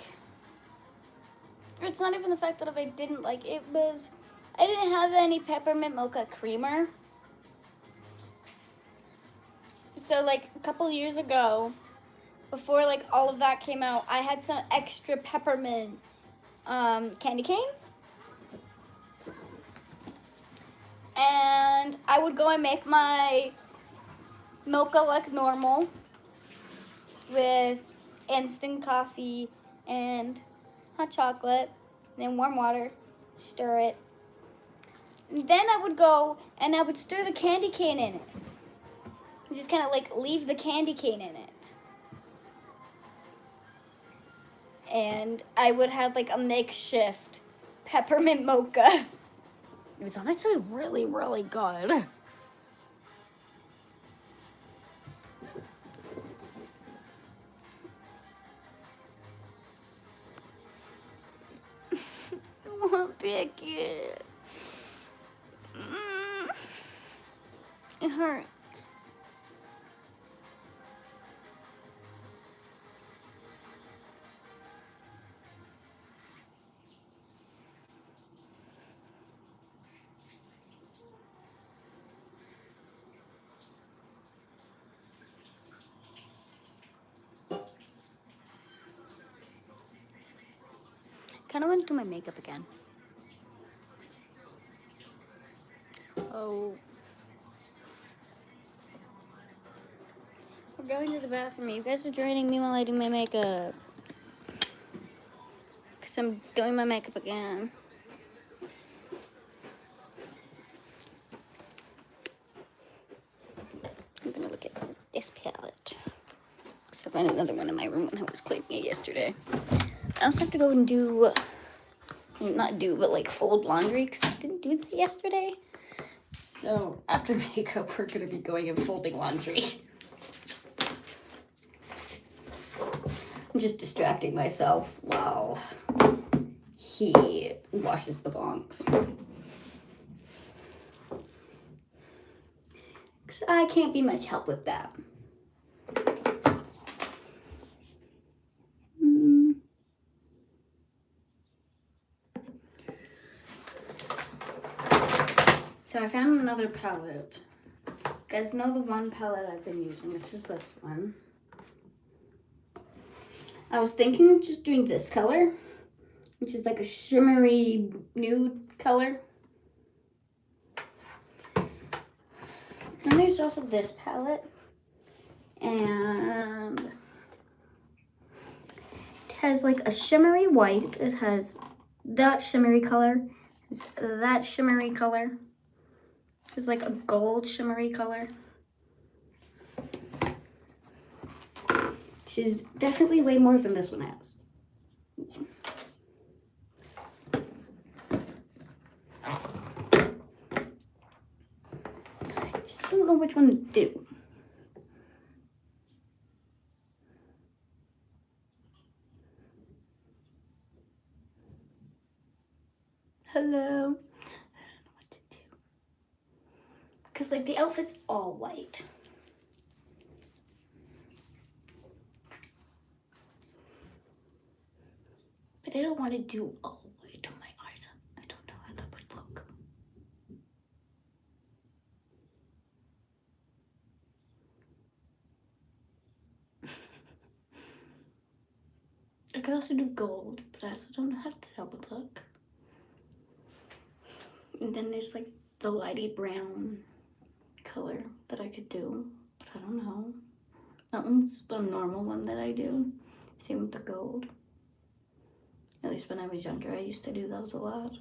or it's not even the fact that if I didn't like it, was I didn't have any peppermint mocha creamer. So like a couple years ago, before like all of that came out, I had some extra peppermint candy canes. And I would go and make my mocha like normal with instant coffee and hot chocolate, and then warm water, stir it. And then I would go and I would stir the candy cane in it. Just kind of like leave the candy cane in it. And I would have like a makeshift peppermint mocha. It was honestly really, really good. I want to pick it. It hurts. Kind of want to do my makeup again. So we're going to the bathroom. You guys are joining me while I do my makeup. Because I'm doing my makeup again. I'm going to look at this palette. So I found another one in my room when I was cleaning it yesterday. I also have to go and do, not do, but like fold laundry because I didn't do that yesterday. So after makeup, we're going to be going and folding laundry. I'm just distracting myself while he washes the bonks. Because I can't be much help with that. So I found another palette. You guys know the one palette I've been using, which is this one. I was thinking of just doing this color, which is like a shimmery nude color. And there's also this palette. And it has like a shimmery white. It has that shimmery color. It's that shimmery color. It's like a gold shimmery color. Which is definitely way more than this one has. I just don't know which one to do. Hello. I don't know what to do. Because like the outfit's all white. But I don't want to do all white on my eyes. I don't know how that would look. I could also do gold, but I also don't know how that would look. And then there's like the lighty brown color that I could do, but I don't know. That one's a normal one that I do. Same with the gold. At least when I was younger, I used to do those a lot.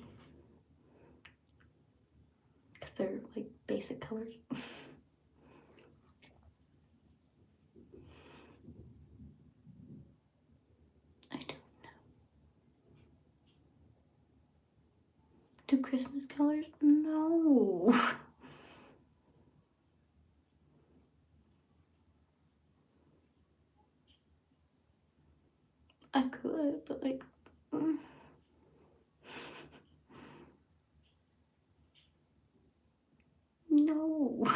Because they're like basic colors. I don't know. Do Christmas colors? No. I could, but like... No.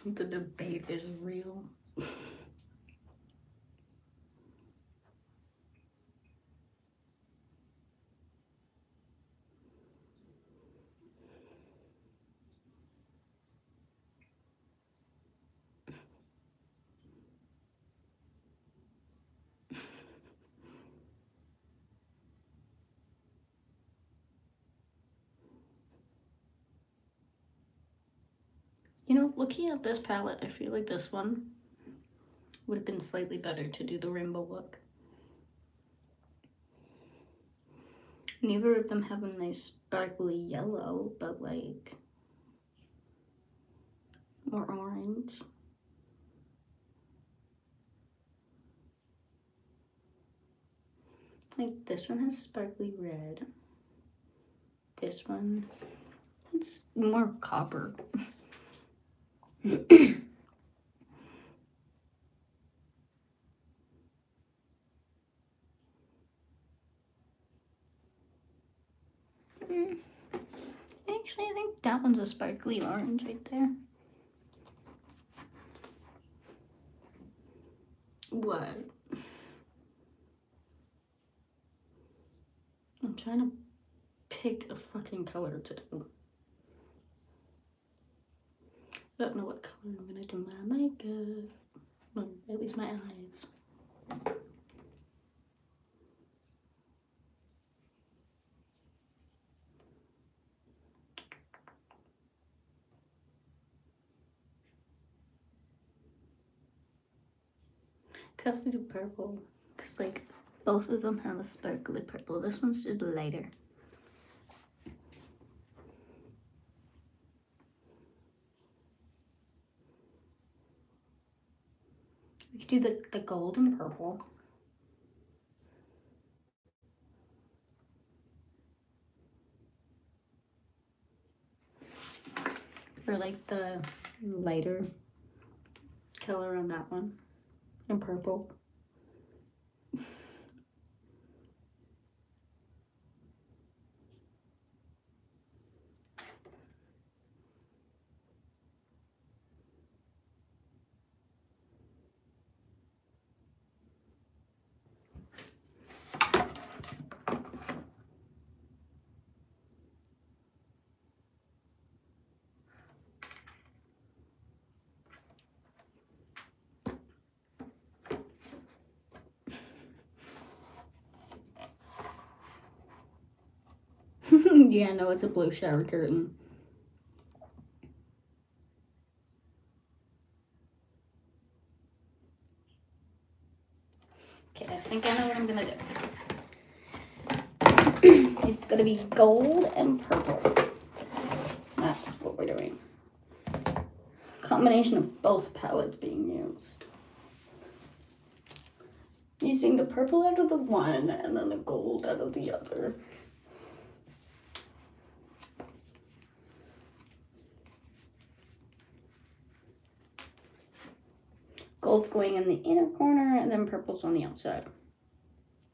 The debate is real. You know, looking at this palette, I feel like this one would have been slightly better to do the rainbow look. Neither of them have a nice sparkly yellow, but like more orange. Like this one has sparkly red. This one, it's more copper. Actually, I think that one's a sparkly orange right there. What? I'm trying to pick a fucking color to do. I don't know what color I'm gonna do my makeup. Or at least my eyes. Could also do purple. Cause like Both of them have a sparkly purple. This one's just lighter. We could do the gold and purple. Or like the lighter color on that one. And purple. Yeah, no, it's a blue shower curtain. Okay, I think I know what I'm gonna do. It's gonna be gold and purple. That's what we're doing. Combination of both palettes being used. Using the purple out of the one and then the gold out of the other. Gold's going in the inner corner and then purple's on the outside.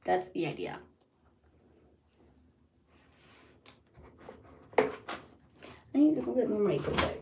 That's the idea. I need a little bit more makeup wipes.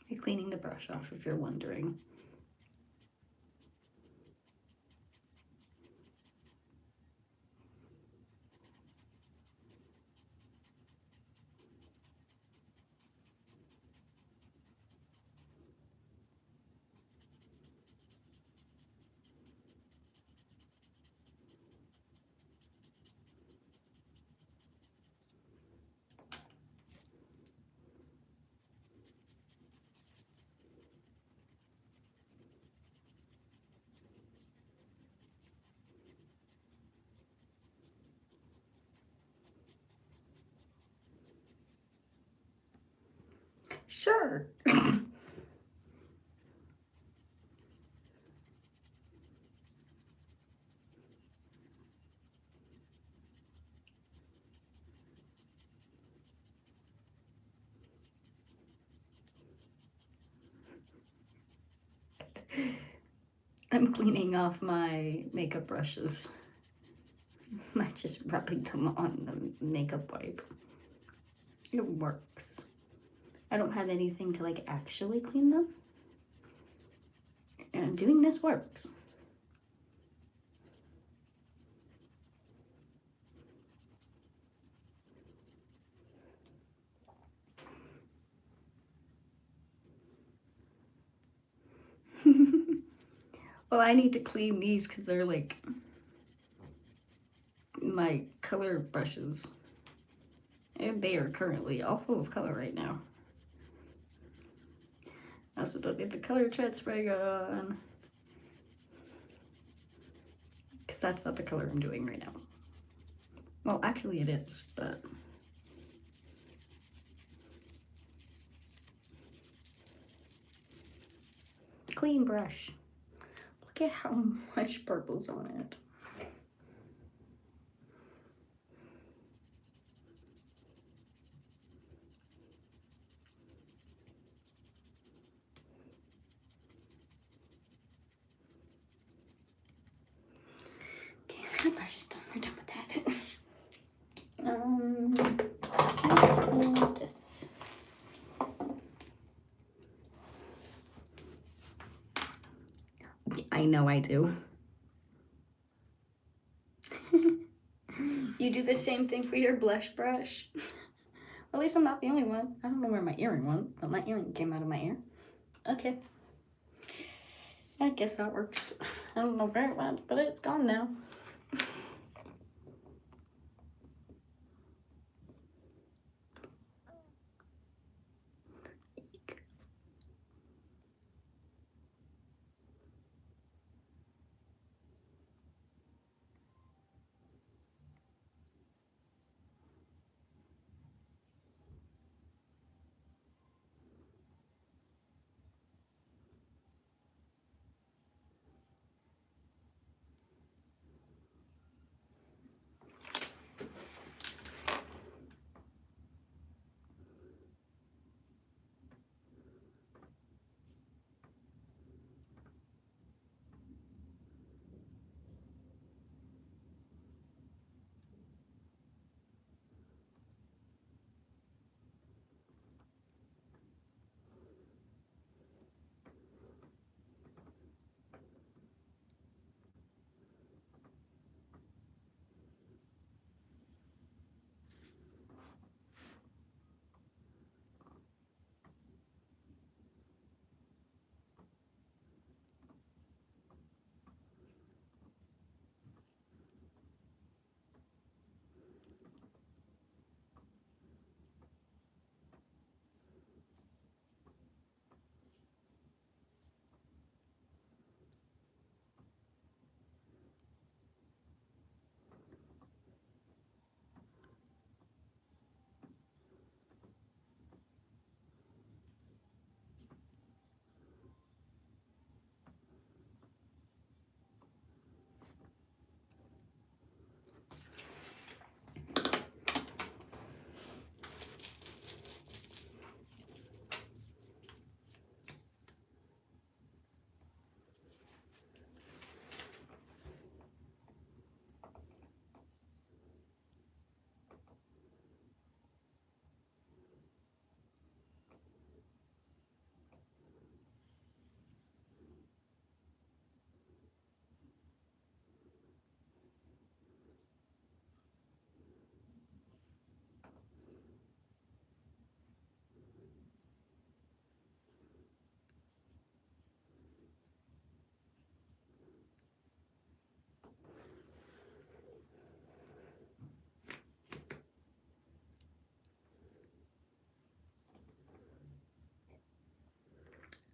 You're cleaning the brush off if you're wondering. Sure. I'm cleaning off my makeup brushes. I'm just rubbing them on the makeup wipe. It works. I don't have anything to like actually clean them. And doing this works. Well, I need to clean these because they're like my color brushes. And they are currently all full of color right now. I also don't get the color tread spray on. Because that's not the color I'm doing right now. Well, actually it is, but... Clean brush. Look at how much purple's on it. Okay, the brush is done. We're done with that. This. I know I do. You do the same thing for your blush brush? At least I'm not the only one. I don't know where my earring went, but my earring came out of my ear. Okay. I guess that works. I don't know where it went, but it's gone now.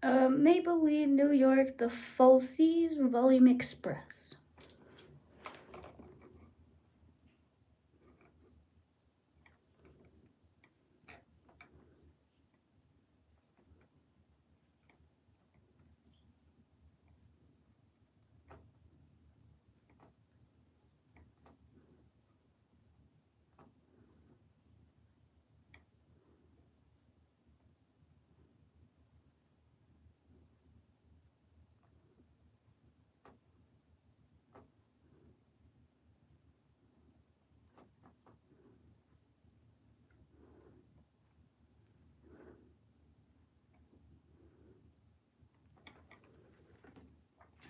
Maybelline, New York, the Falsies Volume Express.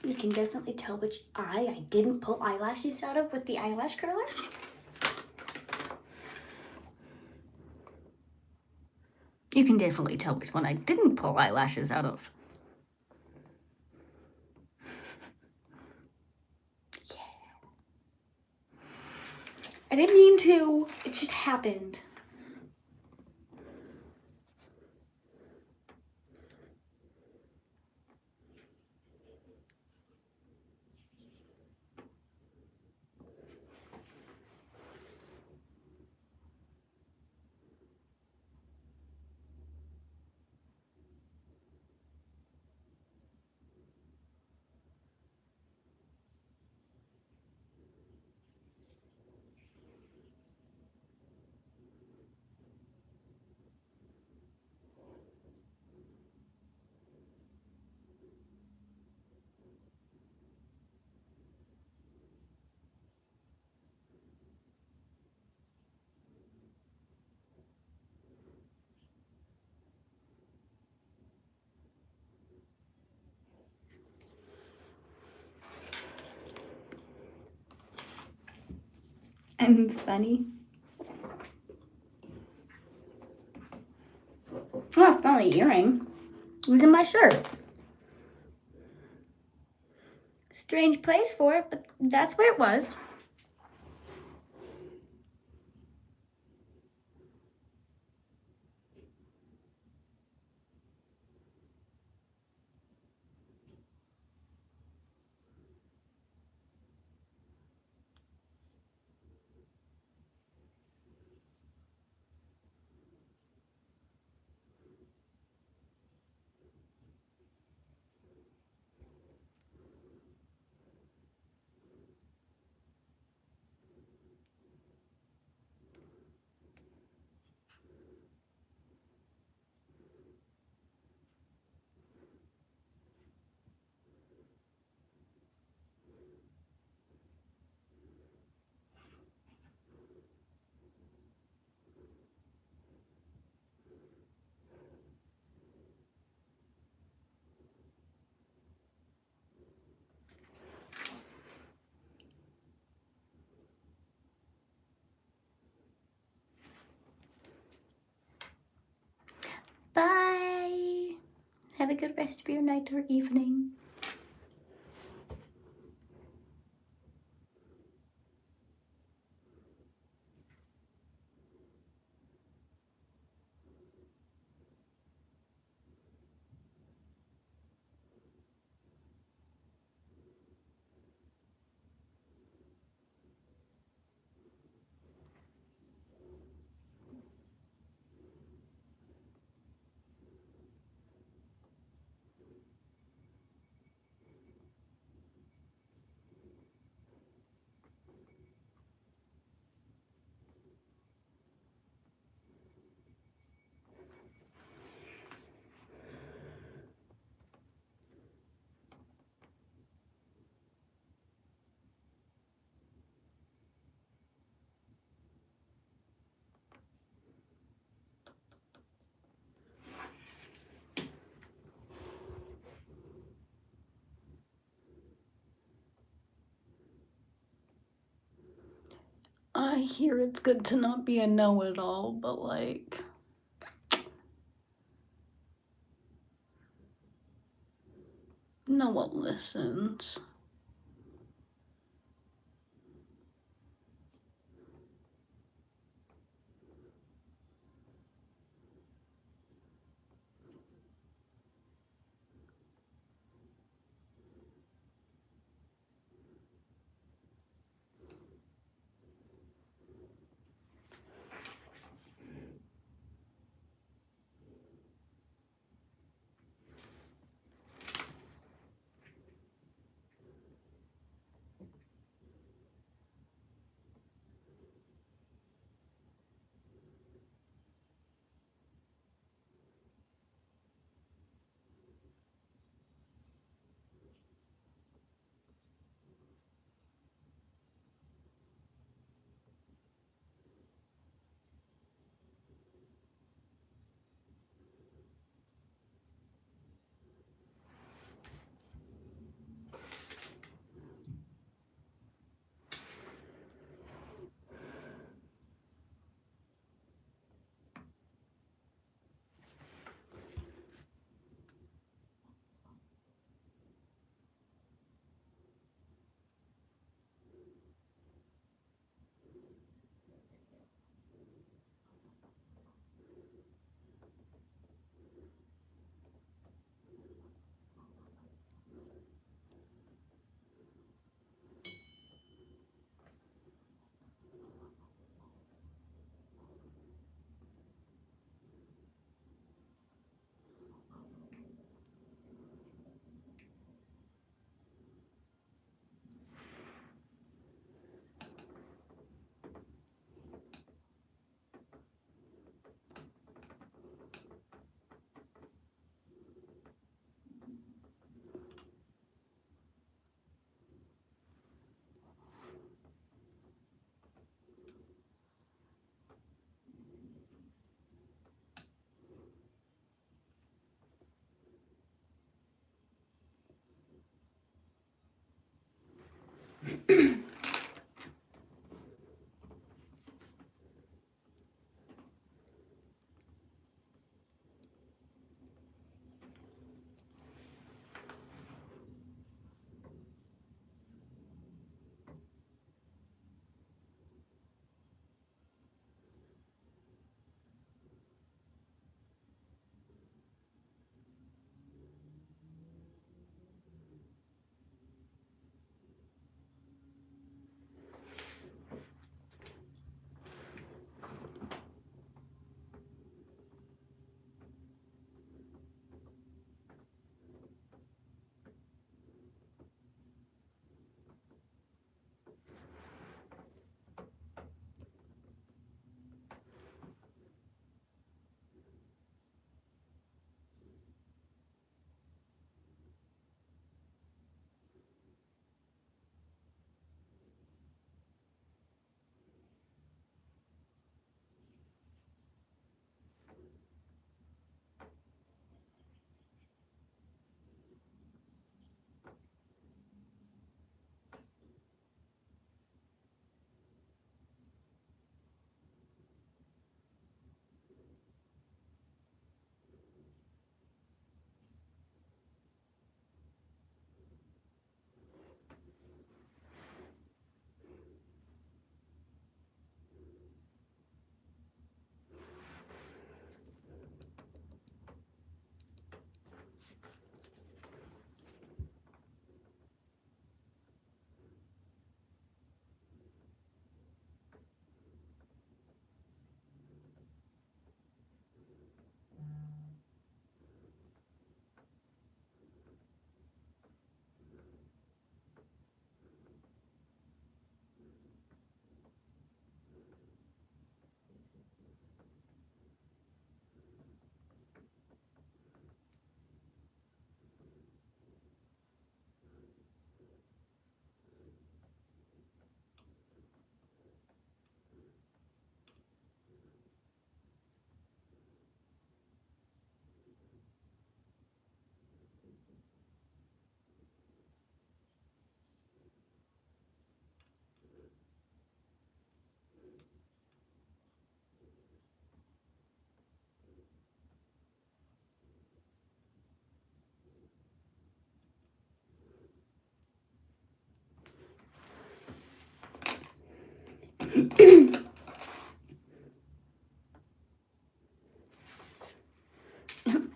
You can definitely tell which eye I didn't pull eyelashes out of with the eyelash curler. You can definitely tell which one I didn't pull eyelashes out of. Yeah. I didn't mean to. It just happened. I'm funny. Oh, I found an earring. It was in my shirt. Strange place for it, but that's where it was. Bye. Have a good rest of your night or evening. I hear it's good to not be a know-it-all, but like, no one listens.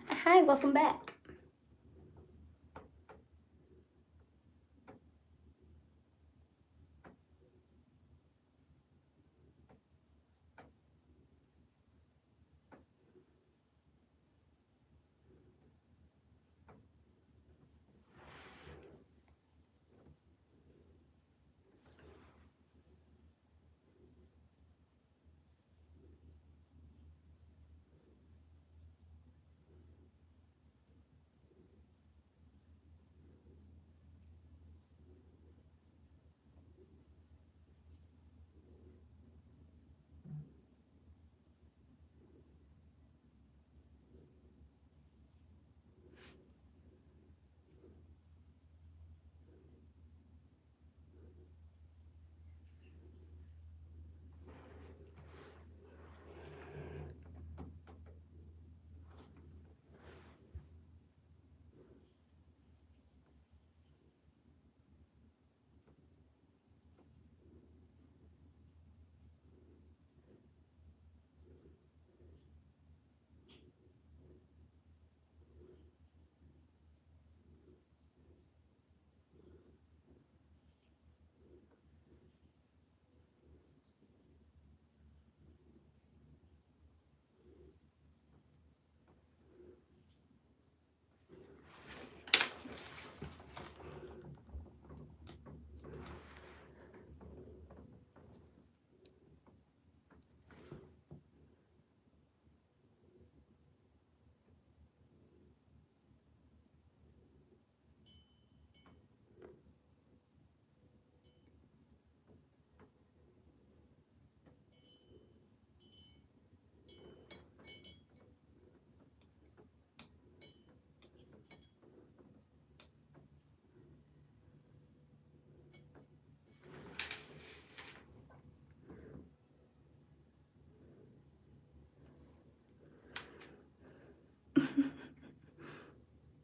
Hi, welcome back.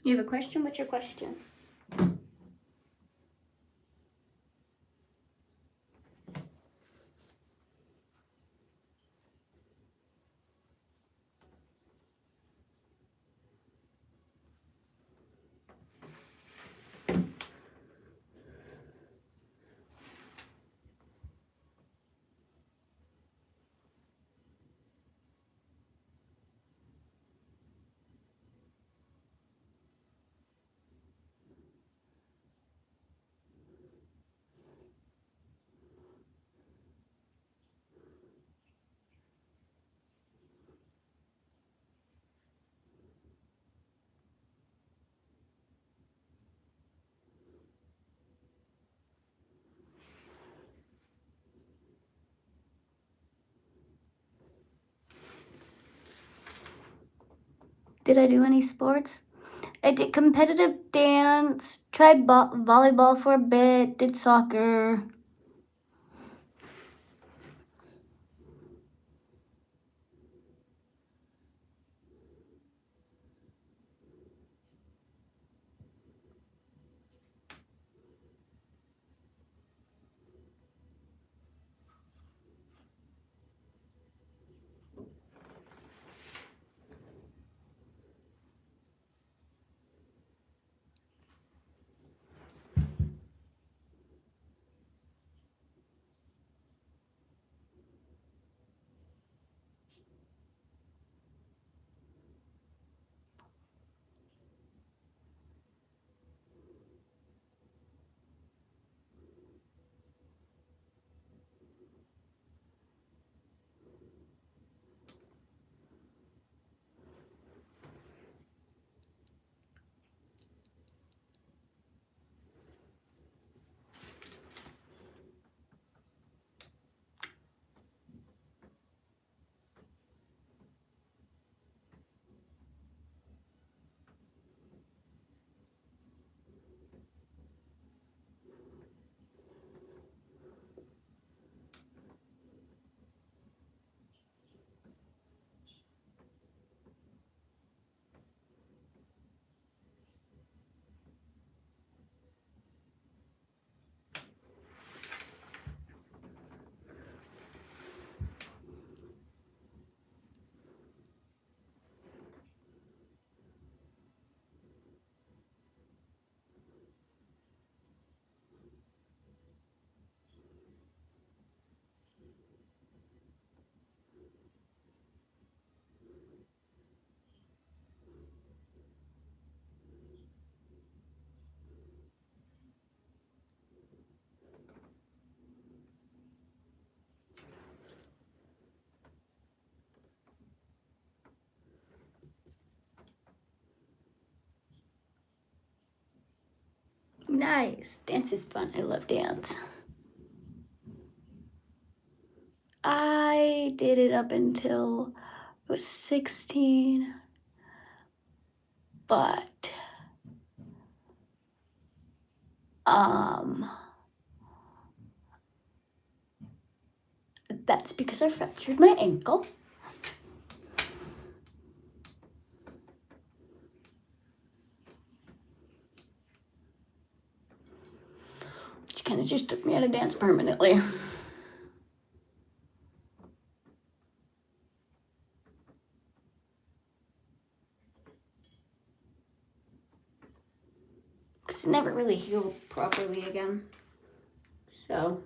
You have a question? What's your question? Did I do any sports? I did competitive dance, tried volleyball for a bit, did soccer. Nice. Dance is fun. I love dance. I did it up until I was 16, but that's because I fractured my ankle. Which kind of just took me out of dance permanently. Because it never really healed properly again. So.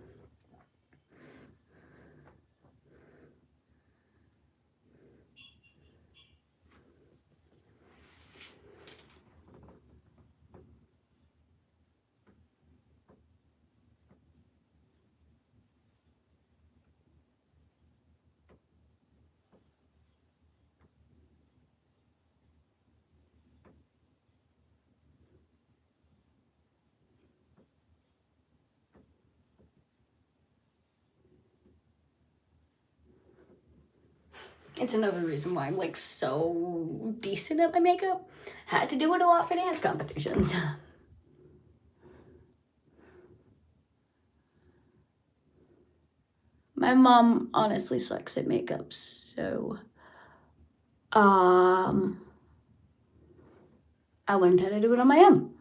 It's another reason why I'm like so decent at my makeup. Had to do it a lot for dance competitions. My mom honestly sucks at makeup, so I learned how to do it on my own.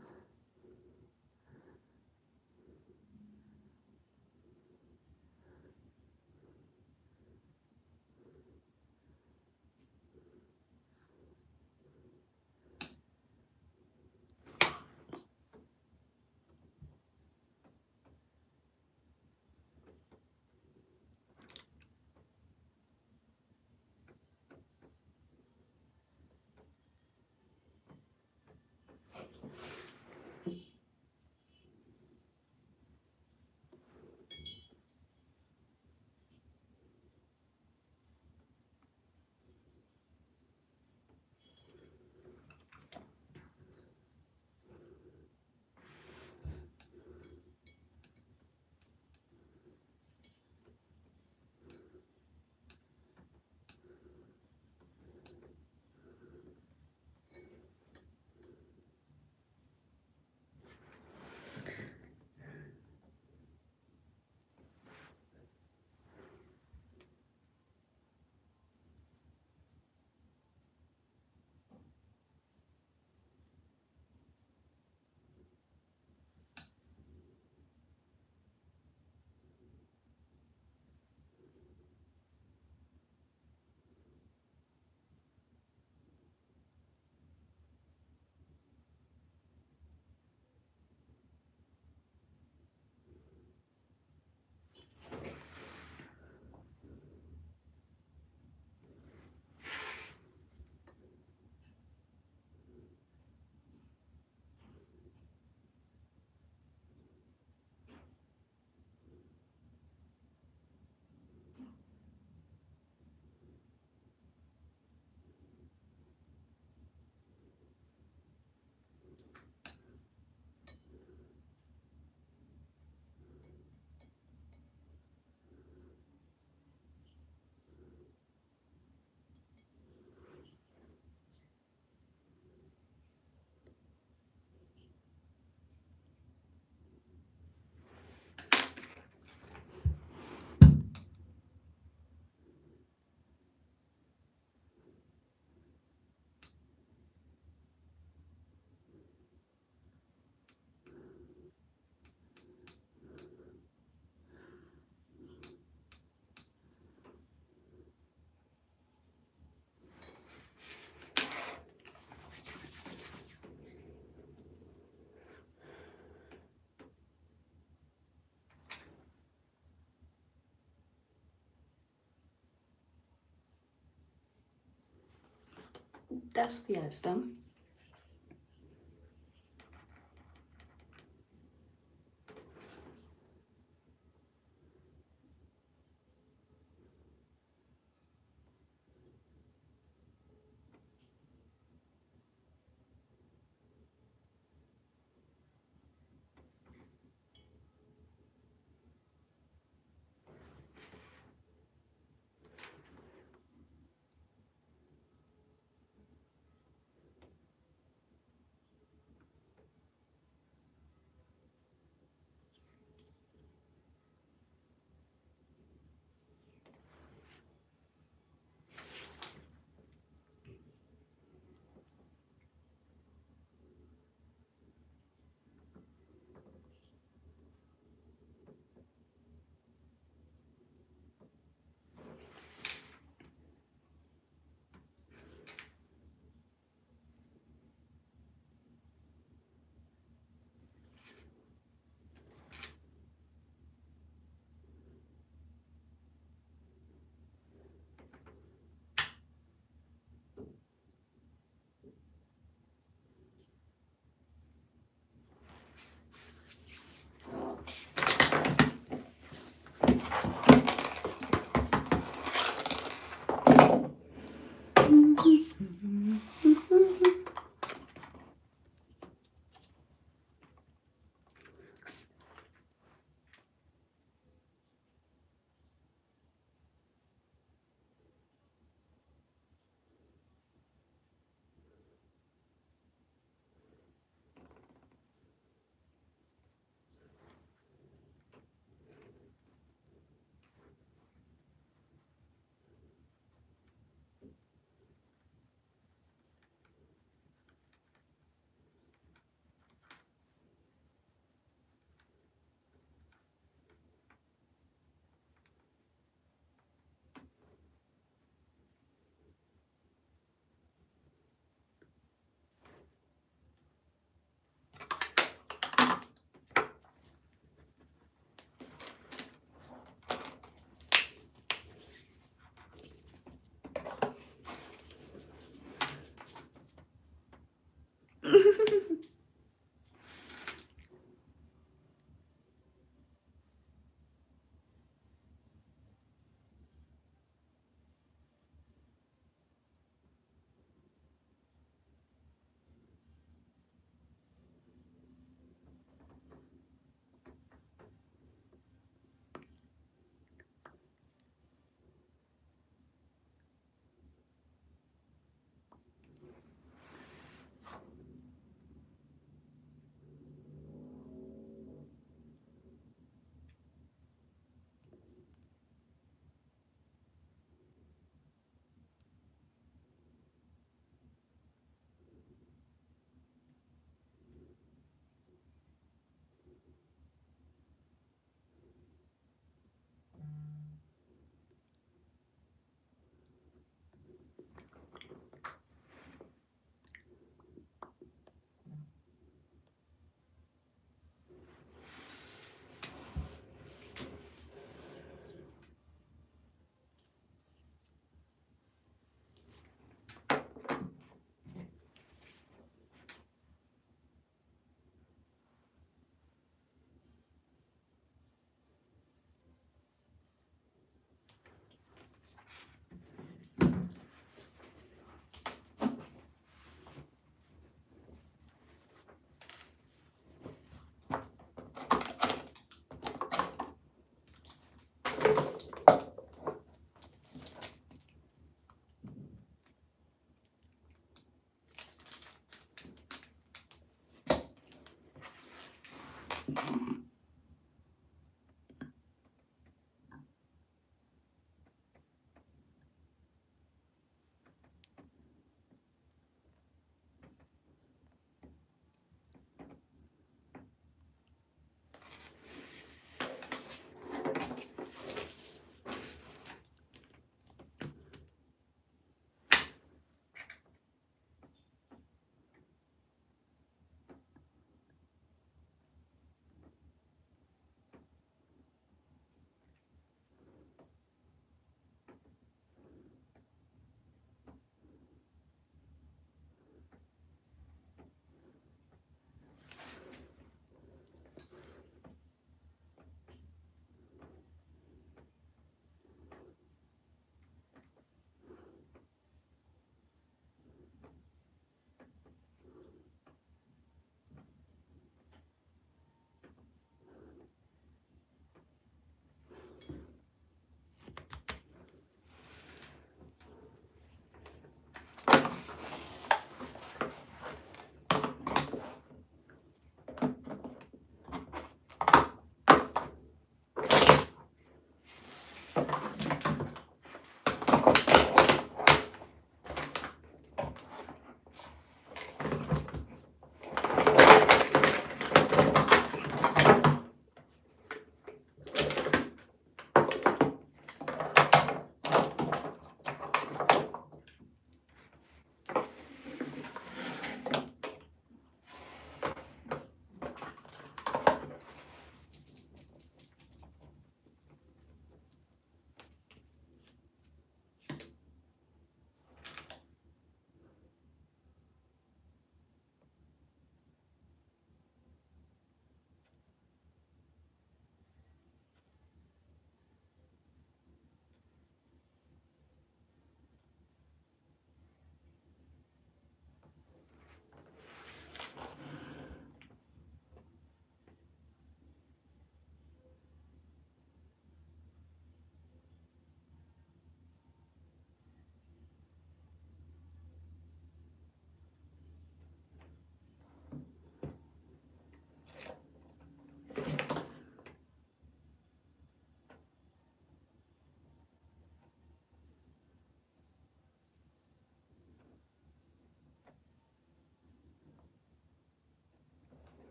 That's the ice done.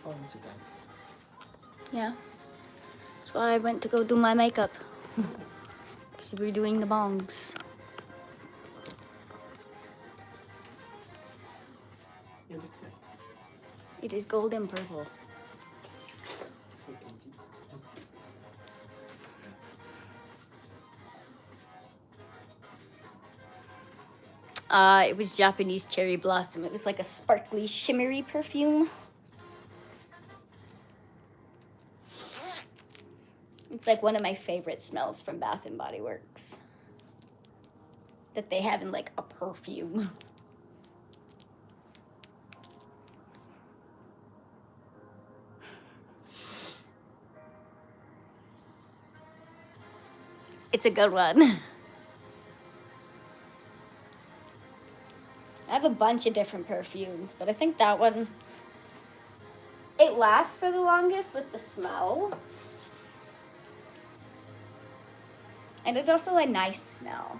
Phones again. Yeah. That's why I went to go do my makeup. Because we're doing the bongs. It looks nice. It is golden purple. We can see. It was Japanese cherry blossom. It was like a sparkly, shimmery perfume. It's like one of my favorite smells from Bath and Body Works that they have in like a perfume. It's a good one. I have a bunch of different perfumes, but I think that one, it lasts for the longest with the smell. And it's also a nice smell.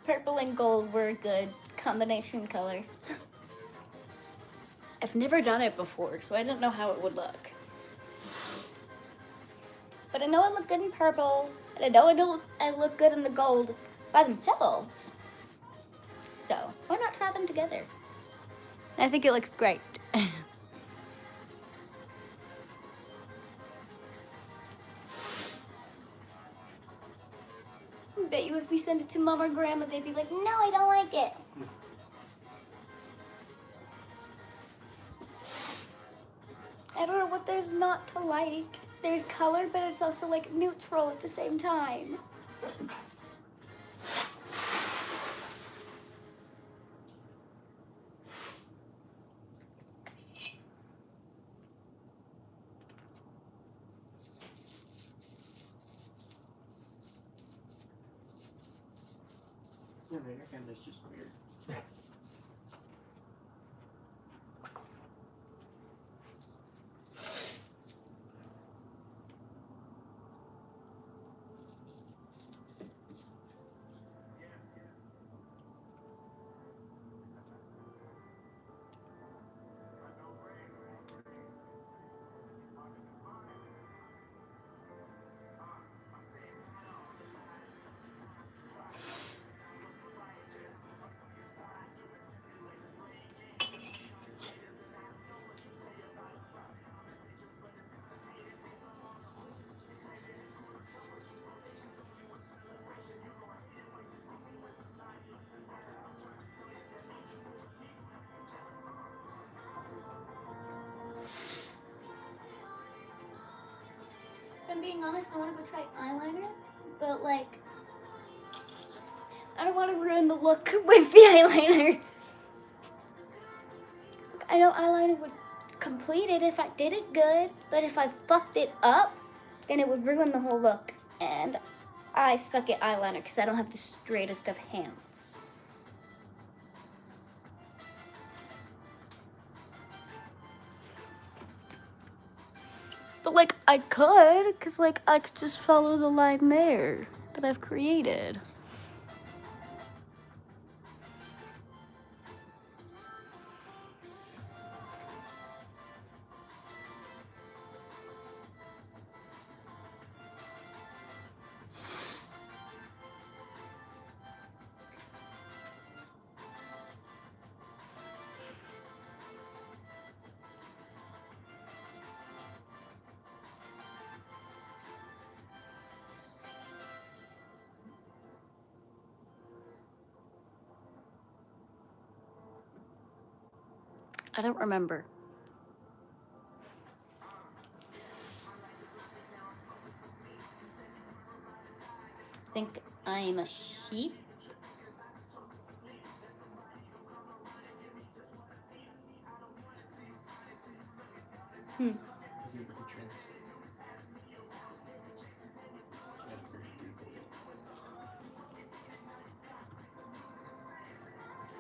Purple and gold were a good combination color. I've never done it before, so I don't know how it would look. But I know I look good in purple, and I know I look good in the gold by themselves. So, why not try them together? I think it looks great. I bet you if we send it to Mom or Grandma, they'd be like, no, I don't like it. I don't know what there's not to like. There's color, but it's also like neutral at the same time. Yeah, your camera's just weird. If I'm being honest, I want to go try eyeliner, but like, I don't want to ruin the look with the eyeliner. I know eyeliner would complete it if I did it good, but if I fucked it up, then it would ruin the whole look. And I suck at eyeliner because I don't have the straightest of hands. But like, I could, because like, I could just follow the line there that I've created. I don't remember. I think I'm a sheep.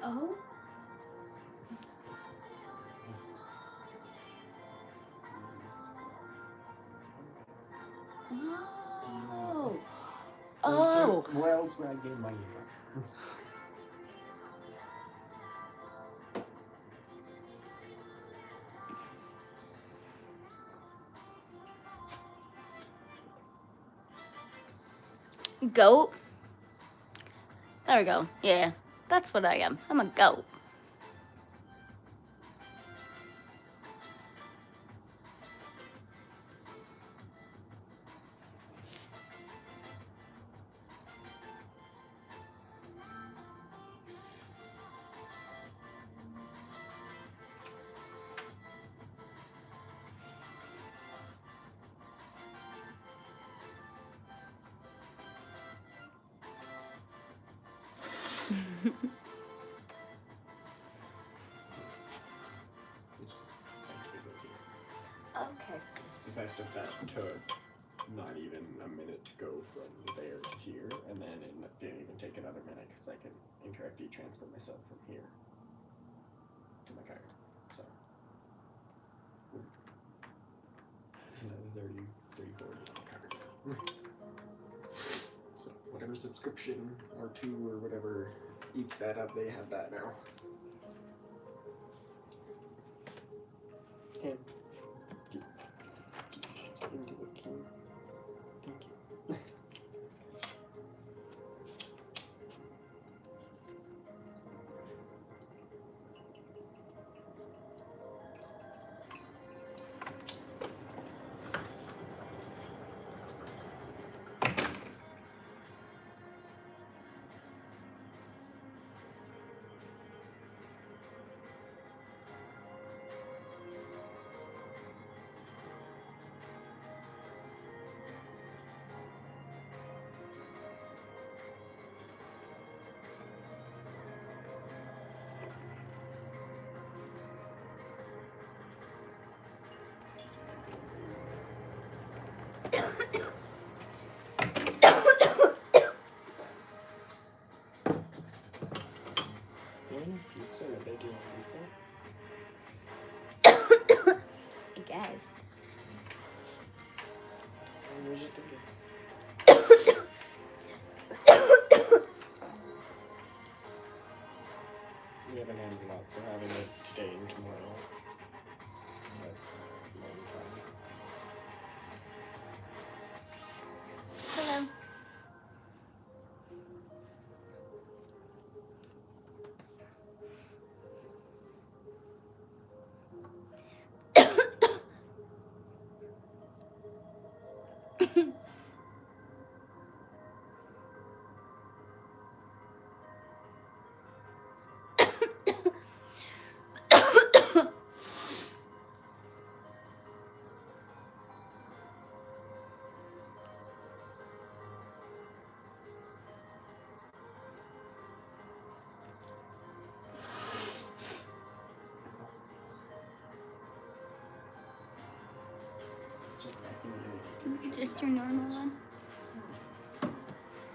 Oh. Oh. Oh. Where else would I get money from? Goat. There we go. Yeah, that's what I am. I'm a goat. Okay. It's the fact that took not even a minute to go from there to here, and then it didn't even take another minute because I can indirectly transfer myself from here to my card. So, it's another 30, 40 card. So, whatever subscription or two or whatever eats that up, they have that now. Okay. Into a key. Thank you. Pizza? Are they doing pizza? I guess. I was just thinking. We haven't had lots, so having it today and tomorrow. That's a long time. Hello. Just your normal one.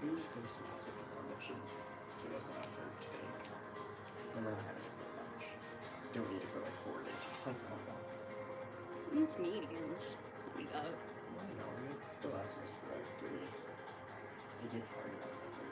We just go to small second one that should give us enough for today. And we're not having it for lunch. Don't need it for like 4 days. It's medium. Just let me go. I know, it still lasts us for like 3. It gets hard about like 3.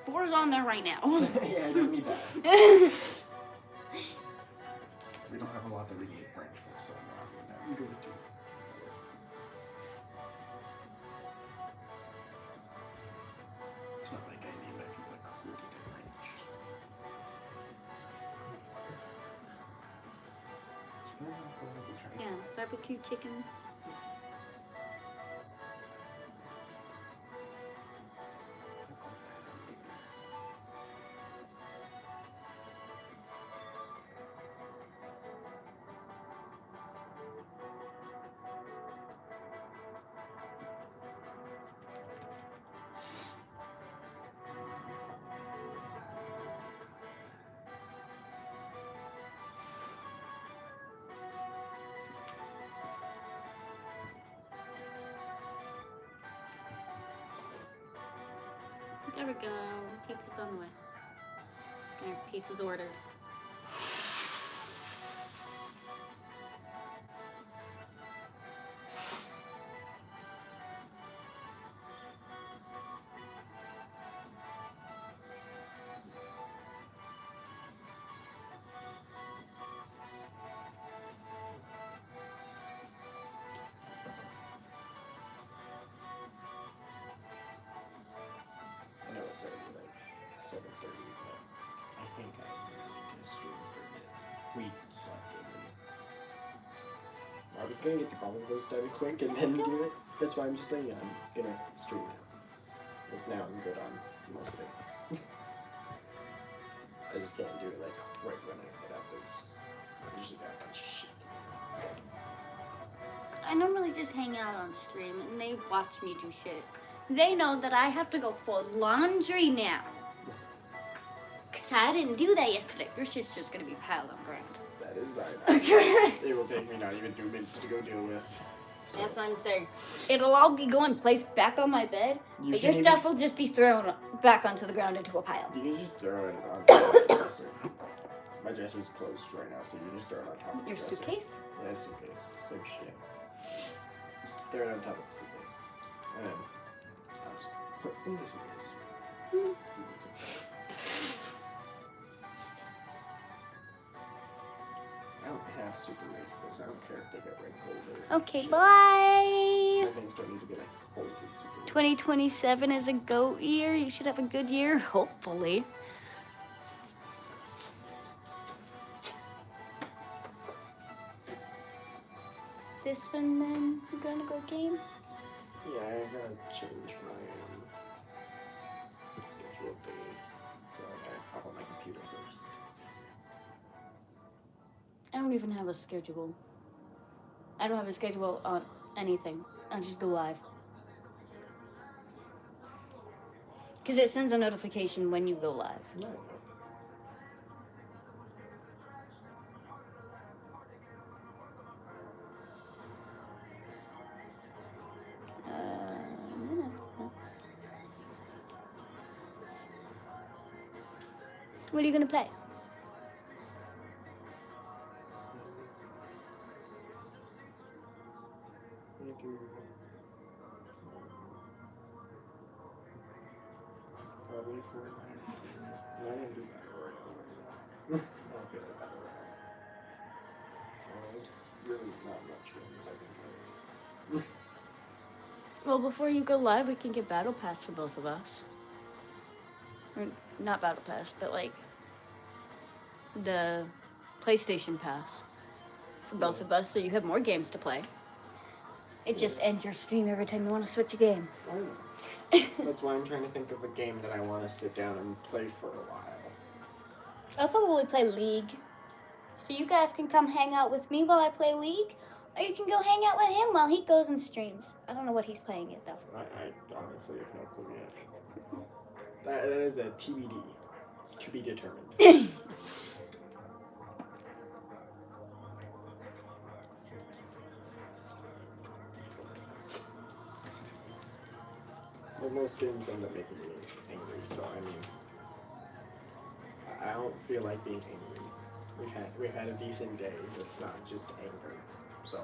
spores on there right now. Yeah, I don't need that. We don't have a lot that we need range for, so I'm good with 2. It's not like I need weapons included in range. Yeah, barbecue chicken. There we go. Pizza's on the way. There, pizza's ordered. I know it's already like 7:30, but I think I'm ready to stream for a bit. We slept in. I was gonna get the Golden Ghost done quick and then do it. That's why I'm just saying I'm gonna stream now. Because now I'm good on most things. I just can't do it like right when I get up. I usually got a bunch of shit. I normally just hang out on stream and they watch me do shit. They know that I have to go fold laundry now. Cause I didn't do that yesterday. Your shit's just gonna be piled on ground. That is right. It will take me not even 2 minutes to go deal with. So. That's what I'm saying. It'll all be going placed back on my bed, You but your can stuff will just be thrown back onto the ground into a pile. You can just throw it on the dresser. My dresser's closed right now, so you can just throw it on top of the Your dresser. suitcase? Yeah, suitcase. Same shit. Just throw it on top of the suitcase. And then I'll just put it in the suitcase. Easy. I don't have super nice clothes. I don't care if they get wrinkled or Okay, shit. bye. My things don't need to get like folded super well. 2027 is a GOAT year. You should have a good year, hopefully. This one, then we're gonna go game. Yeah, I gotta change my schedule day. So I gotta hop on my computer first. I don't even have a schedule. I don't have a schedule on anything. I just go live. Because it sends a notification when you go live. No. What are you gonna play? Probably Fortnite. I'm not gonna do battle royale right now. I don't feel like battle royale. There's really not much games I can play. Well, before you go live, we can get Battle Pass for both of us. Or not Battle Pass, but like the PlayStation Pass for both of us, so you have more games to play. It just ends your stream every time you want to switch a game. I know. That's why I'm trying to think of a game that I want to sit down and play for a while. I'll probably play League. So you guys can come hang out with me while I play League, or you can go hang out with him while he goes and streams. I don't know what he's playing yet, though. I honestly have no clue yet. That is a TBD. It's to be determined. Well, most games end up making me angry, so I mean, I don't feel like being angry. We've had a decent day. It's not just anger, so.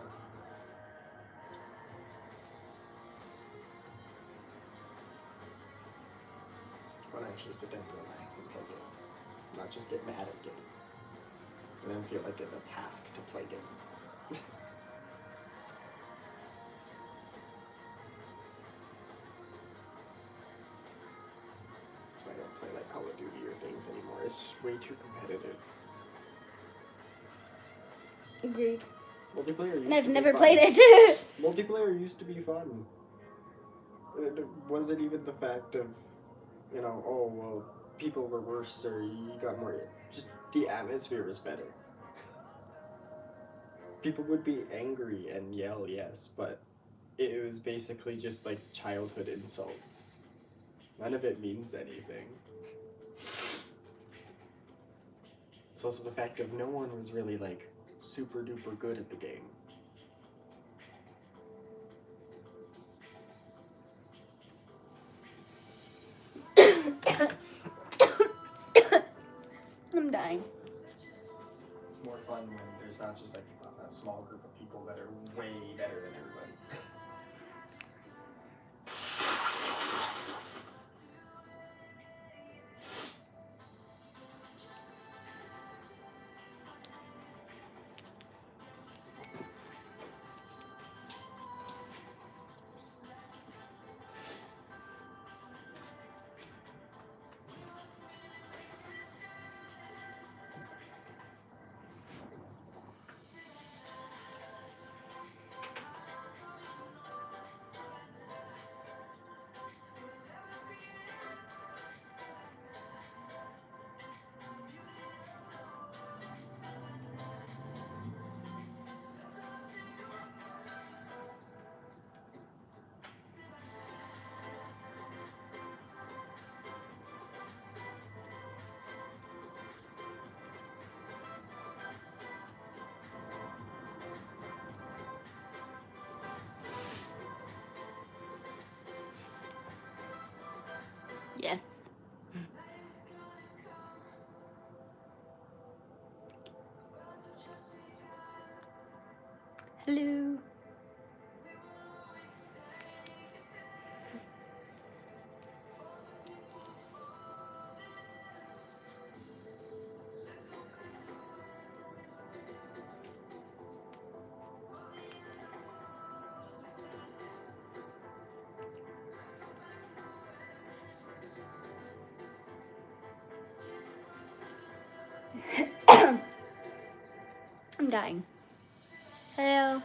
When I actually sit down and relax and play game. Not just get mad at game. And then feel like it's a task to play game. That's why I don't play like Call of Duty or things anymore. It's way too competitive. Agreed. Multiplayer used And to I've be never fun. played it. Multiplayer used to be fun. It wasn't even the fact of, you know, oh, well, people were worse or you got more. Just the atmosphere was better. People would be angry and yell, yes, but it was basically just like childhood insults. None of it means anything. It's also the fact of no one was really like super duper good at the game. I'm dying. It's more fun when there's not just like a small group of people that are way better than everybody. Yes. Hello. I'm dying. Hello.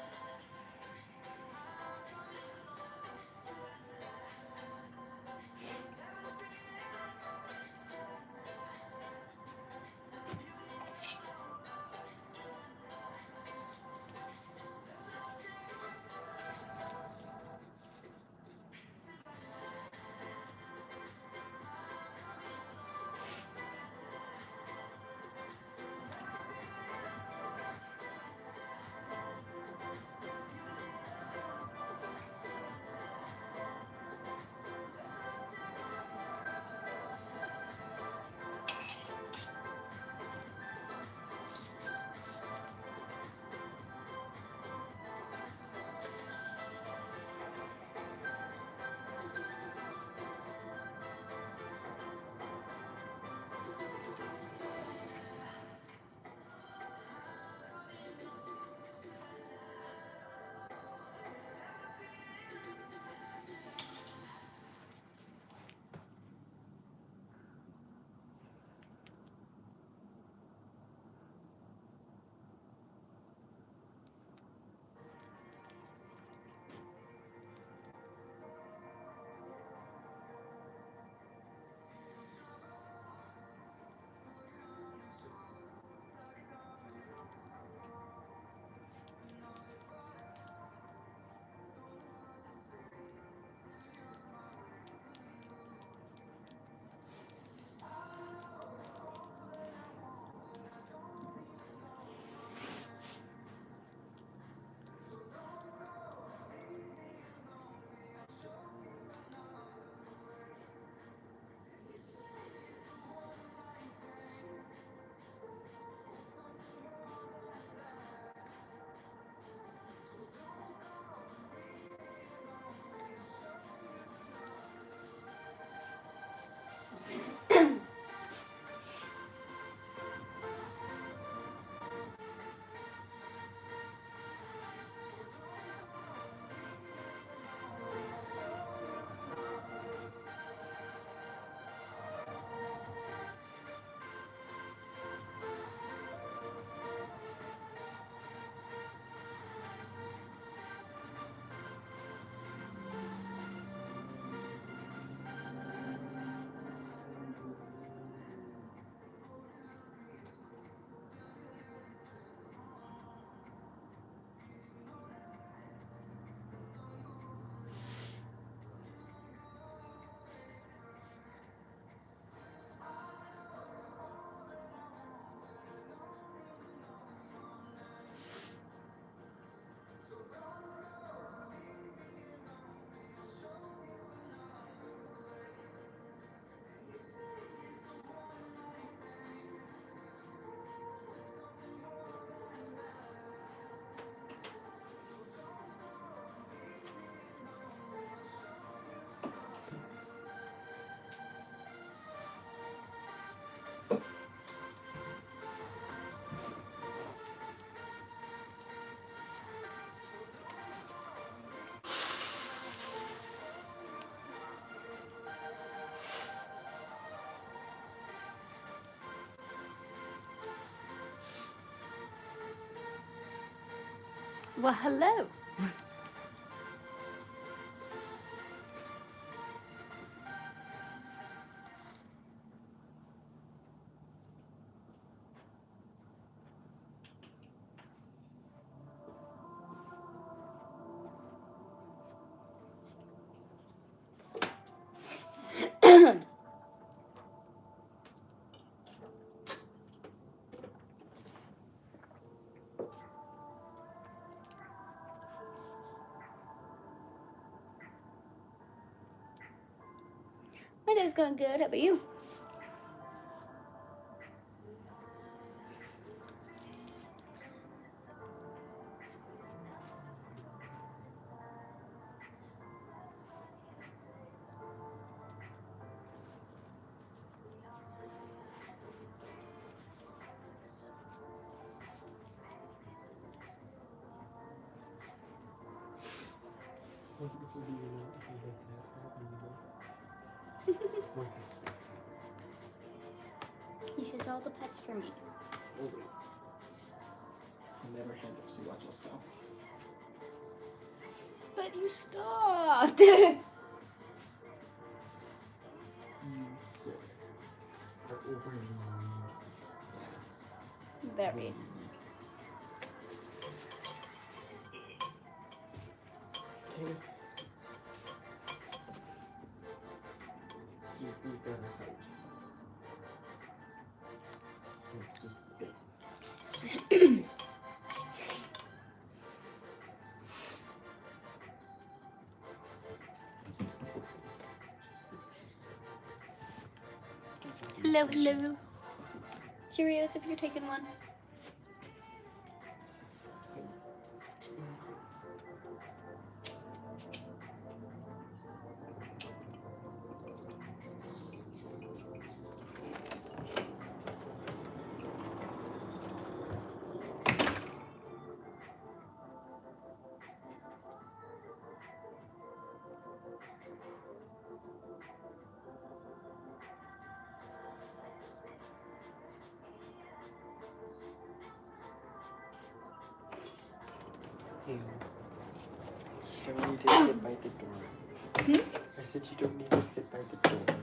Well, hello. My day's going good. How about you? He says all the pets for me. Always. Never handles too much stuff. But you stopped. You sick. Are overly Very. Okay. You gotta help. It's just Hello, hello. Cheerios if you're taking one. You don't need to sit by the door. I said you don't need to sit by the door.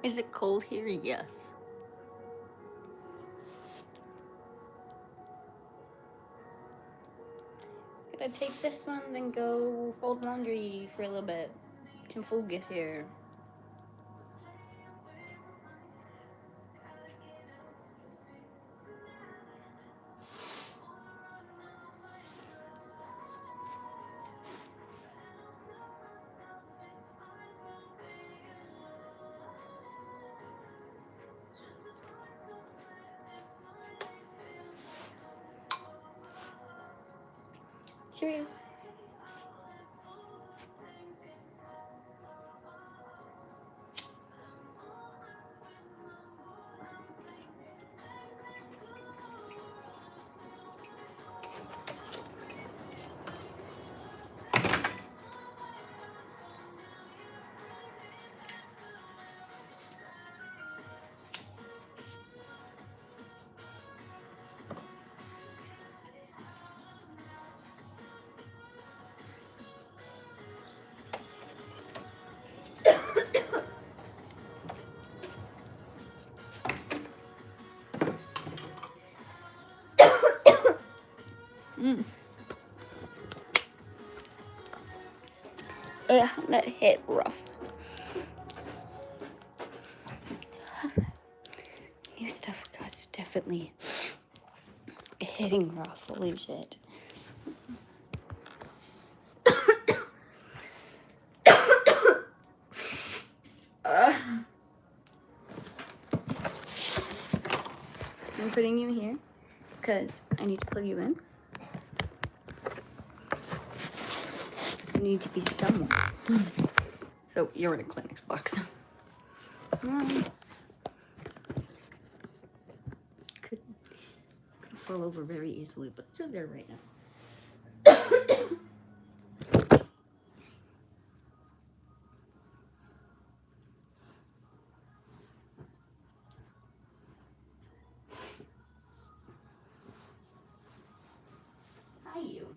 Is it cold here? Yes. Gonna take this one, then go fold laundry for a little bit. Tim Fool get here. Cheerios. Ugh, that hit rough. New stuff we got is definitely hitting rough. Holy shit. I'm putting you here because I need to plug you in. You need to be somewhere. So you're in a Kleenex box. Could fall over very easily, but you're there right now. Hi, you.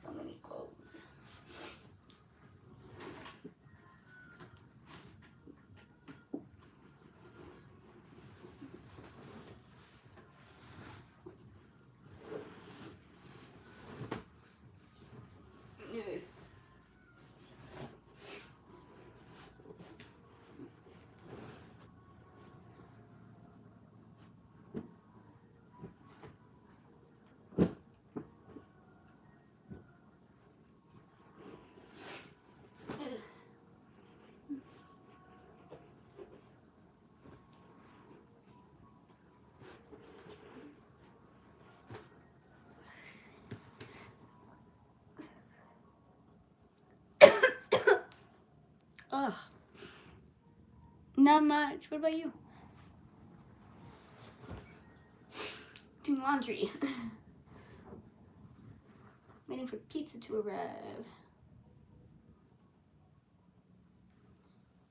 So many clothes. Ugh. Not much. What about you? Doing laundry. Waiting for pizza to arrive.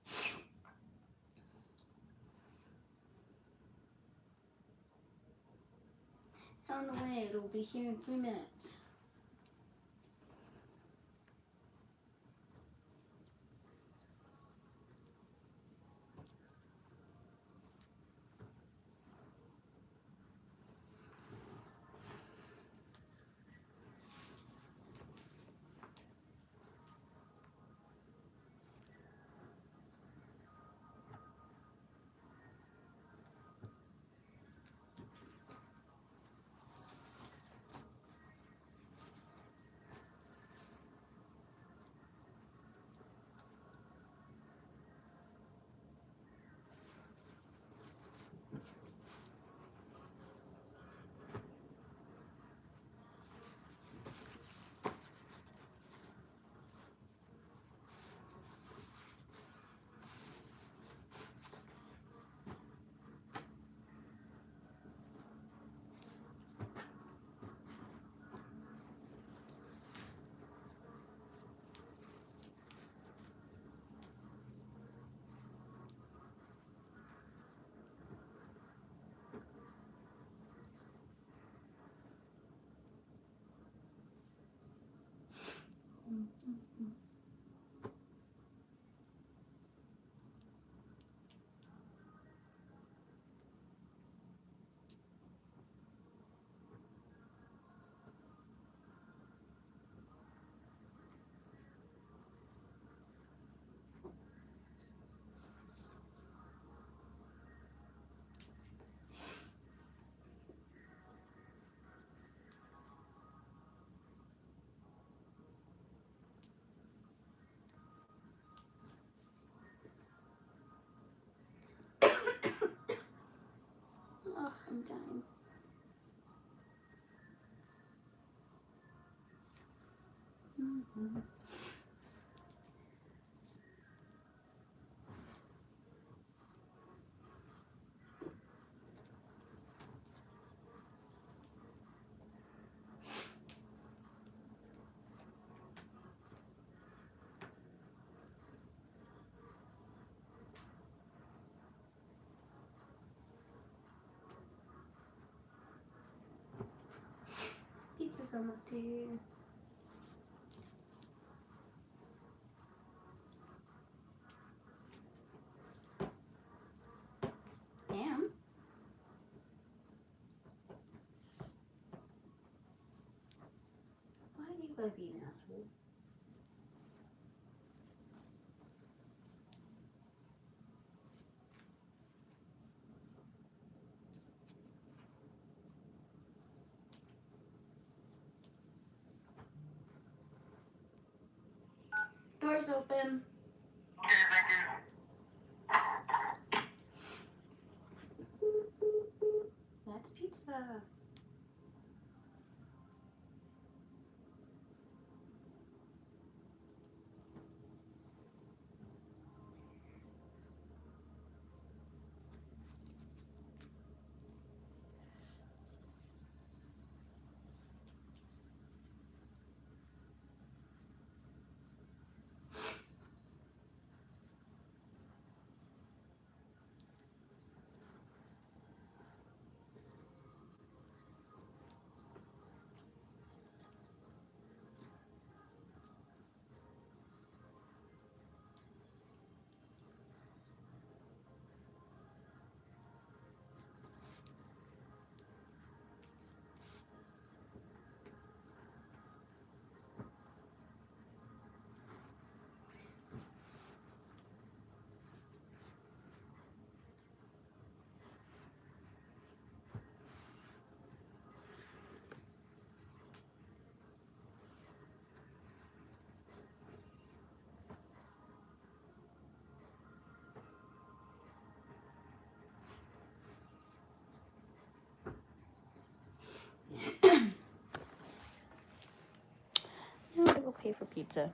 It's on the way. It'll be here in 3 minutes. Oh, I'm dying. Pizza's almost here. gonna be an asshole. Doors open. That's pizza. I'll pay for pizza.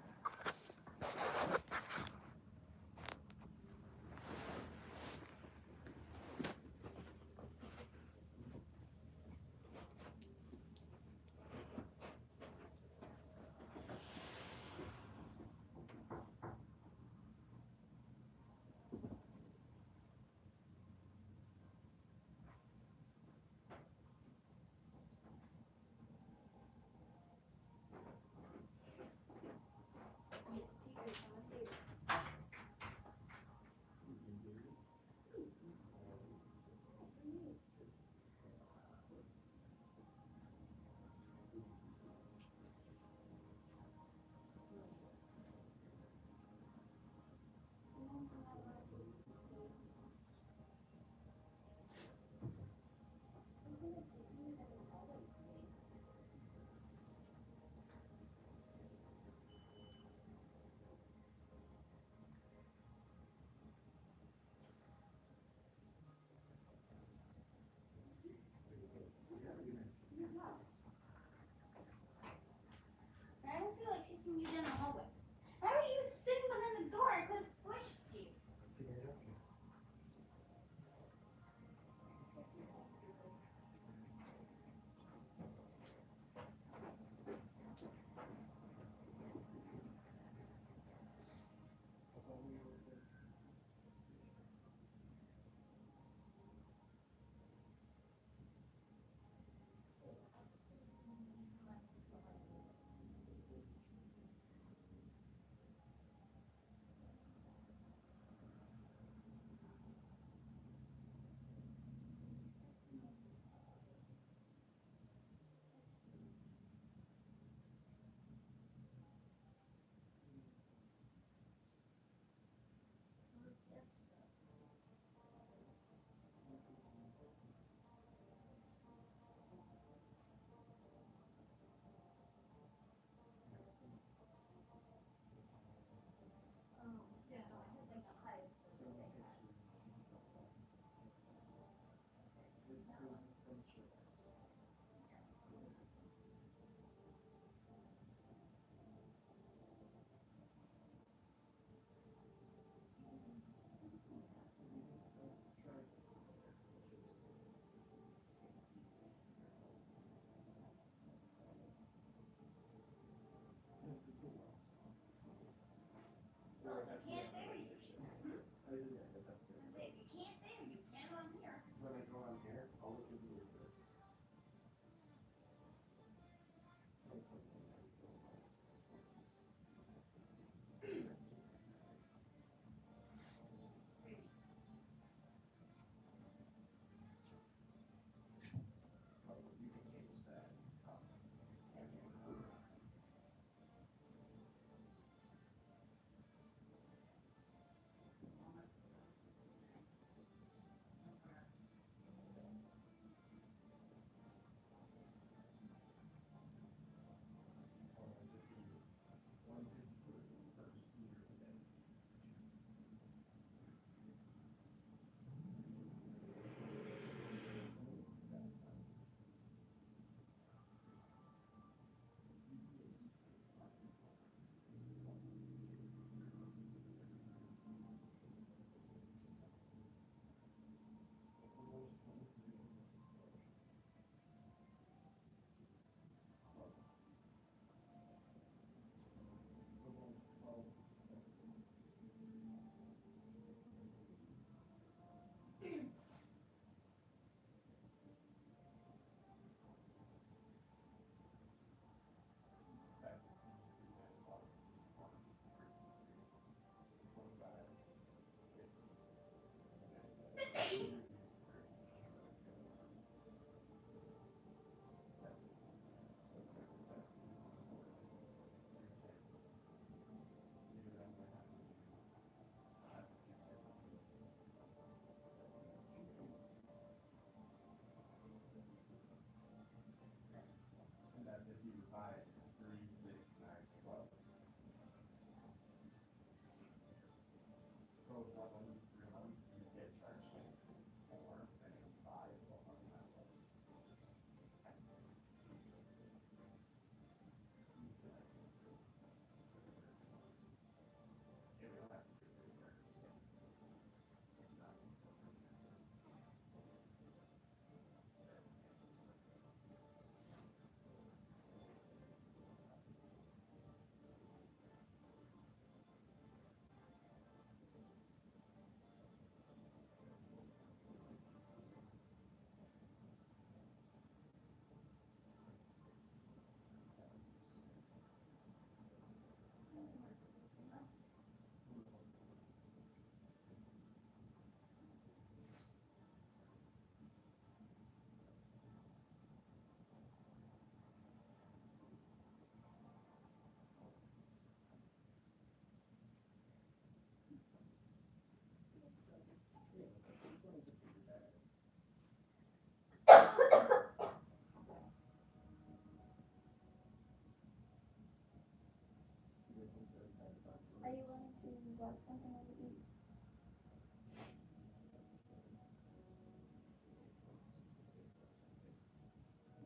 watch something I could eat.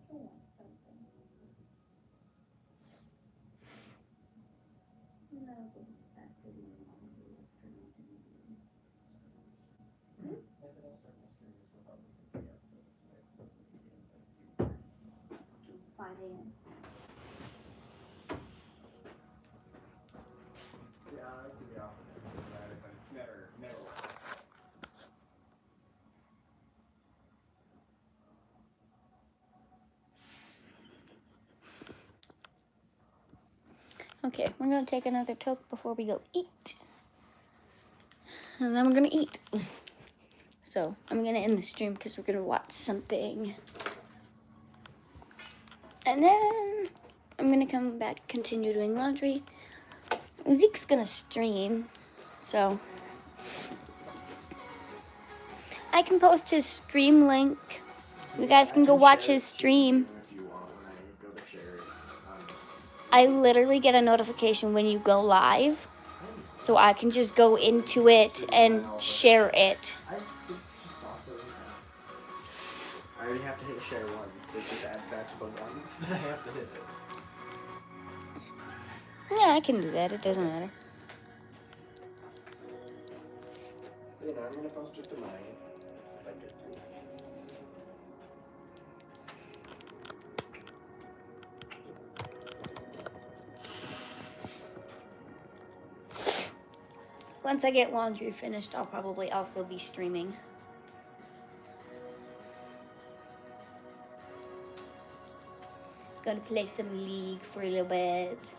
I want something. No, but that could be laundry after making. Till 5 a.m. Yeah, I like to be off of that, but it's never works. Okay, we're gonna take another toke before we go eat. And then we're gonna eat. So I'm gonna end the stream because we're gonna watch something. And then I'm gonna come back, continue doing laundry. Zeke's gonna stream, so I can post his stream link. You guys can go watch his stream. If you want, when I go to share it. I literally get a notification when you go live, so I can just go into it and share it. I just thought that I already have to hit share once. It just adds that to the ones that I have to hit it. Yeah, I can do that. It doesn't matter. You know, I'm gonna post it to mine. Once I get laundry finished, I'll probably also be streaming. Gonna play some League for a little bit.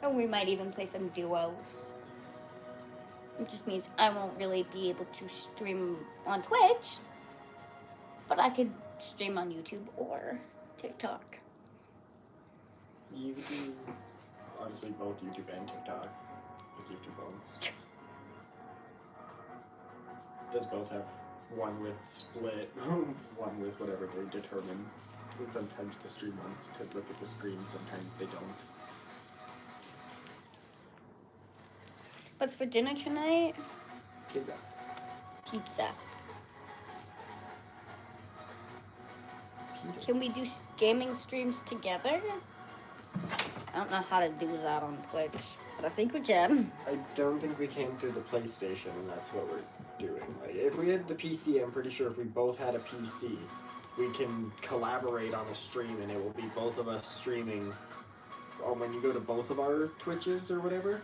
Or we might even play some duos. It just means I won't really be able to stream on Twitch. But I could stream on YouTube or TikTok. You do honestly both YouTube and TikTok. Because you have 2 phones. Does both have one with split, one with whatever they determine. And sometimes the stream wants to look at the screen, sometimes they don't. What's for dinner tonight? Pizza. Pizza. Can we do gaming streams together? I don't know how to do that on Twitch, but I think we can. I don't think we came through the PlayStation, and that's what we're doing. Like, if we had the PC, I'm pretty sure if we both had a PC, we can collaborate on a stream, and it will be both of us streaming. When you go to both of our Twitches or whatever,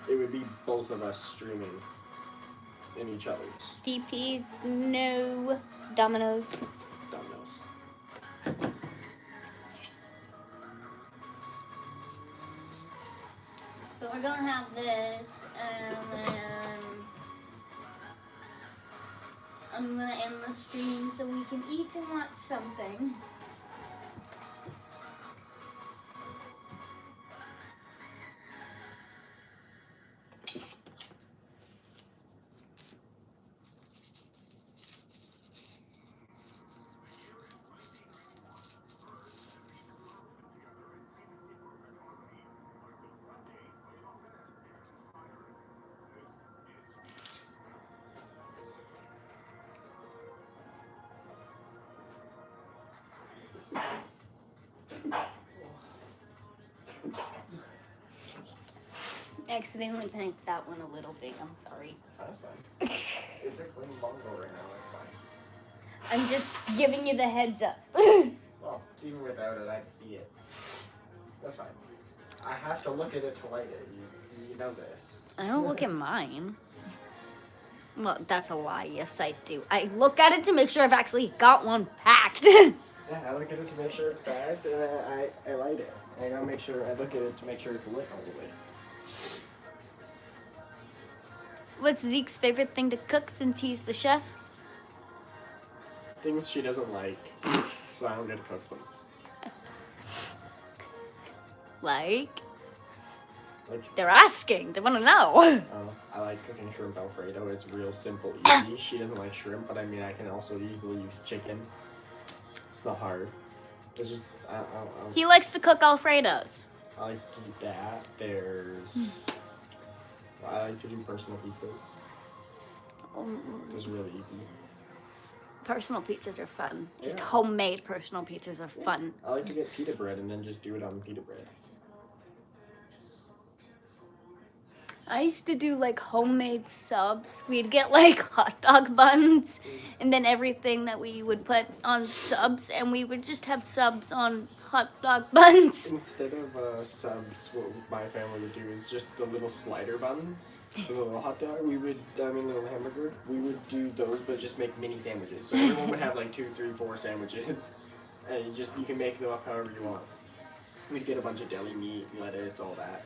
it would be both of us streaming in each other's. DPs, no. Dominoes. Dominoes. So we're gonna have this, and then I'm gonna end the stream so we can eat and watch something. Accidentally panked that one a little big. I'm sorry. That's fine. It's a clean bongo right now, that's fine. I'm just giving you the heads up. Well, even without it, I'd see it. That's fine. I have to look at it to light it. You know this. I don't look at mine. Well, that's a lie. Yes, I do. I look at it to make sure I've actually got one packed. Yeah, I look at it to make sure it's bagged, and I light it. I gotta make sure I look at it to make sure it's lit all the way. What's Zeke's favorite thing to cook since he's the chef? Things she doesn't like, so I don't get to cook them. Like? Like, They're asking. They want to know. I like cooking shrimp Alfredo. It's real simple, easy. She doesn't like shrimp, but I mean, I can also easily use chicken. It's not hard. It's just, He likes to cook Alfredos. I like to do that. There's, I like to do personal pizzas. Those are really easy. Personal pizzas are fun. Just Yeah. homemade personal pizzas are fun. I like to get pita bread and then just do it on pita bread. I used to do like homemade subs. We'd get like hot dog buns and then everything that we would put on subs, and we would just have subs on hot dog buns. Instead of subs, what my family would do is just the little slider buns. So the little hot dog, little hamburger, we would do those, but just make mini sandwiches. So everyone would have like 2, 3, 4 sandwiches, and you can make them up however you want. We'd get a bunch of deli meat, lettuce, all that.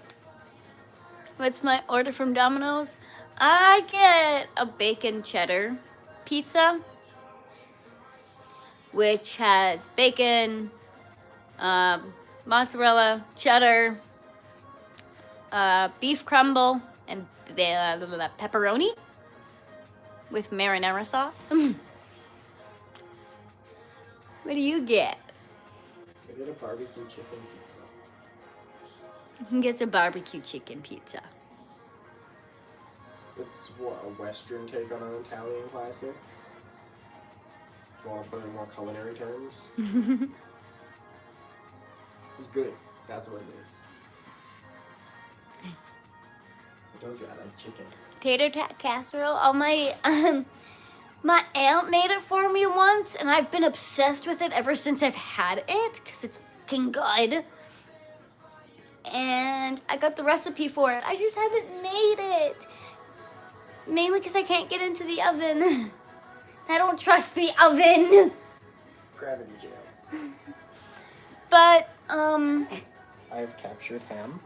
What's my order from Domino's? I get a bacon cheddar pizza, which has bacon, mozzarella, cheddar, beef crumble, and pepperoni with marinara sauce. What do you get? I get a barbecue chicken pizza. He gets a barbecue chicken pizza. It's what, a Western take on an Italian classic? Well, I'll put it in more culinary terms. It's good. That's what it is. I told you I like chicken. Tater tot casserole. Oh, my aunt made it for me once, and I've been obsessed with it ever since I've had it, because it's fucking good. And I got the recipe for it. I just haven't made it. Mainly because I can't get into the oven. I don't trust the oven. Gravity jail. But, I have captured Ham,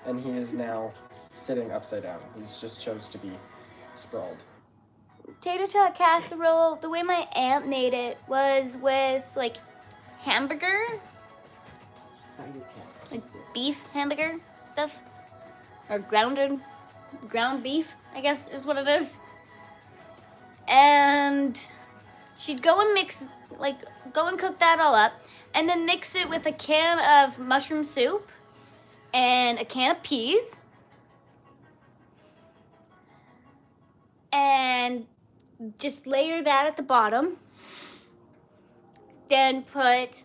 and he is now sitting upside down. He's just chose to be sprawled. tater tot casserole, the way my aunt made it was with, like, hamburger, like beef hamburger stuff, or ground beef, I guess is what it is. And she'd go and cook that all up, and then mix it with a can of mushroom soup and a can of peas, and just layer that at the bottom. Then put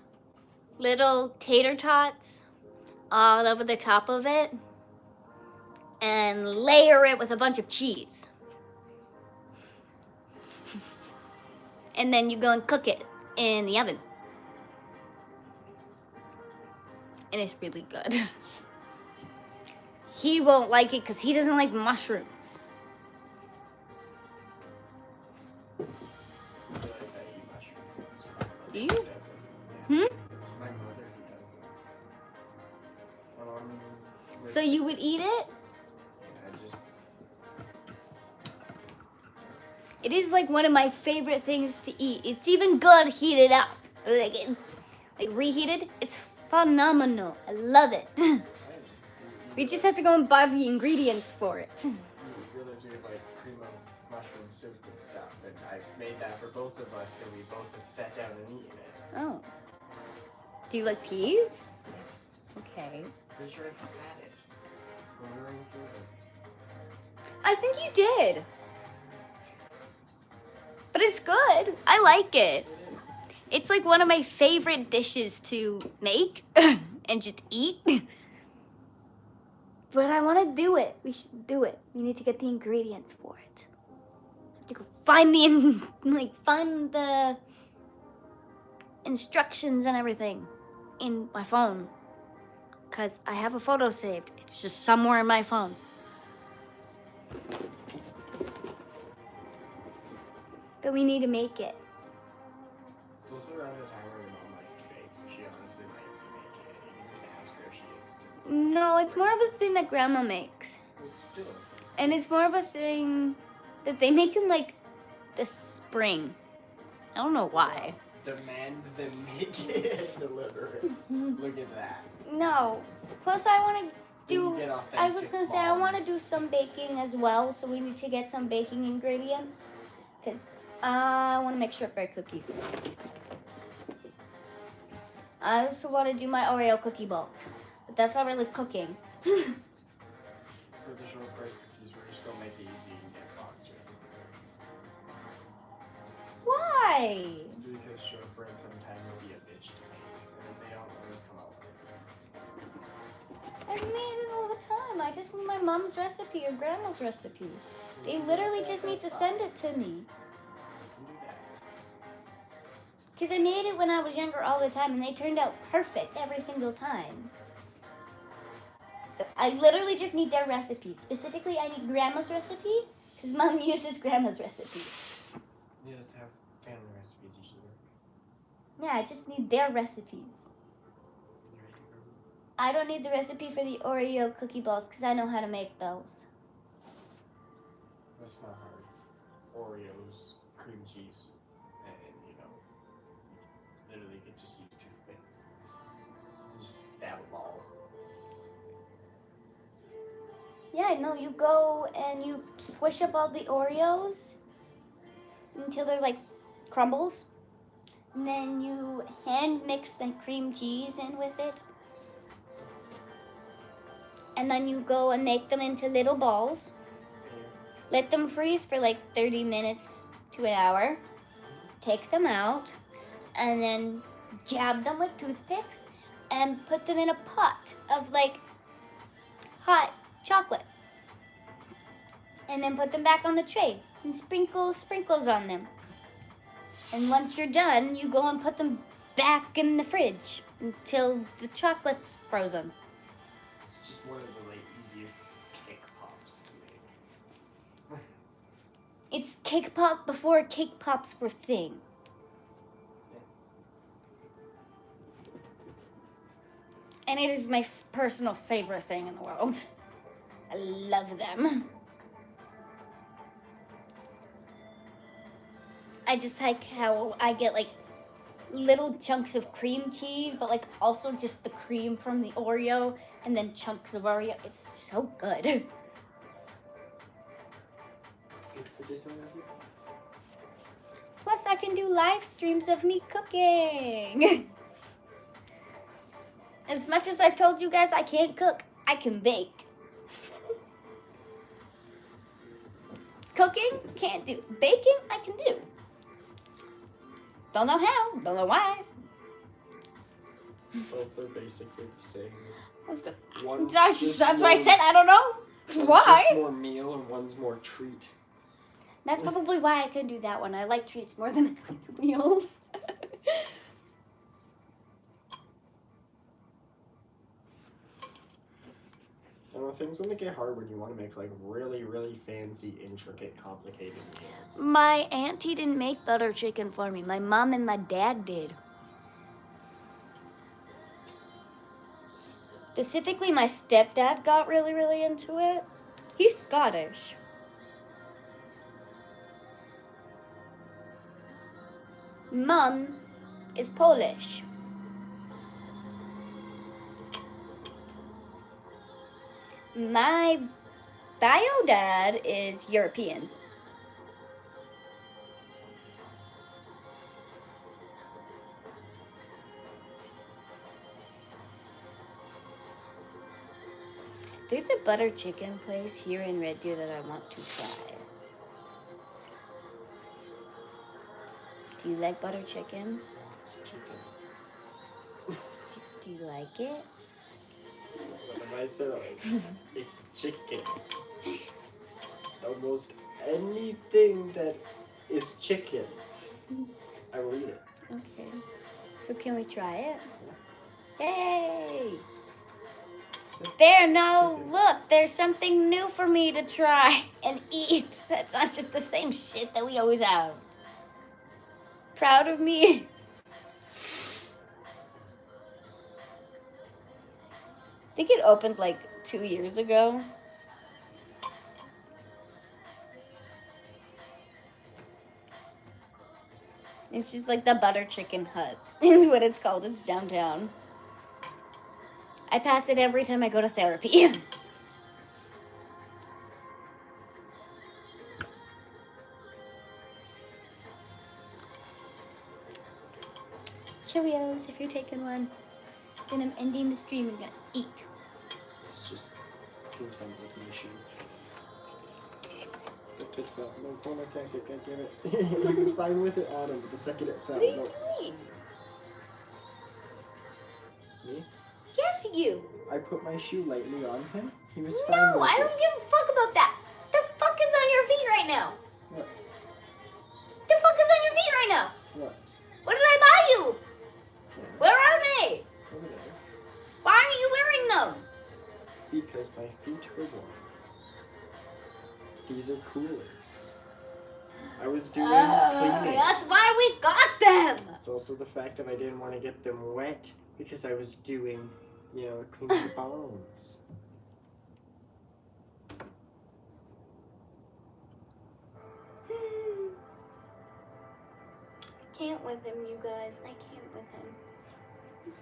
little tater tots all over the top of it, and layer it with a bunch of cheese. And then you go and cook it in the oven. And it's really good. He won't like it because he doesn't like mushrooms. Do you? Hmm? It's my mother who does it. So you would eat it? I just It is like one of my favorite things to eat. It's even good heated up. Like reheated. It's phenomenal. I love it. We just have to go and buy the ingredients for it. You realize we have like cream of mushroom soup and stuff, and I made that for both of us, and we both have sat down and eaten it. Oh. Do you like peas? Yes. Okay. Pretty sure I've had it when we were in Silver. I think you did. But it's good. I like it. It is. It's like one of my favorite dishes to make and just eat. But I want to do it. We should do it. We need to get the ingredients for it. Have to go find find the instructions and everything in my phone. Cause I have a photo saved. It's just somewhere in my phone. But we need to make it. It's also around the time where your mom likes to bake, so she honestly might be making it. You can just ask her if she is too. No, it's more of a thing that Grandma makes. Well, still. And it's more of a thing that they make in like the spring. I don't know why. Demand them make it and deliver it. Look at that. No. Plus, I want to You do. get I was authentic gonna say I bomb. want to do some baking as well. So we need to get some baking ingredients, because I want to make shortbread cookies. I also want to do my Oreo cookie balls, but that's not really cooking. For the shortbread cookies, we're Just don't make it easy and get box recipes. Why? Because shortbread sometimes be a bitch to make, and they don't always come out right. I made it all the time. I just need my mom's recipe or grandma's recipe. They literally just need to send it to me. You can do that. Because I made it when I was younger all the time and they turned out perfect every single time. So I literally just need their recipe. Specifically, I need grandma's recipe because mom uses grandma's recipe. You just have family recipes usually. Yeah, I just need their recipes. You ready for me? I don't need the recipe for the Oreo cookie balls because I know how to make those. That's not hard. Oreos, cream cheese, and literally you could just use toothpicks. Just stab a ball. Yeah, no, you go and you squish up all the Oreos until they're like crumbles. And then you hand mix the cream cheese in with it. And then you go and make them into little balls. Let them freeze for like 30 minutes to an hour. Take them out and then jab them with toothpicks and put them in a pot of like hot chocolate. And then put them back on the tray and sprinkle sprinkles on them. And once you're done, you go and put them back in the fridge until the chocolate's frozen. It's just one of the easiest cake pops to make. It's cake pop before cake pops were thing. And it is my personal favorite thing in the world. I love them. I just like how I get like little chunks of cream cheese, but like also just the cream from the Oreo and then chunks of Oreo. It's so good. Good for this one, have you? Plus, I can do live streams of me cooking. As much as I've told you guys I can't cook, I can bake. Cooking, can't do. Baking, I can do. Don't know how, don't know why. Both are basically the same. That's One's why I said I don't know. One's Why? just more meal and one's more treat. That's probably why I couldn't do that one. I like treats more than meals. Things only get hard when you want to make like really, really fancy, intricate, complicated meals. My auntie didn't make butter chicken for me. My mom and my dad did. Specifically, my stepdad got really, really into it. He's Scottish. Mom is Polish. My bio dad is European. There's a butter chicken place here in Red Deer that I want to try. Do you like butter chicken? It's chicken. Do you like it? What have I said? It's chicken. Almost anything that is chicken, I will eat it. Okay. So can we try it? Yay! There, no, Chicken. look, there's something new for me to try and eat. That's not just the same shit that we always have. Proud of me. I think it opened like 2 years ago. It's just like the Butter Chicken Hut is what it's called. It's downtown. I pass it every time I go to therapy. Cheerios, if you're taking one. Then I'm ending the stream and gonna eat. It's just content with my shoe. it fell. No, don't attack it, god damn it. He was fine with it on him, but the second it fell, What are you no. doing? Me? Yes, you. I put my shoe lightly on him. He was fine No, with I it. don't give a fuck about that. The fuck is on your feet right now? What? The fuck is on your feet right now? What? What did I buy you? Where are they? Over there. Why aren't you wearing them? Because my feet were warm. These are cooler. I was doing cleaning. That's why we got them. It's also the fact that I didn't want to get them wet because I was doing, cleaning the bones. Can't with him, you guys. I can't with him.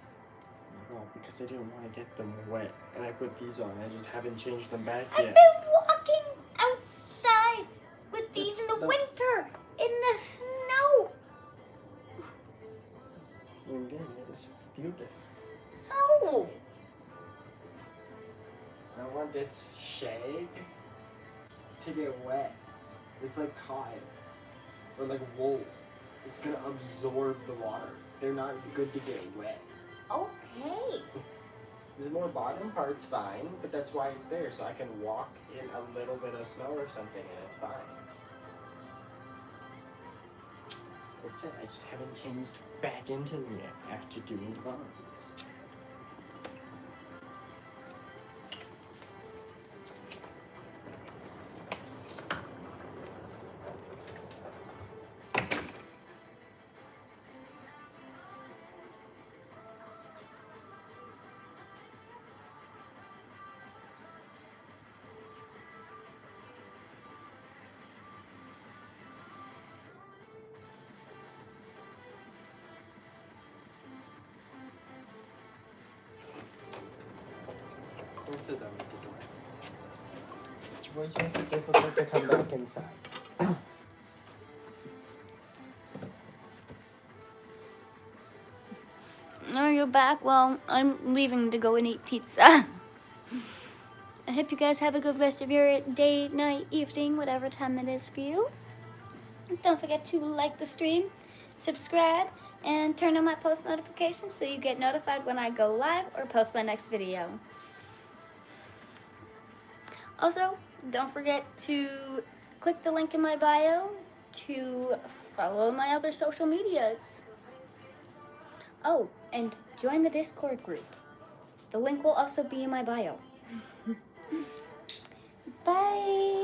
No, because I didn't want to get them wet. And I put these on. I just haven't changed them back I've yet. been walking outside with these in That's the not- winter, in the snow. And again, I just feel this. No. I don't want this shag to get wet. It's like cotton. Or like wool. It's gonna absorb the water. They're not good to get wet. Okay. This more bottom part's fine, but that's why it's there, so I can walk in a little bit of snow or something and it's fine. I said I just haven't changed back into them yet after doing the bones. Both of them at the door. Which boys make it difficult to come back inside. Oh, you're back? Well, I'm leaving to go and eat pizza. I hope you guys have a good rest of your day, night, evening, whatever time it is for you. Don't forget to like the stream, subscribe, and turn on my post notifications so you get notified when I go live or post my next video. Also, don't forget to click the link in my bio to follow my other social medias. Oh, and join the Discord group. The link will also be in my bio. Bye.